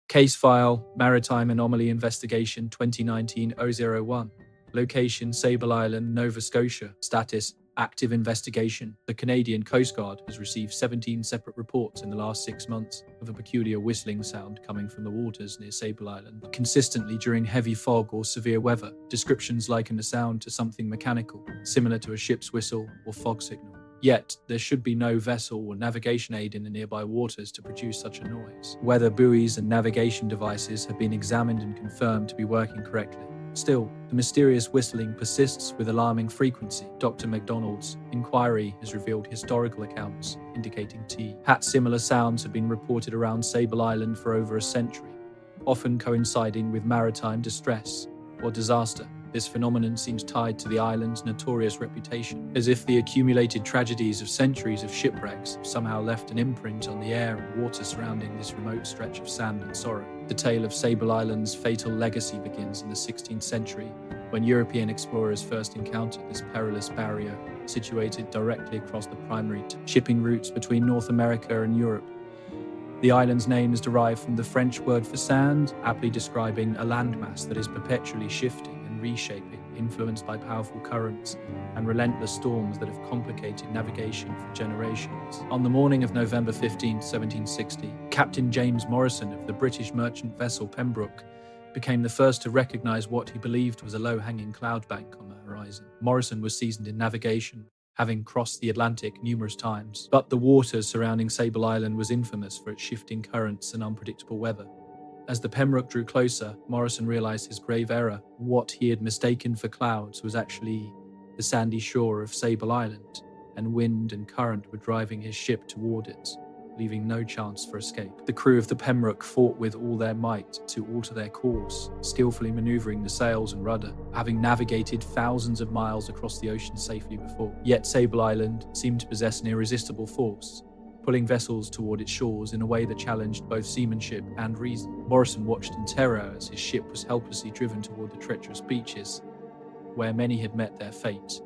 Case file, Maritime Anomaly Investigation 2019-001. Location, Sable Island, Nova Scotia. Status, active investigation. The Canadian Coast Guard has received 17 separate reports in the last 6 months of a peculiar whistling sound coming from the waters near Sable Island, consistently during heavy fog or severe weather. Descriptions liken the sound to something mechanical, similar to a ship's whistle or fog signal. Yet, there should be no vessel or navigation aid in the nearby waters to produce such a noise. Weather buoys and navigation devices have been examined and confirmed to be working correctly. Still, the mysterious whistling persists with alarming frequency. Dr. MacDonald's inquiry has revealed historical accounts indicating similar sounds have been reported around Sable Island for over a century, often coinciding with maritime distress or disaster. This phenomenon seems tied to the island's notorious reputation, as if the accumulated tragedies of centuries of shipwrecks have somehow left an imprint on the air and water surrounding this remote stretch of sand and sorrow. The tale of Sable Island's fatal legacy begins in the 16th century, when European explorers first encountered this perilous barrier situated directly across the primary shipping routes between North America and Europe. The island's name is derived from the French word for sand, aptly describing a landmass that is perpetually shifting and reshaping, influenced by powerful currents and relentless storms that have complicated navigation for generations. On the morning of November 15, 1760, Captain James Morrison of the British merchant vessel Pembroke became the first to recognize what he believed was a low-hanging cloud bank on the horizon. Morrison was seasoned in navigation, having crossed the Atlantic numerous times, but the waters surrounding Sable Island was infamous for its shifting currents and unpredictable weather. As the Pembroke drew closer, Morrison realized his grave error. What he had mistaken for clouds was actually the sandy shore of Sable Island, and wind and current were driving his ship toward it, leaving no chance for escape. The crew of the Pembroke fought with all their might to alter their course, skillfully maneuvering the sails and rudder, having navigated thousands of miles across the ocean safely before. Yet Sable Island seemed to possess an irresistible force, pulling vessels toward its shores in a way that challenged both seamanship and reason. Morrison watched in terror as his ship was helplessly driven toward the treacherous beaches, where many had met their fate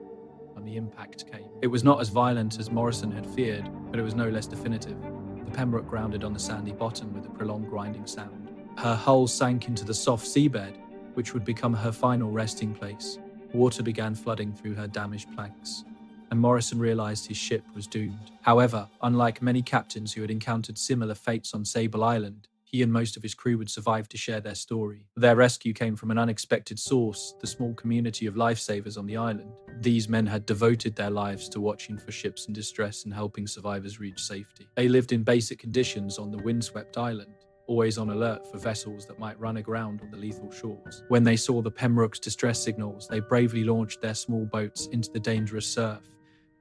when the impact came. It was not as violent as Morrison had feared, but it was no less definitive. The Pembroke grounded on the sandy bottom with a prolonged grinding sound. Her hull sank into the soft seabed, which would become her final resting place. Water began flooding through her damaged planks, and Morrison realized his ship was doomed. However, unlike many captains who had encountered similar fates on Sable Island, he and most of his crew would survive to share their story. Their rescue came from an unexpected source, the small community of lifesavers on the island. These men had devoted their lives to watching for ships in distress and helping survivors reach safety. They lived in basic conditions on the windswept island, always on alert for vessels that might run aground on the lethal shores. When they saw the Pembroke's distress signals, they bravely launched their small boats into the dangerous surf,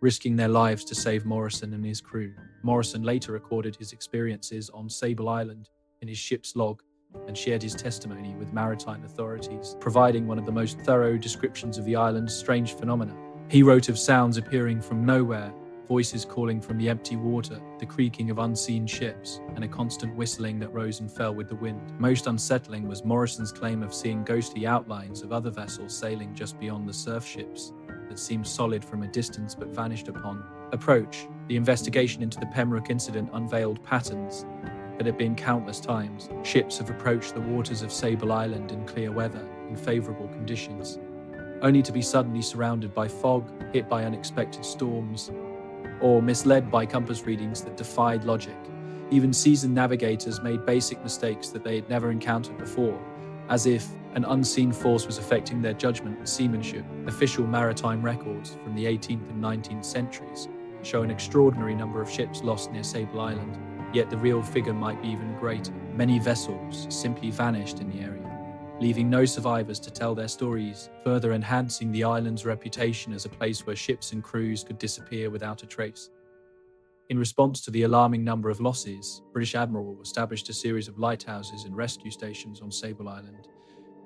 risking their lives to save Morrison and his crew. Morrison later recorded his experiences on Sable Island in his ship's log and shared his testimony with maritime authorities, providing one of the most thorough descriptions of the island's strange phenomena. He wrote of sounds appearing from nowhere, voices calling from the empty water, the creaking of unseen ships, and a constant whistling that rose and fell with the wind. Most unsettling was Morrison's claim of seeing ghostly outlines of other vessels sailing just beyond the surf ships that seemed solid from a distance but vanished upon approach. The investigation into the Pembroke incident unveiled patterns that had been countless times. Ships have approached the waters of Sable Island in clear weather, in favourable conditions, only to be suddenly surrounded by fog, hit by unexpected storms, or misled by compass readings that defied logic. Even seasoned navigators made basic mistakes that they had never encountered before, as if an unseen force was affecting their judgment and seamanship. Official maritime records from the 18th and 19th centuries show an extraordinary number of ships lost near Sable Island, yet the real figure might be even greater. Many vessels simply vanished in the area, leaving no survivors to tell their stories, further enhancing the island's reputation as a place where ships and crews could disappear without a trace. In response to the alarming number of losses, British Admiral established a series of lighthouses and rescue stations on Sable Island,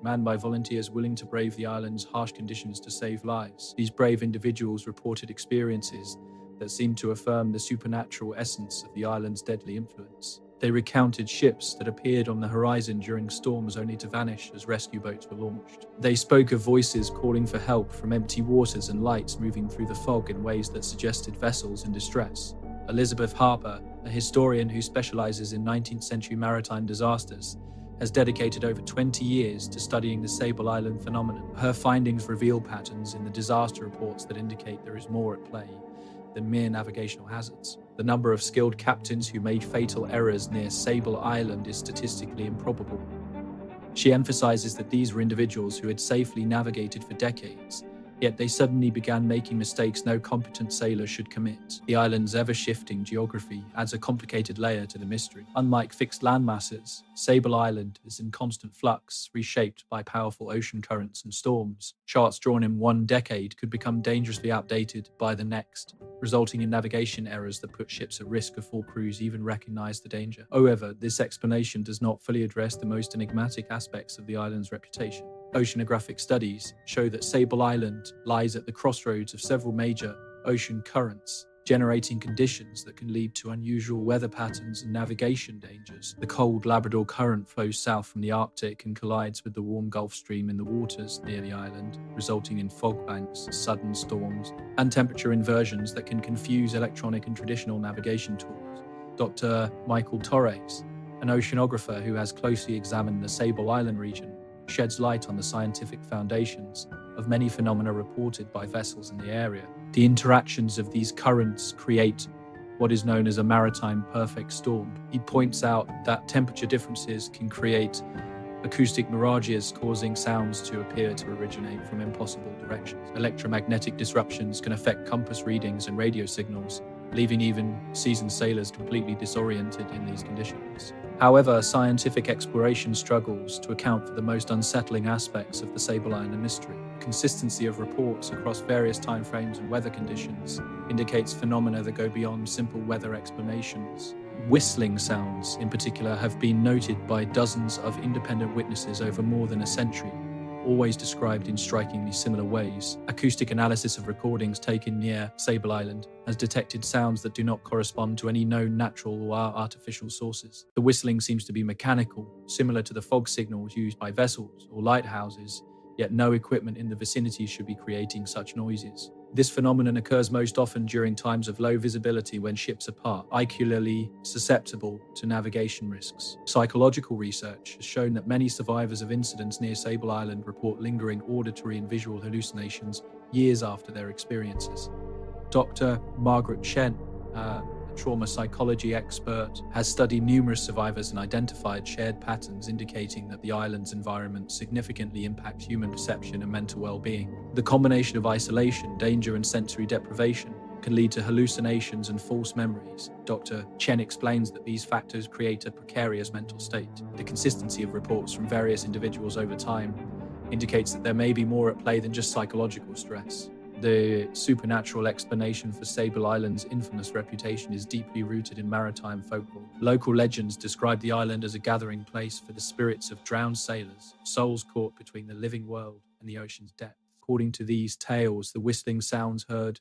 manned by volunteers willing to brave the island's harsh conditions to save lives. These brave individuals reported experiences that seemed to affirm the supernatural essence of the island's deadly influence. They recounted ships that appeared on the horizon during storms only to vanish as rescue boats were launched. They spoke of voices calling for help from empty waters and lights moving through the fog in ways that suggested vessels in distress. Elizabeth Harper, a historian who specializes in 19th century maritime disasters, has dedicated over 20 years to studying the Sable Island phenomenon. Her findings reveal patterns in the disaster reports that indicate there is more at play than mere navigational hazards. The number of skilled captains who made fatal errors near Sable Island is statistically improbable. She emphasizes that these were individuals who had safely navigated for decades, yet they suddenly began making mistakes no competent sailor should commit. The island's ever-shifting geography adds a complicated layer to the mystery. Unlike fixed landmasses, Sable Island is in constant flux, reshaped by powerful ocean currents and storms. Charts drawn in one decade could become dangerously outdated by the next, resulting in navigation errors that put ships at risk before crews even recognize the danger. However, this explanation does not fully address the most enigmatic aspects of the island's reputation. Oceanographic studies show that Sable Island lies at the crossroads of several major ocean currents, generating conditions that can lead to unusual weather patterns and navigation dangers. The cold Labrador Current flows south from the Arctic and collides with the warm Gulf Stream in the waters near the island, resulting in fog banks, sudden storms, and temperature inversions that can confuse electronic and traditional navigation tools. Dr. Michael Torres, an oceanographer who has closely examined the Sable Island region, sheds light on the scientific foundations of many phenomena reported by vessels in the area. The interactions of these currents create what is known as a maritime perfect storm. He points out that temperature differences can create acoustic mirages, causing sounds to appear to originate from impossible directions. Electromagnetic disruptions can affect compass readings and radio signals, leaving even seasoned sailors completely disoriented in these conditions. However, scientific exploration struggles to account for the most unsettling aspects of the Sable Island mystery. The consistency of reports across various timeframes and weather conditions indicates phenomena that go beyond simple weather explanations. Whistling sounds, in particular, have been noted by dozens of independent witnesses over more than a century, always described in strikingly similar ways. Acoustic analysis of recordings taken near Sable Island has detected sounds that do not correspond to any known natural or artificial sources. The whistling seems to be mechanical, similar to the fog signals used by vessels or lighthouses, yet no equipment in the vicinity should be creating such noises. This phenomenon occurs most often during times of low visibility when ships are particularly susceptible to navigation risks. Psychological research has shown that many survivors of incidents near Sable Island report lingering auditory and visual hallucinations years after their experiences. Dr. Margaret Chen, a trauma psychology expert, has studied numerous survivors and identified shared patterns indicating that the island's environment significantly impacts human perception and mental well-being. The combination of isolation, danger, and sensory deprivation can lead to hallucinations and false memories. Dr. Chen explains that these factors create a precarious mental state. The consistency of reports from various individuals over time indicates that there may be more at play than just psychological stress. The supernatural explanation for Sable Island's infamous reputation is deeply rooted in maritime folklore. Local legends describe the island as a gathering place for the spirits of drowned sailors, souls caught between the living world and the ocean's depth. According to these tales, the whistling sounds heard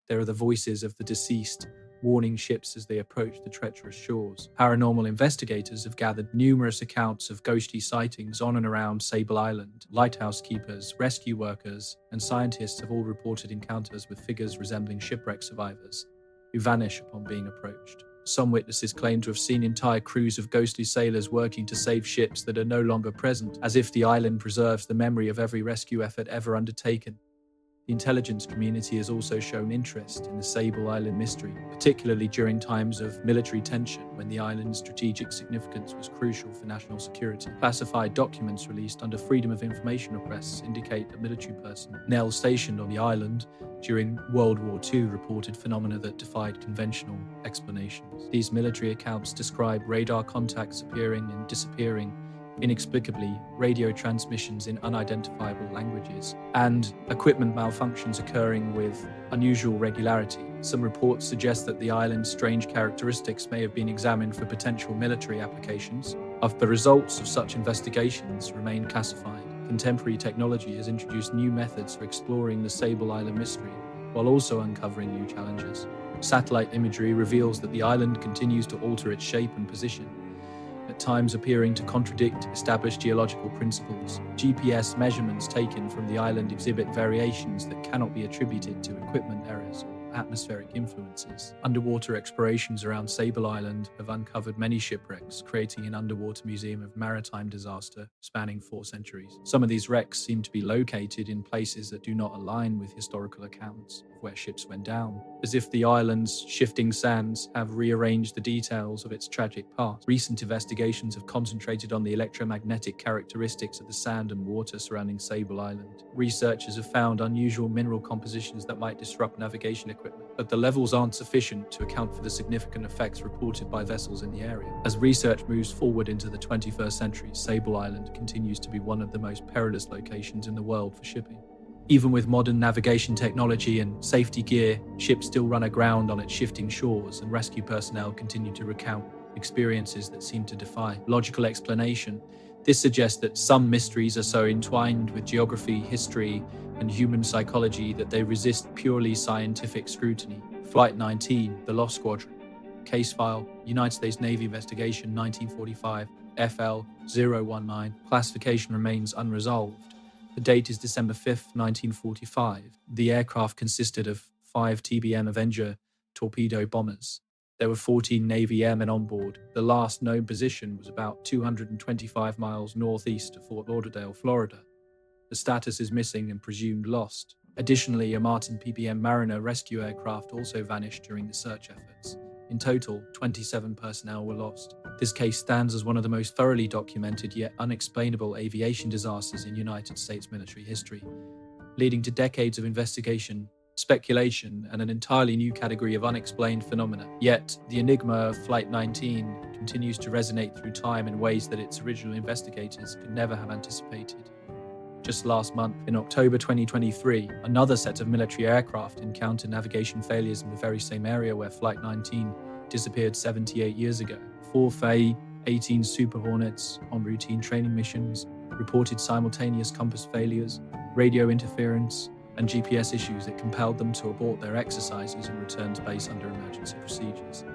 there are the voices of the deceased, warning ships as they approach the treacherous shores. Paranormal investigators have gathered numerous accounts of ghostly sightings on and around Sable Island. Lighthouse keepers, rescue workers, and scientists have all reported encounters with figures resembling shipwreck survivors who vanish upon being approached. Some witnesses claim to have seen entire crews of ghostly sailors working to save ships that are no longer present, as if the island preserves the memory of every rescue effort ever undertaken. The intelligence community has also shown interest in the Sable Island mystery, particularly during times of military tension when the island's strategic significance was crucial for national security. Classified documents released under Freedom of Information requests indicate a military personnel stationed on the island during World War II reported phenomena that defied conventional explanations. These military accounts describe radar contacts appearing and disappearing inexplicably, radio transmissions in unidentifiable languages, and equipment malfunctions occurring with unusual regularity. Some reports suggest that the island's strange characteristics may have been examined for potential military applications. The results of such investigations remain classified. Contemporary technology has introduced new methods for exploring the Sable Island mystery, while also uncovering new challenges. Satellite imagery reveals that the island continues to alter its shape and position, at times appearing to contradict established geological principles. GPS measurements taken from the island exhibit variations that cannot be attributed to equipment errors or atmospheric influences. Underwater explorations around Sable Island have uncovered many shipwrecks, creating an underwater museum of maritime disaster spanning 4 centuries. Some of these wrecks seem to be located in places that do not align with historical accounts of where ships went down, as if the island's shifting sands have rearranged the details of its tragic past. Recent investigations have concentrated on the electromagnetic characteristics of the sand and water surrounding Sable Island. Researchers have found unusual mineral compositions that might disrupt navigation equipment, but the levels aren't sufficient to account for the significant effects reported by vessels in the area. As research moves forward into the 21st century, Sable Island continues to be one of the most perilous locations in the world for shipping. Even with modern navigation technology and safety gear, ships still run aground on its shifting shores, and rescue personnel continue to recount experiences that seem to defy logical explanation. This suggests that some mysteries are so entwined with geography, history, and human psychology that they resist purely scientific scrutiny. Flight 19, The Lost Squadron. Case file, United States Navy investigation, 1945, FL 019. Classification remains unresolved. The date is December 5th, 1945. The aircraft consisted of 5 TBM Avenger torpedo bombers. There were 14 Navy airmen on board. The last known position was about 225 miles northeast of Fort Lauderdale, Florida. The status is missing and presumed lost. Additionally, a Martin PPM Mariner rescue aircraft also vanished during the search efforts. In total, 27 personnel were lost. This case stands as one of the most thoroughly documented yet unexplainable aviation disasters in United States military history, leading to decades of investigation, speculation, and an entirely new category of unexplained phenomena. Yet, the enigma of Flight 19 continues to resonate through time in ways that its original investigators could never have anticipated. Just last month, in October 2023, another set of military aircraft encountered navigation failures in the very same area where Flight 19 disappeared 78 years ago. 4 F/A-18 Super Hornets on routine training missions reported simultaneous compass failures, radio interference, and GPS issues that compelled them to abort their exercises and return to base under emergency procedures.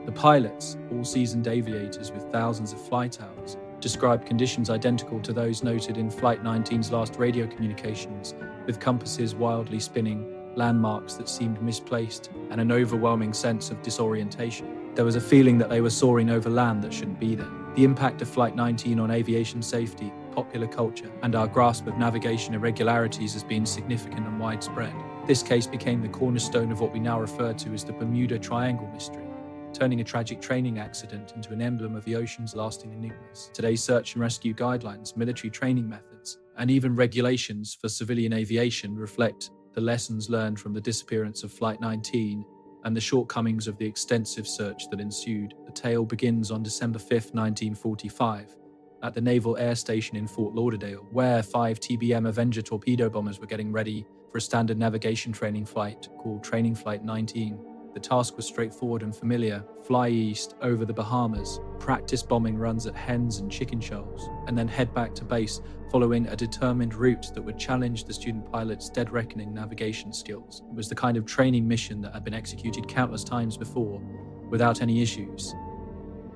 The pilots, all seasoned aviators with thousands of flight hours, described conditions identical to those noted in Flight 19's last radio communications, with compasses wildly spinning, landmarks that seemed misplaced, and an overwhelming sense of disorientation. There was a feeling that they were soaring over land that shouldn't be there. The impact of Flight 19 on aviation safety, popular culture, and our grasp of navigation irregularities has been significant and widespread. This case became the cornerstone of what we now refer to as the Bermuda Triangle mystery, turning a tragic training accident into an emblem of the ocean's lasting enigmas. Today's search and rescue guidelines, military training methods, and even regulations for civilian aviation reflect the lessons learned from the disappearance of Flight 19 and the shortcomings of the extensive search that ensued. The tale begins on December 5th, 1945, at the Naval Air Station in Fort Lauderdale, where 5 TBM Avenger torpedo bombers were getting ready for a standard navigation training flight called Training Flight 19. The task was straightforward and familiar: fly east over the Bahamas, practice bombing runs at hens and chicken shells, and then head back to base following a determined route that would challenge the student pilot's dead-reckoning navigation skills. It was the kind of training mission that had been executed countless times before, without any issues.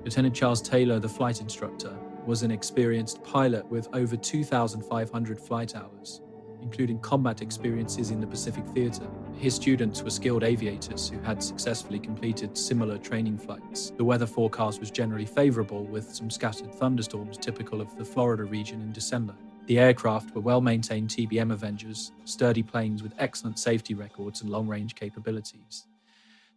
Lieutenant Charles Taylor, the flight instructor, was an experienced pilot with over 2,500 flight hours, including combat experiences in the Pacific Theater. His students were skilled aviators who had successfully completed similar training flights. The weather forecast was generally favorable, with some scattered thunderstorms typical of the Florida region in December. The aircraft were well-maintained TBM Avengers, sturdy planes with excellent safety records and long-range capabilities.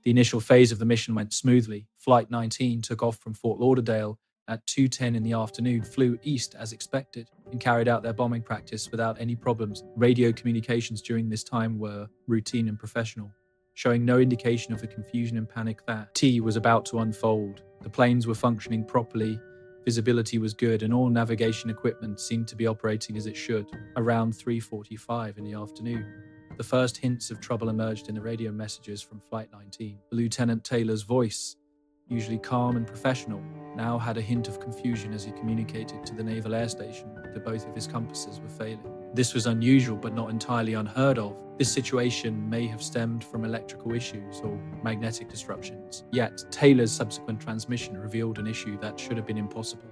The initial phase of the mission went smoothly. Flight 19 took off from Fort Lauderdale at 2:10 in the afternoon, flew east as expected, and carried out their bombing practice without any problems. Radio communications during this time were routine and professional, showing no indication of the confusion and panic that T was about to unfold. The planes were functioning properly, visibility was good, and all navigation equipment seemed to be operating as it should. Around 3:45 in the afternoon, the first hints of trouble emerged in the radio messages from Flight 19. Lieutenant Taylor's voice, usually calm and professional, now had a hint of confusion as he communicated to the Naval Air Station that both of his compasses were failing. This was unusual but not entirely unheard of. This situation may have stemmed from electrical issues or magnetic disruptions. Yet, Taylor's subsequent transmission revealed an issue that should have been impossible.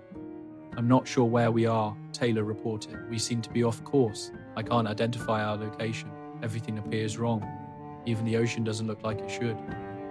"I'm not sure where we are," Taylor reported. "We seem to be off course. I can't identify our location. Everything appears wrong. Even the ocean doesn't look like it should."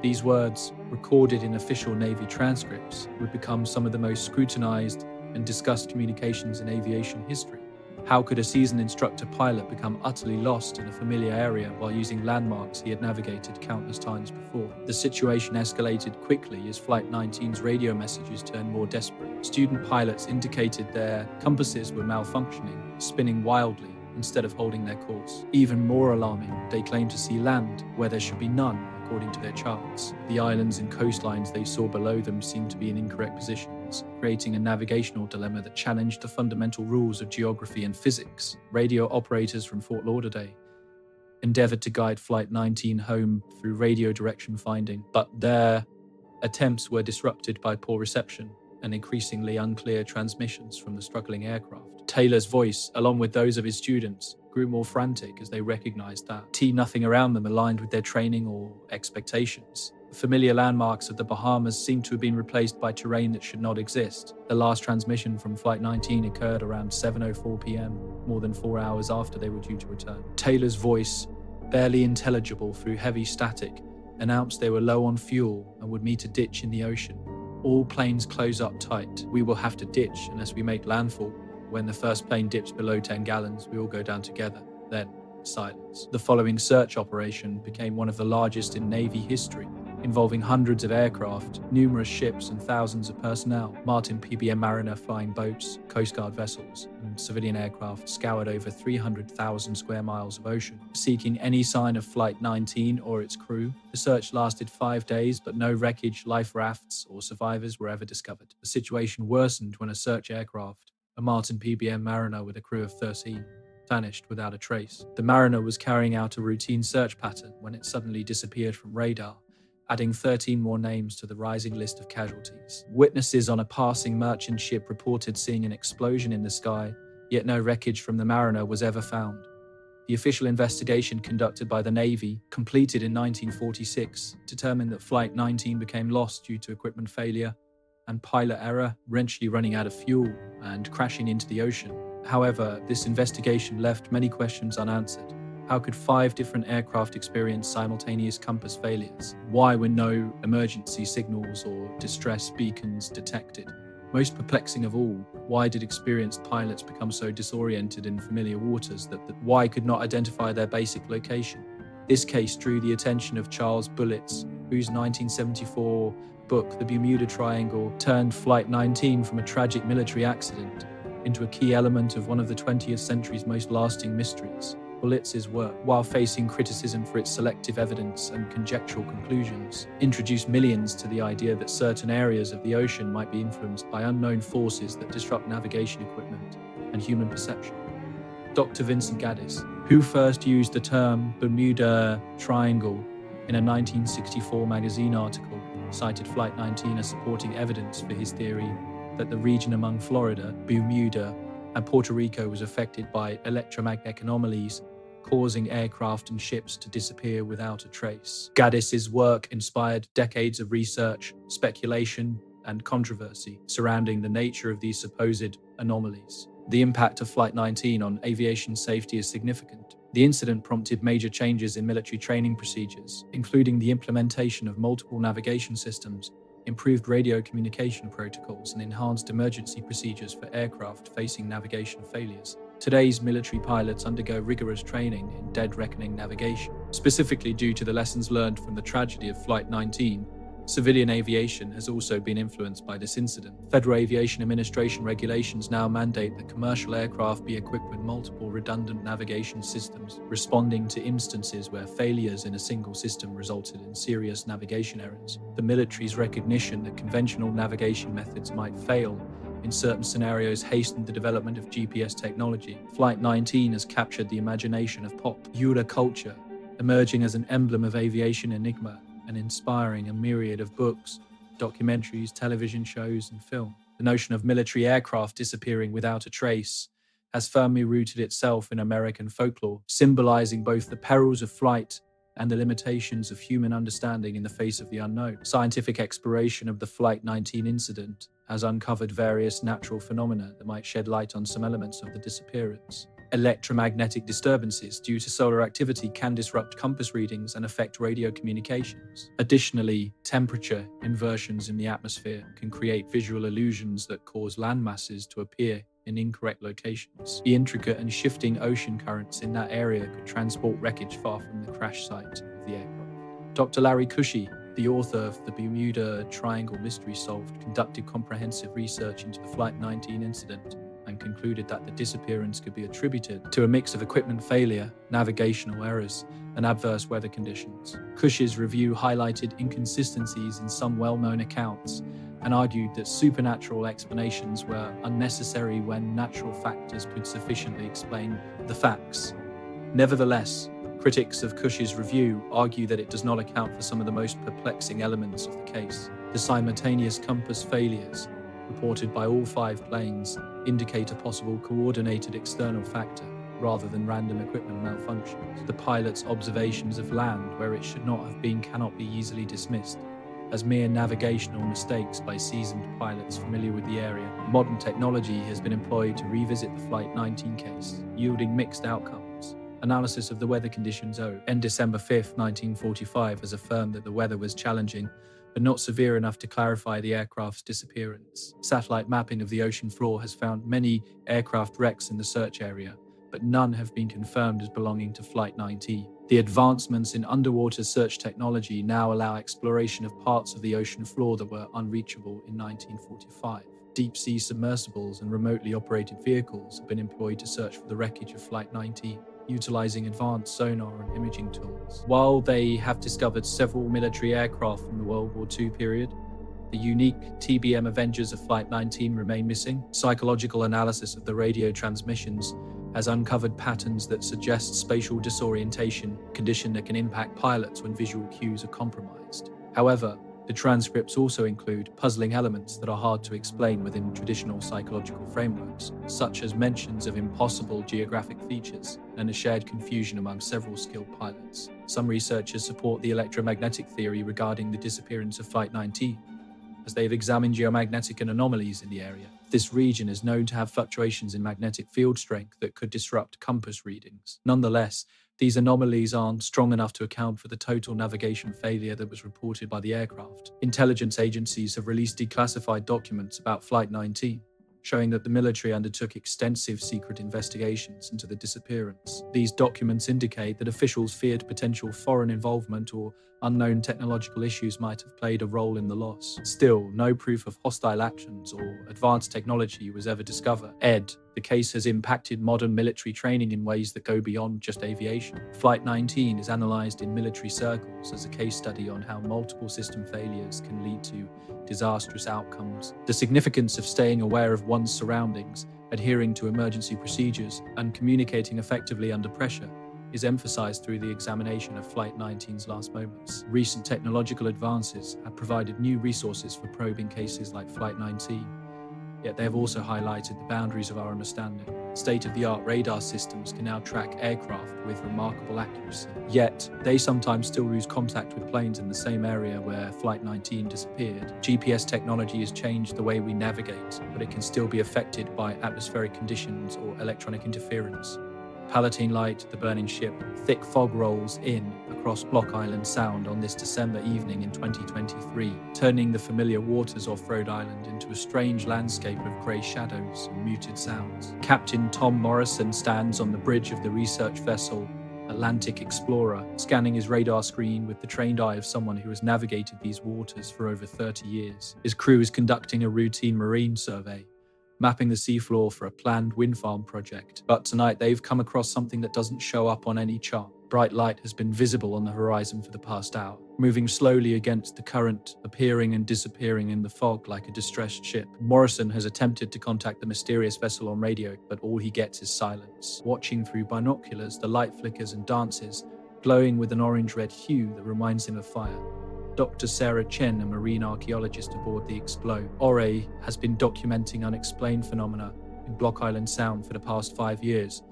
These words, recorded in official Navy transcripts, would become some of the most scrutinized and discussed communications in aviation history. How could a seasoned instructor pilot become utterly lost in a familiar area while using landmarks he had navigated countless times before? The situation escalated quickly as Flight 19's radio messages turned more desperate. Student pilots indicated their compasses were malfunctioning, spinning wildly instead of holding their course. Even more alarming, they claimed to see land where there should be none, according to their charts. The islands and coastlines they saw below them seemed to be in incorrect positions, creating a navigational dilemma that challenged the fundamental rules of geography and physics. Radio operators from Fort Lauderdale endeavored to guide Flight 19 home through radio direction finding, but their Attempts were disrupted by poor reception and increasingly unclear transmissions from the struggling aircraft. Taylor's voice, along with those of his students, grew more frantic as they recognized that nothing around them aligned with their training or expectations. The familiar landmarks of the Bahamas seemed to have been replaced by terrain that should not exist. The last transmission from Flight 19 occurred around 7:04 p.m., more than 4 hours after they were due to return. Taylor's voice, barely intelligible through heavy static, announced they were low on fuel and would meet a ditch in the ocean. All planes close up tight. We will have to ditch unless we make landfall. When the first plane dips below 10 gallons, we all go down together. Then, silence. The following search operation became one of the largest in Navy history, involving hundreds of aircraft, numerous ships, and thousands of personnel. Martin PBM Mariner flying boats, Coast Guard vessels, and civilian aircraft scoured over 300,000 square miles of ocean, seeking any sign of Flight 19 or its crew. The search lasted 5 days, but no wreckage, life rafts, or survivors were ever discovered. The situation worsened when a search aircraft, a Martin PBM Mariner with a crew of 13, vanished without a trace. The Mariner was carrying out a routine search pattern when it suddenly disappeared from radar, adding 13 more names to the rising list of casualties. Witnesses on a passing merchant ship reported seeing an explosion in the sky, yet no wreckage from the Mariner was ever found. The official investigation conducted by the Navy, completed in 1946, determined that Flight 19 became lost due to equipment failure and pilot error, eventually running out of fuel and crashing into the ocean. However, this investigation left many questions unanswered. How could 5 different aircraft experience simultaneous compass failures? Why were no emergency signals or distress beacons detected? Most perplexing of all, why did experienced pilots become so disoriented in familiar waters that why could not identify their basic location? This case drew the attention of Charles Bullets, whose 1974 book, The Bermuda Triangle, turned Flight 19 from a tragic military accident into a key element of one of the 20th century's most lasting mysteries. Bullets' work, while facing criticism for its selective evidence and conjectural conclusions, introduced millions to the idea that certain areas of the ocean might be influenced by unknown forces that disrupt navigation equipment and human perception. Dr. Vincent Gaddis, who first used the term Bermuda Triangle in a 1964 magazine article, cited Flight 19 as supporting evidence for his theory that the region among Florida, Bermuda, and Puerto Rico was affected by electromagnetic anomalies, causing aircraft and ships to disappear without a trace. Gaddis's work inspired decades of research, speculation, and controversy surrounding the nature of these supposed anomalies. The impact of Flight 19 on aviation safety is significant. The incident prompted major changes in military training procedures, including the implementation of multiple navigation systems, improved radio communication protocols, and enhanced emergency procedures for aircraft facing navigation failures. Today's military pilots undergo rigorous training in dead-reckoning navigation. Specifically due to the lessons learned from the tragedy of Flight 19, civilian aviation has also been influenced by this incident. Federal Aviation Administration regulations now mandate that commercial aircraft be equipped with multiple redundant navigation systems, responding to instances where failures in a single system resulted in serious navigation errors. The military's recognition that conventional navigation methods might fail in certain scenarios hastened the development of GPS technology. Flight 19 has captured the imagination of popular culture, emerging as an emblem of aviation enigma and inspiring a myriad of books, documentaries, television shows, and film. The notion of military aircraft disappearing without a trace has firmly rooted itself in American folklore, symbolizing both the perils of flight and the limitations of human understanding in the face of the unknown. Scientific exploration of the Flight 19 incident has uncovered various natural phenomena that might shed light on some elements of the disappearance. Electromagnetic disturbances due to solar activity can disrupt compass readings and affect radio communications. Additionally, temperature inversions in the atmosphere can create visual illusions that cause land masses to appear in incorrect locations. The intricate and shifting ocean currents in that area could transport wreckage far from the crash site of the aircraft. Dr. Larry Cushy, the author of The Bermuda Triangle Mystery Solved, conducted comprehensive research into the Flight 19 incident and concluded that the disappearance could be attributed to a mix of equipment failure, navigational errors, and adverse weather conditions. Cush's review highlighted inconsistencies in some well-known accounts and argued that supernatural explanations were unnecessary when natural factors could sufficiently explain the facts. Nevertheless, critics of Cush's review argue that it does not account for some of the most perplexing elements of the case. The simultaneous compass failures, reported by all 5 planes, indicate a possible coordinated external factor rather than random equipment malfunctions. The pilot's observations of land where it should not have been cannot be easily dismissed as mere navigational mistakes by seasoned pilots familiar with the area. Modern technology has been employed to revisit the Flight 19 case, yielding mixed outcomes. Analysis of the weather conditions on December 5, 1945 has affirmed that the weather was challenging, but not severe enough to clarify the aircraft's disappearance. Satellite mapping of the ocean floor has found many aircraft wrecks in the search area, but none have been confirmed as belonging to Flight 19. The advancements in underwater search technology now allow exploration of parts of the ocean floor that were unreachable in 1945. Deep-sea submersibles and remotely operated vehicles have been employed to search for the wreckage of Flight 19, utilizing advanced sonar and imaging tools. While they have discovered several military aircraft from the World War II period, the unique TBM Avengers of Flight 19 remain missing. Psychological analysis of the radio transmissions has uncovered patterns that suggest spatial disorientation, a condition that can impact pilots when visual cues are compromised. However, the transcripts also include puzzling elements that are hard to explain within traditional psychological frameworks, such as mentions of impossible geographic features and a shared confusion among several skilled pilots. Some researchers support the electromagnetic theory regarding the disappearance of Flight 19, as they've examined geomagnetic anomalies in the area. This region is known to have fluctuations in magnetic field strength that could disrupt compass readings. Nonetheless, these anomalies aren't strong enough to account for the total navigation failure that was reported by the aircraft. Intelligence agencies have released declassified documents about Flight 19, showing that the military undertook extensive secret investigations into the disappearance. These documents indicate that officials feared potential foreign involvement or unknown technological issues might have played a role in the loss. Still, no proof of hostile actions or advanced technology was ever discovered. The case has impacted modern military training in ways that go beyond just aviation. Flight 19 is analysed in military circles as a case study on how multiple system failures can lead to disastrous outcomes. The significance of staying aware of one's surroundings, adhering to emergency procedures, and communicating effectively under pressure is emphasized through the examination of Flight 19's last moments. Recent technological advances have provided new resources for probing cases like Flight 19, yet they have also highlighted the boundaries of our understanding. State-of-the-art radar systems can now track aircraft with remarkable accuracy, yet they sometimes still lose contact with planes in the same area where Flight 19 disappeared. GPS technology has changed the way we navigate, but it can still be affected by atmospheric conditions or electronic interference. Palatine Light, the burning ship, thick fog rolls in across Block Island Sound on this December evening in 2023, turning the familiar waters off Rhode Island into a strange landscape of grey shadows and muted sounds. Captain Tom Morrison stands on the bridge of the research vessel Atlantic Explorer, scanning his radar screen with the trained eye of someone who has navigated these waters for over 30 years. His crew is conducting a routine marine survey, mapping the seafloor for a planned wind farm project. But tonight they've come across something that doesn't show up on any chart. Bright light has been visible on the horizon for the past hour, moving slowly against the current, appearing and disappearing in the fog like a distressed ship. Morrison has attempted to contact the mysterious vessel on radio, but all he gets is silence. Watching through binoculars, the light flickers and dances, glowing with an orange-red hue that reminds him of fire. Dr. Sarah Chen, a marine archaeologist aboard the Explode, Ore has been documenting unexplained phenomena in Block Island Sound for the past 5 years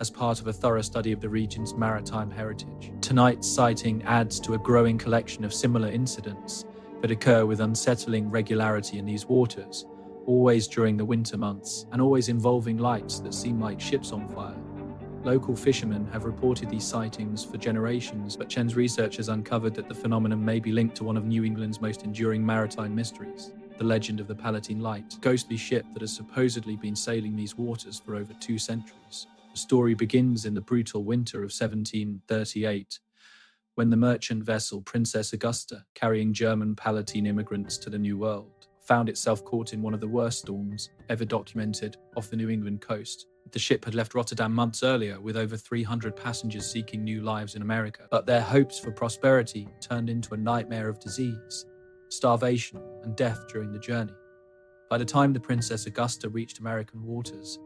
as part of a thorough study of the region's maritime heritage. Tonight's sighting adds to a growing collection of similar incidents that occur with unsettling regularity in these waters, always during the winter months, and always involving lights that seem like ships on fire. Local fishermen have reported these sightings for generations, but Chen's research has uncovered that the phenomenon may be linked to one of New England's most enduring maritime mysteries, the legend of the Palatine Light, a ghostly ship that has supposedly been sailing these waters for over 2 centuries. The story begins in the brutal winter of 1738, when the merchant vessel Princess Augusta, carrying German Palatine immigrants to the New World, found itself caught in one of the worst storms ever documented off the New England coast. The ship had left Rotterdam months earlier with over 300 passengers seeking new lives in America, but their hopes for prosperity turned into a nightmare of disease, starvation, and death during the journey. By the time the Princess Augusta reached American waters,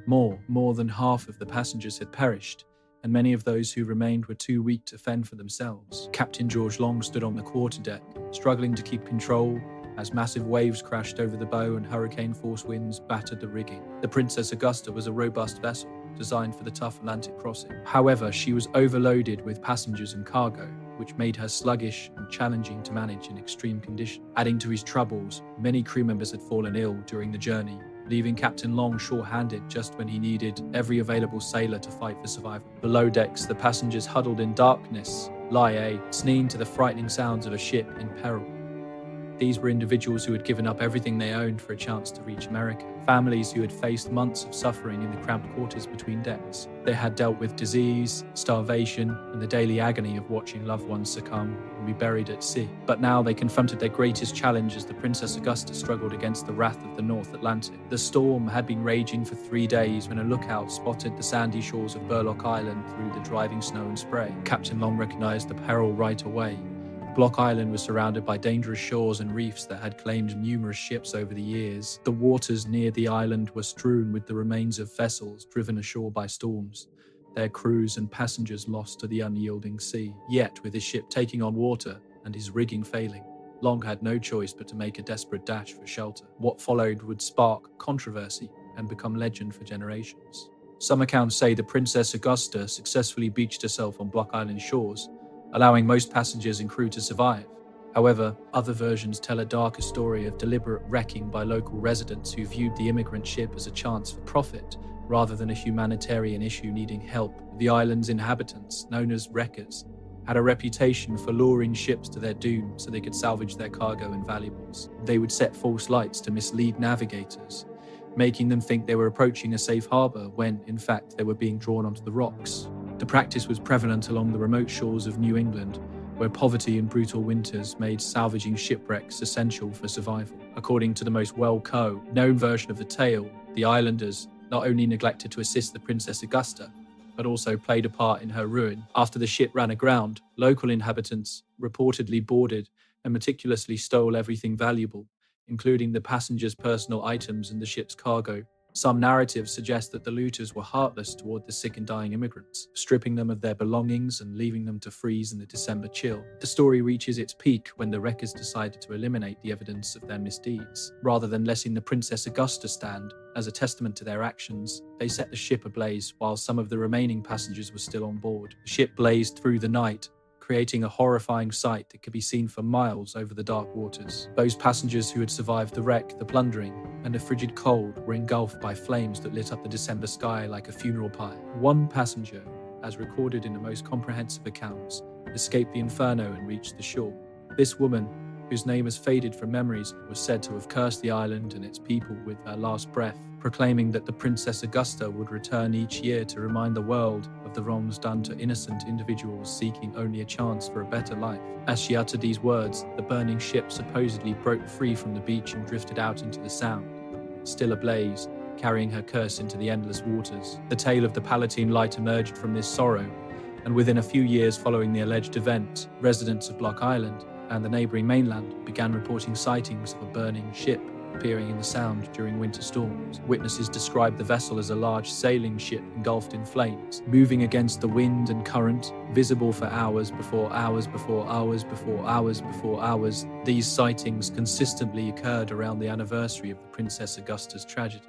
more than half of the passengers had perished, and many of those who remained were too weak to fend for themselves. Captain George Long stood on the quarterdeck, struggling to keep control as massive waves crashed over the bow and hurricane-force winds battered the rigging. The Princess Augusta was a robust vessel, designed for the tough Atlantic crossing. However, she was overloaded with passengers and cargo, which made her sluggish and challenging to manage in extreme conditions. Adding to his troubles, many crew members had fallen ill during the journey, leaving Captain Long short-handed just when he needed every available sailor to fight for survival. Below decks, the passengers huddled in darkness, listening to the frightening sounds of a ship in peril. These were individuals who had given up everything they owned for a chance to reach America. Families who had faced months of suffering in the cramped quarters between decks. They had dealt with disease, starvation, and the daily agony of watching loved ones succumb and be buried at sea. But now they confronted their greatest challenge as the Princess Augusta struggled against the wrath of the North Atlantic. The storm had been raging for 3 days when a lookout spotted the sandy shores of Burlock Island through the driving snow and spray. Captain Long recognized the peril right away. Block Island was surrounded by dangerous shores and reefs that had claimed numerous ships over the years. The waters near the island were strewn with the remains of vessels driven ashore by storms, their crews and passengers lost to the unyielding sea. Yet, with his ship taking on water and his rigging failing, Long had no choice but to make a desperate dash for shelter. What followed would spark controversy and become legend for generations. Some accounts say the Princess Augusta successfully beached herself on Block Island shores, allowing most passengers and crew to survive. However, other versions tell a darker story of deliberate wrecking by local residents who viewed the immigrant ship as a chance for profit rather than a humanitarian issue needing help. The island's inhabitants, known as wreckers, had a reputation for luring ships to their doom so they could salvage their cargo and valuables. They would set false lights to mislead navigators, making them think they were approaching a safe harbor when, in fact, they were being drawn onto the rocks. The practice was prevalent along the remote shores of New England, where poverty and brutal winters made salvaging shipwrecks essential for survival. According to the most well-known version of the tale, the islanders not only neglected to assist the Princess Augusta, but also played a part in her ruin. After the ship ran aground, local inhabitants reportedly boarded and meticulously stole everything valuable, including the passengers' personal items and the ship's cargo. Some narratives suggest that the looters were heartless toward the sick and dying immigrants, stripping them of their belongings and leaving them to freeze in the December chill. The story reaches its peak when the wreckers decided to eliminate the evidence of their misdeeds. Rather than letting the Princess Augusta stand as a testament to their actions, they set the ship ablaze while some of the remaining passengers were still on board. The ship blazed through the night, creating a horrifying sight that could be seen for miles over the dark waters. Those passengers who had survived the wreck, the plundering, and the frigid cold were engulfed by flames that lit up the December sky like a funeral pyre. One passenger, as recorded in the most comprehensive accounts, escaped the inferno and reached the shore. This woman, whose name has faded from memories, was said to have cursed the island and its people with her last breath, proclaiming that the Princess Augusta would return each year to remind the world of the wrongs done to innocent individuals seeking only a chance for a better life. As she uttered these words, the burning ship supposedly broke free from the beach and drifted out into the Sound, still ablaze, carrying her curse into the endless waters. The tale of the Palatine Light emerged from this sorrow, and within a few years following the alleged event, residents of Block Island and the neighboring mainland began reporting sightings of a burning ship appearing in the Sound during winter storms. Witnesses described the vessel as a large sailing ship engulfed in flames, moving against the wind and current, visible for hours before hours before hours before hours before hours. These sightings consistently occurred around the anniversary of the Princess Augusta's tragedy,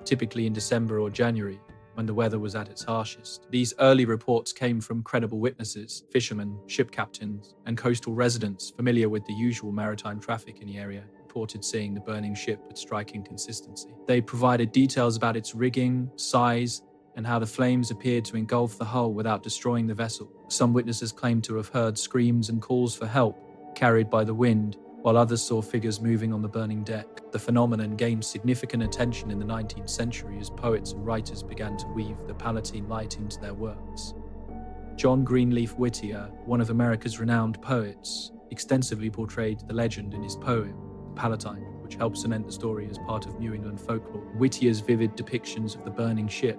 typically in December or January, when the weather was at its harshest. These early reports came from credible witnesses, fishermen, ship captains, and coastal residents familiar with the usual maritime traffic in the area, reported seeing the burning ship with striking consistency. They provided details about its rigging, size, and how the flames appeared to engulf the hull without destroying the vessel. Some witnesses claimed to have heard screams and calls for help carried by the wind, while others saw figures moving on the burning deck. The phenomenon gained significant attention in the 19th century as poets and writers began to weave the Palatine Light into their works. John Greenleaf Whittier, one of America's renowned poets, extensively portrayed the legend in his poem, Palatine, which helped cement the story as part of New England folklore. Whittier's vivid depictions of the burning ship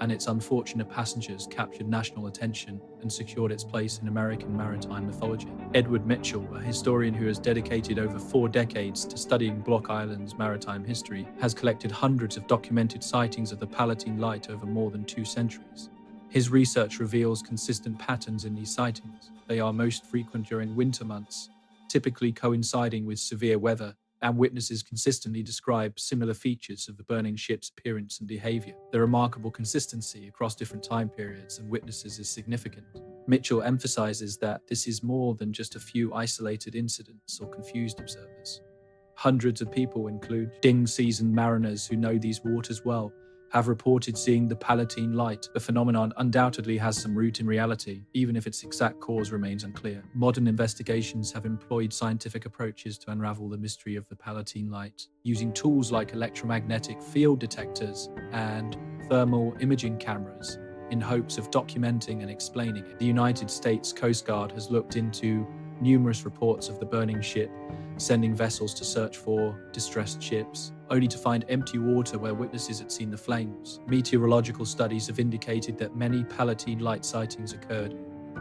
and its unfortunate passengers captured national attention and secured its place in American maritime mythology. Edward Mitchell, a historian who has dedicated over 4 decades to studying Block Island's maritime history, has collected hundreds of documented sightings of the Palatine Light over more than 2 centuries. His research reveals consistent patterns in these sightings. They are most frequent during winter months, typically coinciding with severe weather and witnesses consistently describe similar features of the burning ship's appearance and behavior. The remarkable consistency across different time periods and witnesses is significant. Mitchell emphasizes that this is more than just a few isolated incidents or confused observers. Hundreds of people, including seasoned mariners who know these waters well, have reported seeing the Palatine Light. The phenomenon undoubtedly has some root in reality, even if its exact cause remains unclear. Modern investigations have employed scientific approaches to unravel the mystery of the Palatine Light, using tools like electromagnetic field detectors and thermal imaging cameras in hopes of documenting and explaining it. The United States Coast Guard has looked into numerous reports of the burning ship, sending vessels to search for distressed ships, only to find empty water where witnesses had seen the flames. Meteorological studies have indicated that many Palatine Light sightings occurred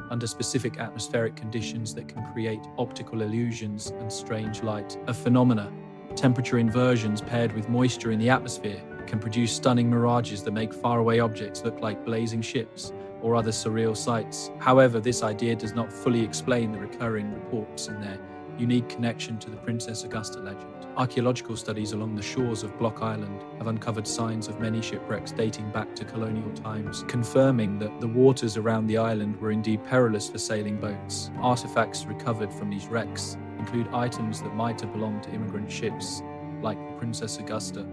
under specific atmospheric conditions that can create optical illusions and strange light. A phenomena, temperature inversions paired with moisture in the atmosphere, can produce stunning mirages that make faraway objects look like blazing ships or other surreal sights. However, this idea does not fully explain the recurring reports and their unique connection to the Princess Augusta legend. Archaeological studies along the shores of Block Island have uncovered signs of many shipwrecks dating back to colonial times, confirming that the waters around the island were indeed perilous for sailing boats. Artifacts recovered from these wrecks include items that might have belonged to immigrant ships, like the Princess Augusta.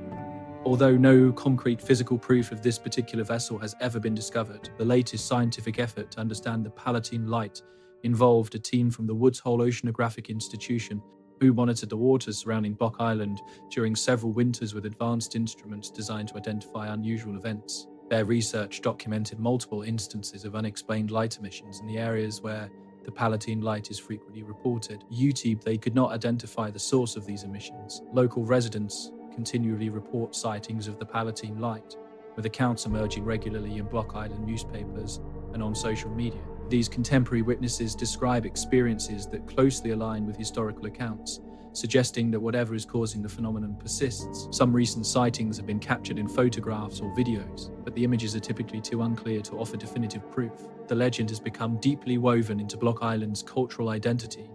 Although no concrete physical proof of this particular vessel has ever been discovered, the latest scientific effort to understand the Palatine Light involved a team from the Woods Hole Oceanographic Institution who monitored the waters surrounding Block Island during several winters with advanced instruments designed to identify unusual events. Their research documented multiple instances of unexplained light emissions in the areas where the Palatine Light is frequently reported. They could not identify the source of these emissions. Local residents continually report sightings of the Palatine Light, with accounts emerging regularly in Block Island newspapers and on social media. These contemporary witnesses describe experiences that closely align with historical accounts, suggesting that whatever is causing the phenomenon persists. Some recent sightings have been captured in photographs or videos, but the images are typically too unclear to offer definitive proof. The legend has become deeply woven into Block Island's cultural identity,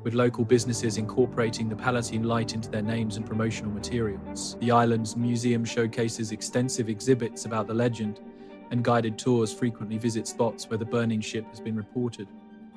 with local businesses incorporating the Palatine Light into their names and promotional materials. The island's museum showcases extensive exhibits about the legend, and guided tours frequently visit spots where the burning ship has been reported.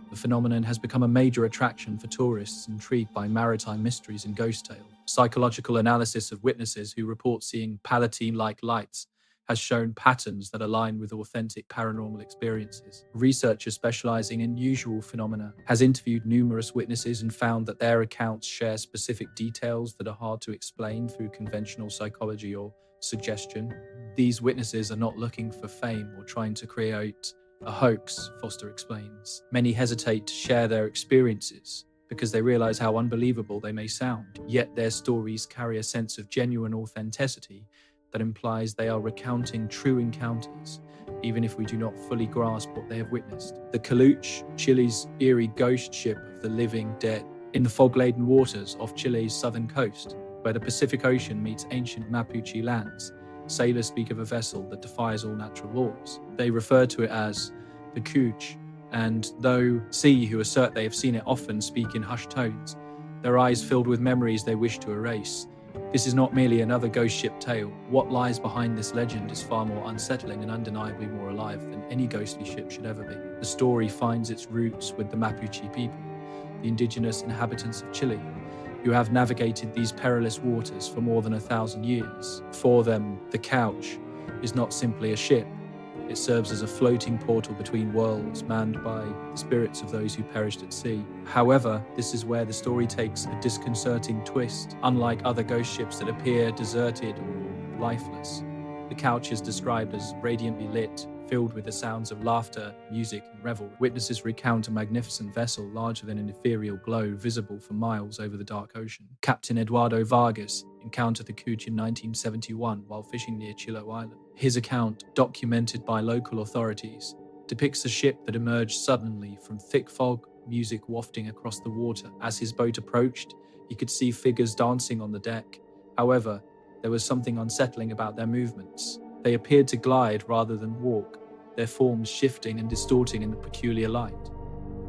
The phenomenon has become a major attraction for tourists intrigued by maritime mysteries and ghost tales. Psychological analysis of witnesses who report seeing Palatine-like lights has shown patterns that align with authentic paranormal experiences. Researchers specializing in unusual phenomena has interviewed numerous witnesses and found that their accounts share specific details that are hard to explain through conventional psychology or suggestion. These witnesses are not looking for fame or trying to create a hoax, Foster explains. Many hesitate to share their experiences because they realize how unbelievable they may sound, yet their stories carry a sense of genuine authenticity that implies they are recounting true encounters, even if we do not fully grasp what they have witnessed. The Caluche, Chile's eerie ghost ship of the living dead, in the fog-laden waters off Chile's southern coast, where the Pacific Ocean meets ancient Mapuche lands, sailors speak of a vessel that defies all natural laws. They refer to it as the Caluche, and though Sea, who assert they have seen it often, speak in hushed tones, their eyes filled with memories they wish to erase. This is not merely another ghost ship tale. What lies behind this legend is far more unsettling and undeniably more alive than any ghostly ship should ever be. The story finds its roots with the Mapuche people, the indigenous inhabitants of Chile, who have navigated these perilous waters for more than 1,000 years. For them, the Couch is not simply a ship. It serves as a floating portal between worlds, manned by the spirits of those who perished at sea. However, this is where the story takes a disconcerting twist. Unlike other ghost ships that appear deserted or lifeless, the Couch is described as radiantly lit, filled with the sounds of laughter, music, and revelry. Witnesses recount a magnificent vessel larger than an ethereal glow, visible for miles over the dark ocean. Captain Eduardo Vargas encountered the Couch in 1971 while fishing near Chiloé Island. His account, documented by local authorities, depicts a ship that emerged suddenly from thick fog, music wafting across the water. As his boat approached, he could see figures dancing on the deck. However, there was something unsettling about their movements. They appeared to glide rather than walk, their forms shifting and distorting in the peculiar light.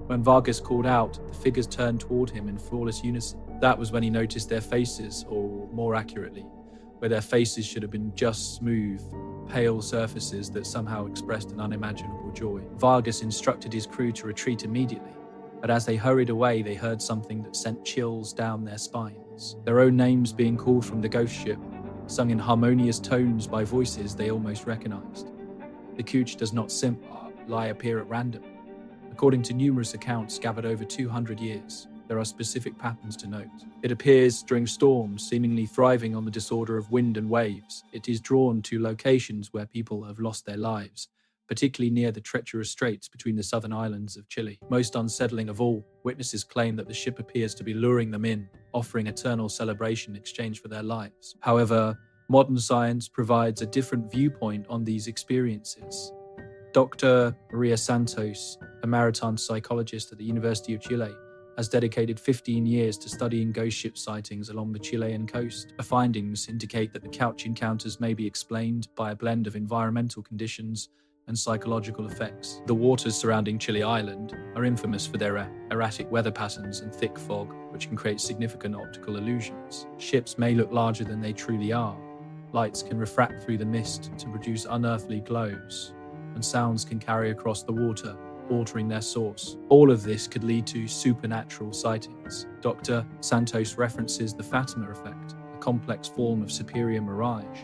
When Vargas called out, the figures turned toward him in flawless unison. That was when he noticed their faces, or more accurately, where their faces should have been just smooth, pale surfaces that somehow expressed an unimaginable joy. Vargas instructed his crew to retreat immediately, but as they hurried away, they heard something that sent chills down their spines. Their own names being called from the ghost ship, sung in harmonious tones by voices they almost recognized. The Cooch does not simply appear at random. According to numerous accounts gathered over 200 years, there are specific patterns to note. It appears during storms, seemingly thriving on the disorder of wind and waves. It is drawn to locations where people have lost their lives, particularly near the treacherous straits between the southern islands of Chile. Most unsettling of all, witnesses claim that the ship appears to be luring them in, offering eternal celebration in exchange for their lives. However, modern science provides a different viewpoint on these experiences. Dr. Maria Santos, a maritime psychologist at the University of Chile, has dedicated 15 years to studying ghost ship sightings along the Chilean coast. Her findings indicate that the couch encounters may be explained by a blend of environmental conditions and psychological effects. The waters surrounding Chile Island are infamous for their erratic weather patterns and thick fog, which can create significant optical illusions. Ships may look larger than they truly are. Lights can refract through the mist to produce unearthly glows, and sounds can carry across the water, altering their source. All of this could lead to supernatural sightings. Dr. Santos references the Fatima effect, a complex form of superior mirage,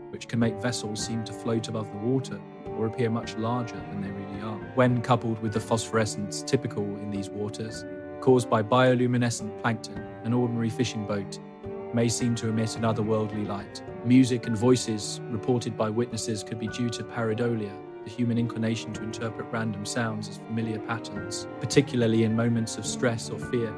which can make vessels seem to float above the water or appear much larger than they really are. When coupled with the phosphorescence typical in these waters, caused by bioluminescent plankton, an ordinary fishing boat may seem to emit an otherworldly light. Music and voices reported by witnesses could be due to pareidolia, the human inclination to interpret random sounds as familiar patterns, particularly in moments of stress or fear.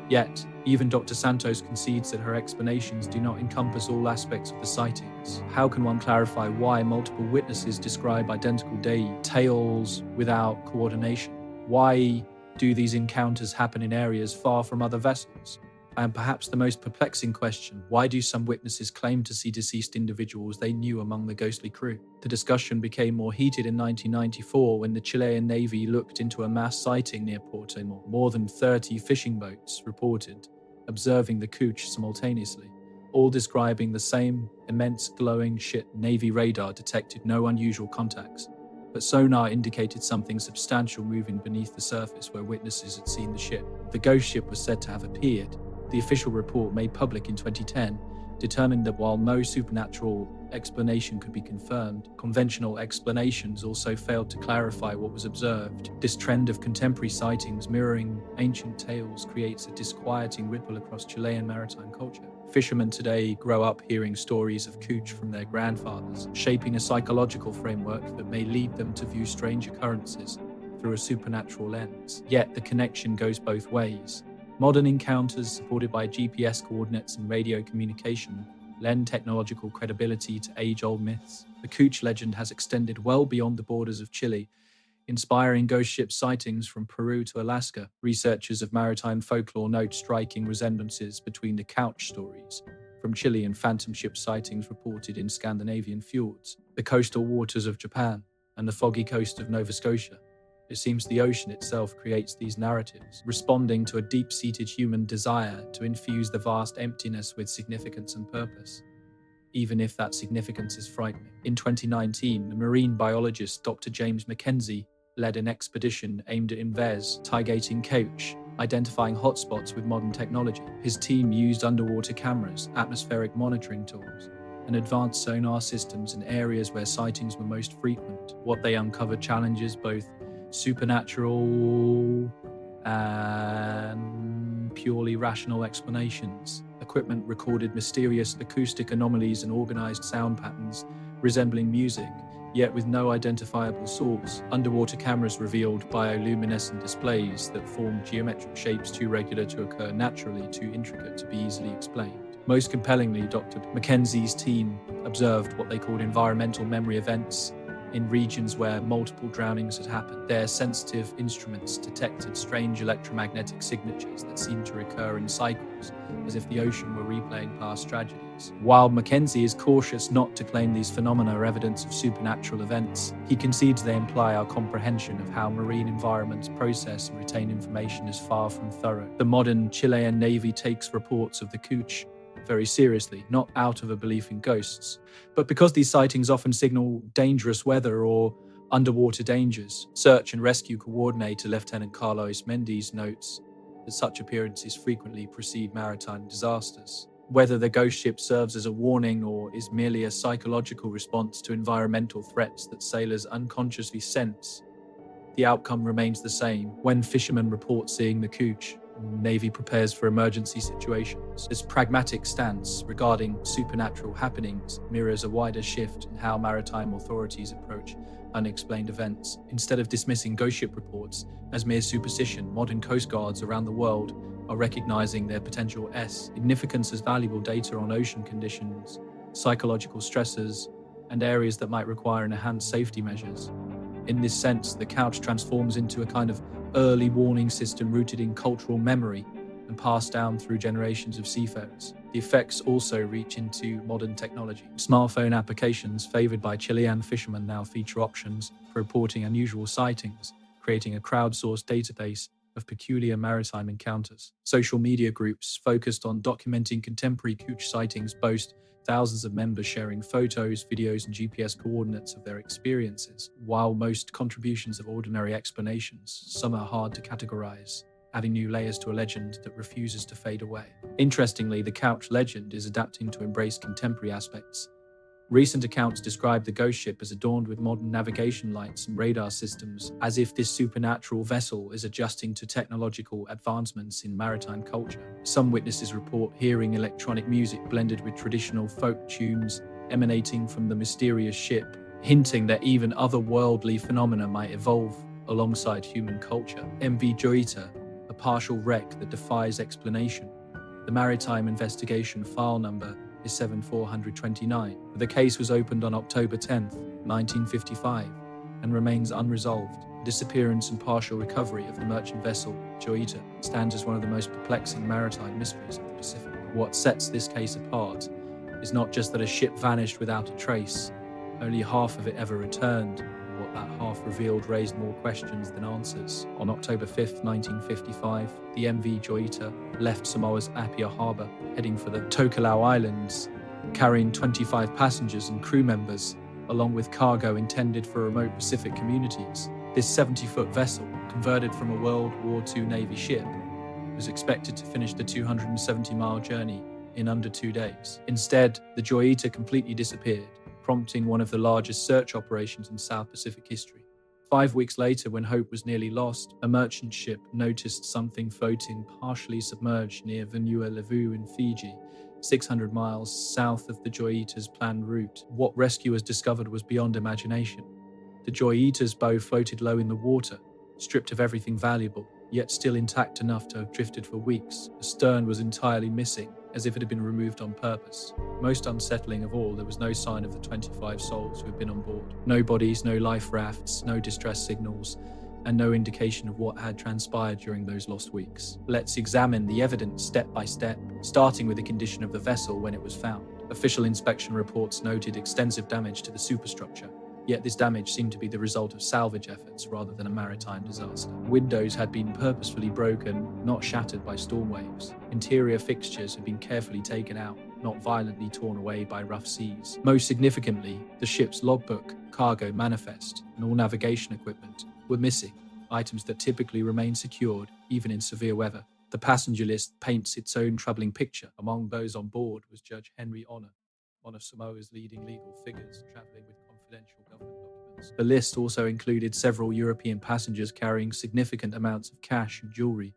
Yet, even Dr. Santos concedes that her explanations do not encompass all aspects of the sightings. How can one clarify why multiple witnesses describe identical tales without coordination? Why do these encounters happen in areas far from other vessels? And perhaps the most perplexing question, why do some witnesses claim to see deceased individuals they knew among the ghostly crew? The discussion became more heated in 1994 when the Chilean Navy looked into a mass sighting near Porto. More than 30 fishing boats reported observing the Cooch simultaneously, all describing the same immense glowing ship. Navy radar detected no unusual contacts, but sonar indicated something substantial moving beneath the surface where witnesses had seen the ship. The ghost ship was said to have appeared. The official report made public in 2010 determined that while no supernatural explanation could be confirmed, conventional explanations also failed to clarify what was observed. This trend of contemporary sightings mirroring ancient tales creates a disquieting ripple across Chilean maritime culture. Fishermen today grow up hearing stories of Cooch from their grandfathers, shaping a psychological framework that may lead them to view strange occurrences through a supernatural lens. Yet the connection goes both ways. Modern encounters, supported by GPS coordinates and radio communication, lend technological credibility to age-old myths. The Cooch legend has extended well beyond the borders of Chile, inspiring ghost ship sightings from Peru to Alaska. Researchers of maritime folklore note striking resemblances between the couch stories from Chile and phantom ship sightings reported in Scandinavian fjords, the coastal waters of Japan, and the foggy coast of Nova Scotia. It seems the ocean itself creates these narratives, responding to a deep-seated human desire to infuse the vast emptiness with significance and purpose, even if that significance is frightening. In 2019, the marine biologist Dr. James Mackenzie led an expedition aimed at investigating Cooch, identifying hotspots with modern technology. His team used underwater cameras, atmospheric monitoring tools, and advanced sonar systems in areas where sightings were most frequent. What they uncovered challenges both supernatural and purely rational explanations. Equipment recorded mysterious acoustic anomalies and organized sound patterns resembling music, yet with no identifiable source. Underwater cameras revealed bioluminescent displays that formed geometric shapes too regular to occur naturally, too intricate to be easily explained. Most compellingly, Dr. Mackenzie's team observed what they called environmental memory events in regions where multiple drownings had happened. Their sensitive instruments detected strange electromagnetic signatures that seemed to recur in cycles, as if the ocean were replaying past tragedies. While Mackenzie is cautious not to claim these phenomena are evidence of supernatural events, he concedes they imply our comprehension of how marine environments process and retain information is far from thorough. The modern Chilean Navy takes reports of the Cooch very seriously, not out of a belief in ghosts, but because these sightings often signal dangerous weather or underwater dangers. Search and rescue coordinator Lieutenant Carlos Mendes notes that such appearances frequently precede maritime disasters. Whether the ghost ship serves as a warning or is merely a psychological response to environmental threats that sailors unconsciously sense, the outcome remains the same. When fishermen report seeing the Cooch, Navy prepares for emergency situations. This pragmatic stance regarding supernatural happenings mirrors a wider shift in how maritime authorities approach unexplained events. Instead of dismissing ghost ship reports as mere superstition, modern coast guards around the world are recognizing their potential significance as valuable data on ocean conditions, psychological stresses, and areas that might require enhanced safety measures. In this sense, the Couch transforms into a kind of early warning system rooted in cultural memory and passed down through generations of seafarers. The effects also reach into modern technology. Smartphone applications favored by Chilean fishermen now feature options for reporting unusual sightings, creating a crowdsourced database of peculiar maritime encounters. Social media groups focused on documenting contemporary Cooch sightings boast thousands of members sharing photos, videos, and GPS coordinates of their experiences. While most contributions have ordinary explanations, some are hard to categorize, adding new layers to a legend that refuses to fade away. Interestingly, the Couch legend is adapting to embrace contemporary aspects. Recent accounts describe the ghost ship as adorned with modern navigation lights and radar systems, as if this supernatural vessel is adjusting to technological advancements in maritime culture. Some witnesses report hearing electronic music blended with traditional folk tunes emanating from the mysterious ship, hinting that even otherworldly phenomena might evolve alongside human culture. MV Joita, a partial wreck that defies explanation. The maritime investigation file number is 7429. The case was opened on October 10, 1955, and remains unresolved. The disappearance and partial recovery of the merchant vessel Joita stands as one of the most perplexing maritime mysteries of the Pacific. What sets this case apart is not just that a ship vanished without a trace, only half of it ever returned. What that half revealed raised more questions than answers. On October 5, 1955, the MV Joita left Samoa's Apia harbour, heading for the Tokelau Islands, carrying 25 passengers and crew members, along with cargo intended for remote Pacific communities. This 70-foot vessel, converted from a World War II Navy ship, was expected to finish the 270-mile journey in under 2 days. Instead, the Joita completely disappeared, prompting one of the largest search operations in South Pacific history. 5 weeks later, when hope was nearly lost, a merchant ship noticed something floating partially submerged near Vanua Levu in Fiji, 600 miles south of the Joita's planned route. What rescuers discovered was beyond imagination. The Joita's bow floated low in the water, stripped of everything valuable, yet still intact enough to have drifted for weeks. The stern was entirely missing, as if it had been removed on purpose. Most unsettling of all, there was no sign of the 25 souls who had been on board. No bodies, no life rafts, no distress signals, and no indication of what had transpired during those lost weeks. Let's examine the evidence step by step, starting with the condition of the vessel when it was found. Official inspection reports noted extensive damage to the superstructure, yet this damage seemed to be the result of salvage efforts rather than a maritime disaster. Windows had been purposefully broken, not shattered by storm waves. Interior fixtures had been carefully taken out, not violently torn away by rough seas. Most significantly, the ship's logbook, cargo manifest, and all navigation equipment were missing, items that typically remain secured even in severe weather. The passenger list paints its own troubling picture. Among those on board was Judge Henry Honor, one of Samoa's leading legal figures traveling with confidential government documents. The list also included several European passengers carrying significant amounts of cash and jewelry,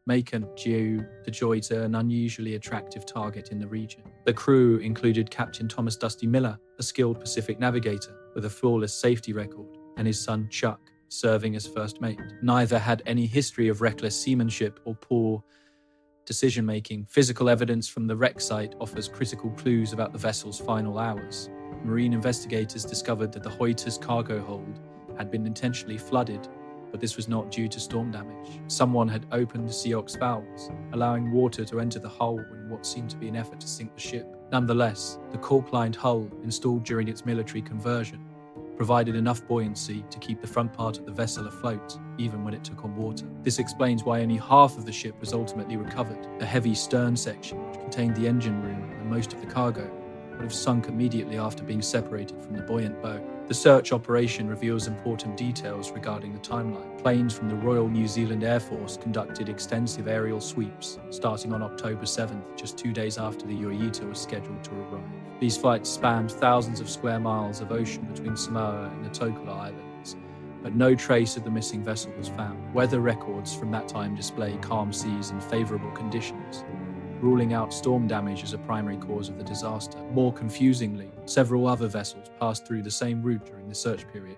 making the Joita an unusually attractive target in the region. The crew included Captain Thomas Dusty Miller, a skilled Pacific navigator with a flawless safety record, and his son Chuck, serving as first mate. Neither had any history of reckless seamanship or poor decision-making. Physical evidence from the wreck site offers critical clues about the vessel's final hours. marine investigators discovered that the Hoyta's cargo hold had been intentionally flooded, but this was not due to storm damage. Someone had opened the Sioux valves, allowing water to enter the hull in what seemed to be an effort to sink the ship. Nonetheless, the cork-lined hull installed during its military conversion provided enough buoyancy to keep the front part of the vessel afloat, even when it took on water. This explains why only half of the ship was ultimately recovered. The heavy stern section, which contained the engine room and most of the cargo, would have sunk immediately after being separated from the buoyant bow. The search operation reveals important details regarding the timeline. Planes from the Royal New Zealand Air Force conducted extensive aerial sweeps, starting on October 7th, just 2 days after the Yoita was scheduled to arrive. These flights spanned thousands of square miles of ocean between Samoa and the Tokelau Islands, but no trace of the missing vessel was found. Weather records from that time display calm seas and favourable conditions, ruling out storm damage as a primary cause of the disaster. More confusingly, several other vessels passed through the same route during the search period,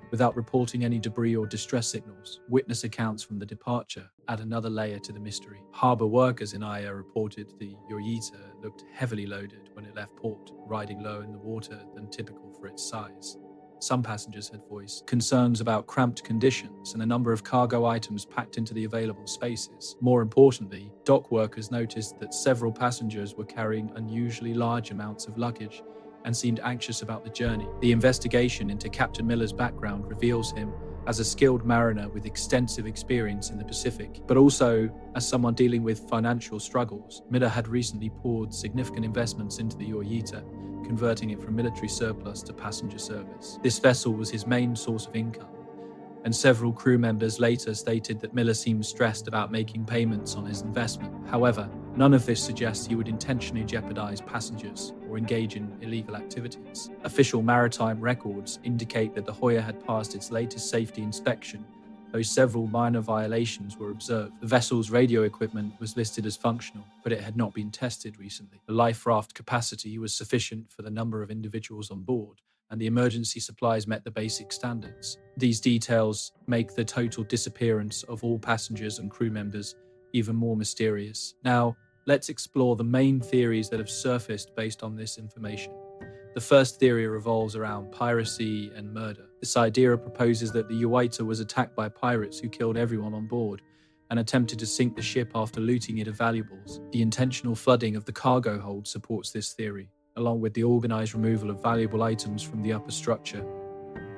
without reporting any debris or distress signals. Witness accounts from the departure add another layer to the mystery. Harbour workers in Aya reported the Yoita looked heavily loaded when it left port, riding lower in the water than typical for its size. Some passengers had voiced concerns about cramped conditions and the number of cargo items packed into the available spaces. More importantly, dock workers noticed that several passengers were carrying unusually large amounts of luggage and seemed anxious about the journey. The investigation into Captain Miller's background reveals him as a skilled mariner with extensive experience in the Pacific, but also as someone dealing with financial struggles. Miller had recently poured significant investments into the Yoita, converting it from military surplus to passenger service. This vessel was his main source of income, and several crew members later stated that Miller seemed stressed about making payments on his investment. However, none of this suggests he would intentionally jeopardize passengers or engage in illegal activities. Official maritime records indicate that the Hoya had passed its latest safety inspection, though several minor violations were observed. The vessel's radio equipment was listed as functional, but it had not been tested recently. The life raft capacity was sufficient for the number of individuals on board, and the emergency supplies met the basic standards. These details make the total disappearance of all passengers and crew members even more mysterious. Now, let's explore the main theories that have surfaced based on this information. The first theory revolves around piracy and murder. This idea proposes that the Yoita was attacked by pirates who killed everyone on board and attempted to sink the ship after looting it of valuables. The intentional flooding of the cargo hold supports this theory, along with the organized removal of valuable items from the upper structure.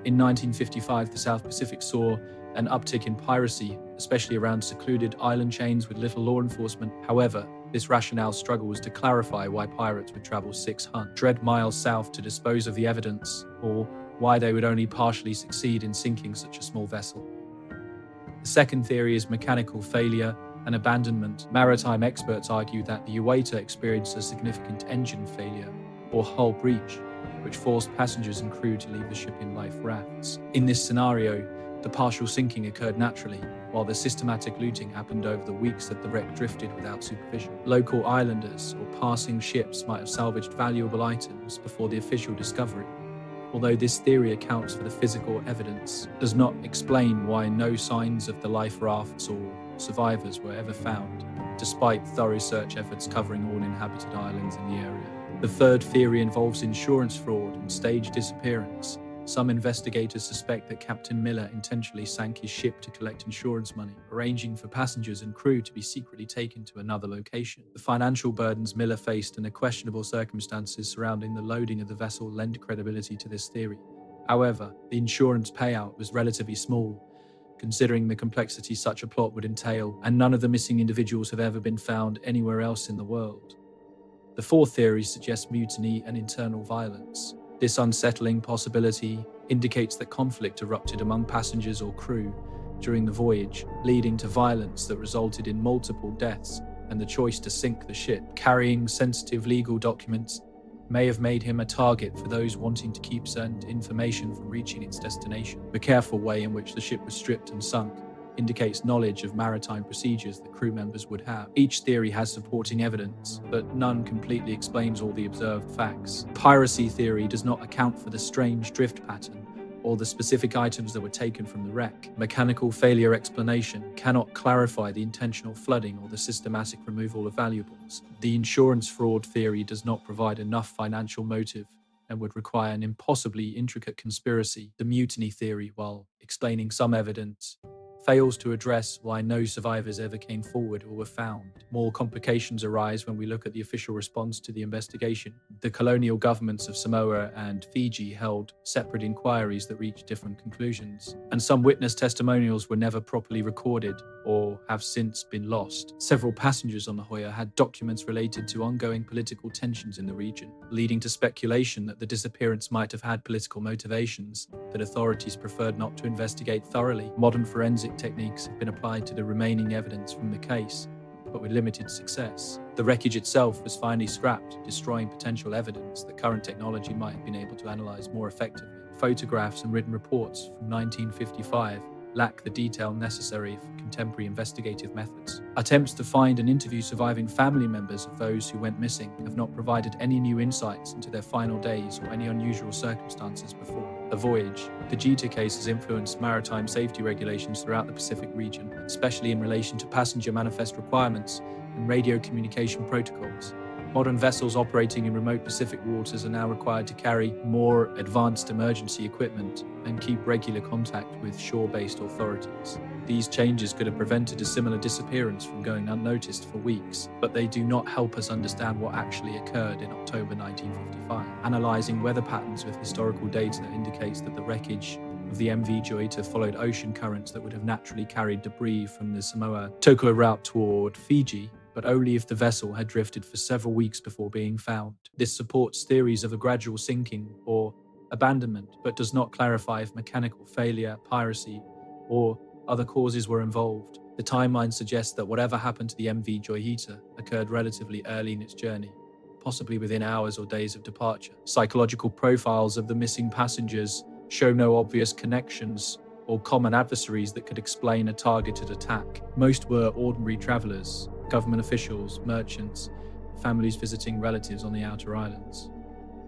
In 1955, the South Pacific saw an uptick in piracy, especially around secluded island chains with little law enforcement. However, this rationale struggles to clarify why pirates would travel 600 miles south to dispose of the evidence, or why they would only partially succeed in sinking such a small vessel. The second theory is mechanical failure and abandonment. Maritime experts argue that the Yoita experienced a significant engine failure or hull breach, which forced passengers and crew to leave the ship in life rafts. In this scenario, the partial sinking occurred naturally, while the systematic looting happened over the weeks that the wreck drifted without supervision. Local islanders or passing ships might have salvaged valuable items before the official discovery. Although this theory accounts for the physical evidence, it does not explain why no signs of the life rafts or survivors were ever found, despite thorough search efforts covering all inhabited islands in the area. The third theory involves insurance fraud and staged disappearance. Some investigators suspect that Captain Miller intentionally sank his ship to collect insurance money, arranging for passengers and crew to be secretly taken to another location. The financial burdens Miller faced and the questionable circumstances surrounding the loading of the vessel lend credibility to this theory. However, the insurance payout was relatively small, considering the complexity such a plot would entail, and none of the missing individuals have ever been found anywhere else in the world. The fourth theory suggests mutiny and internal violence. This unsettling possibility indicates that conflict erupted among passengers or crew during the voyage, leading to violence that resulted in multiple deaths and the choice to sink the ship. Carrying sensitive legal documents may have made him a target for those wanting to keep certain information from reaching its destination. The careful way in which the ship was stripped and sunk indicates knowledge of maritime procedures that crew members would have. Each theory has supporting evidence, but none completely explains all the observed facts. Piracy theory does not account for the strange drift pattern or the specific items that were taken from the wreck. Mechanical failure explanation cannot clarify the intentional flooding or the systematic removal of valuables. The insurance fraud theory does not provide enough financial motive and would require an impossibly intricate conspiracy. The mutiny theory, while explaining some evidence, fails to address why no survivors ever came forward or were found. More complications arise when we look at the official response to the investigation. The colonial governments of Samoa and Fiji held separate inquiries that reached different conclusions, and some witness testimonials were never properly recorded or have since been lost. Several passengers on the Hoya had documents related to ongoing political tensions in the region, leading to speculation that the disappearance might have had political motivations that authorities preferred not to investigate thoroughly. Modern forensic techniques have been applied to the remaining evidence from the case, but with limited success. The wreckage itself was finally scrapped, destroying potential evidence that current technology might have been able to analyze more effectively. Photographs and written reports from 1955 lack the detail necessary for contemporary investigative methods. Attempts to find and interview surviving family members of those who went missing have not provided any new insights into their final days or any unusual circumstances before the voyage. The Jita case has influenced maritime safety regulations throughout the Pacific region, especially in relation to passenger manifest requirements and radio communication protocols. Modern vessels operating in remote Pacific waters are now required to carry more advanced emergency equipment and keep regular contact with shore-based authorities. These changes could have prevented a similar disappearance from going unnoticed for weeks, but they do not help us understand what actually occurred in October 1955. Analyzing weather patterns with historical data indicates that the wreckage of the MV Joita followed ocean currents that would have naturally carried debris from the Samoa-Tokolo route toward Fiji, but only if the vessel had drifted for several weeks before being found. This supports theories of a gradual sinking or abandonment, but does not clarify if mechanical failure, piracy, or other causes were involved. The timeline suggests that whatever happened to the MV Joita occurred relatively early in its journey, possibly within hours or days of departure. Psychological profiles of the missing passengers show no obvious connections or common adversaries that could explain a targeted attack. Most were ordinary travelers, government officials, merchants, families visiting relatives on the outer islands.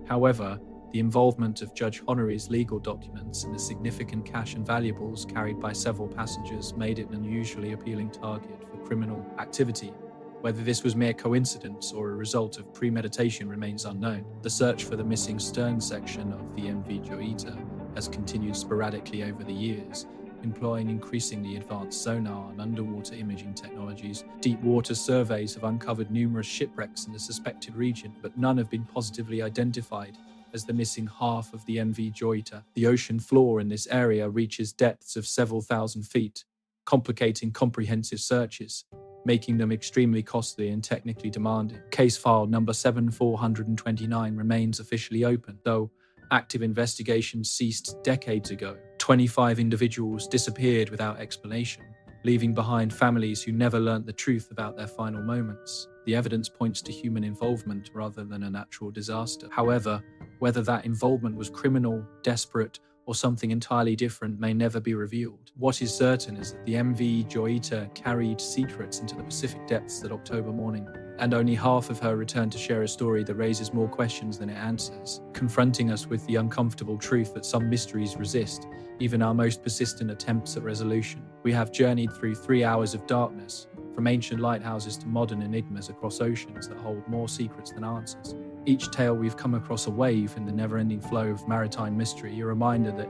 However, the involvement of Judge Honory's legal documents and the significant cash and valuables carried by several passengers made it an unusually appealing target for criminal activity. Whether this was mere coincidence or a result of premeditation remains unknown. The search for the missing stern section of the MV Joita has continued sporadically over the years, employing increasingly advanced sonar and underwater imaging technologies. Deep water surveys have uncovered numerous shipwrecks in the suspected region, but none have been positively identified as the missing half of the MV Joita. The ocean floor in this area reaches depths of several thousand feet, complicating comprehensive searches, making them extremely costly and technically demanding. Case file number 7429 remains officially open, though active investigations ceased decades ago. 25 individuals disappeared without explanation, leaving behind families who never learnt the truth about their final moments. The evidence points to human involvement rather than a natural disaster. However, whether that involvement was criminal, desperate, or something entirely different may never be revealed. What is certain is that the MV Joita carried secrets into the Pacific depths that October morning, and only half of her returned to share a story that raises more questions than it answers, confronting us with the uncomfortable truth that some mysteries resist even our most persistent attempts at resolution. We have journeyed through 3 hours of darkness, from ancient lighthouses to modern enigmas across oceans that hold more secrets than answers. Each tale we've come across a wave in the never-ending flow of maritime mystery, a reminder that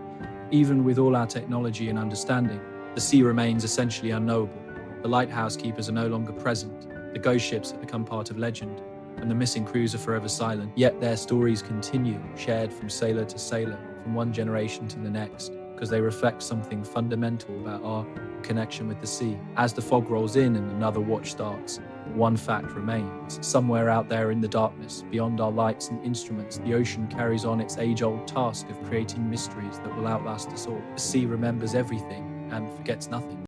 even with all our technology and understanding, the sea remains essentially unknowable. The lighthouse keepers are no longer present, the ghost ships have become part of legend, and the missing crews are forever silent. Yet their stories continue, shared from sailor to sailor, from one generation to the next, because they reflect something fundamental about our connection with the sea. As the fog rolls in and another watch starts, one fact remains. Somewhere out there in the darkness, beyond our lights and instruments, the ocean carries on its age-old task of creating mysteries that will outlast us all. The sea remembers everything and forgets nothing.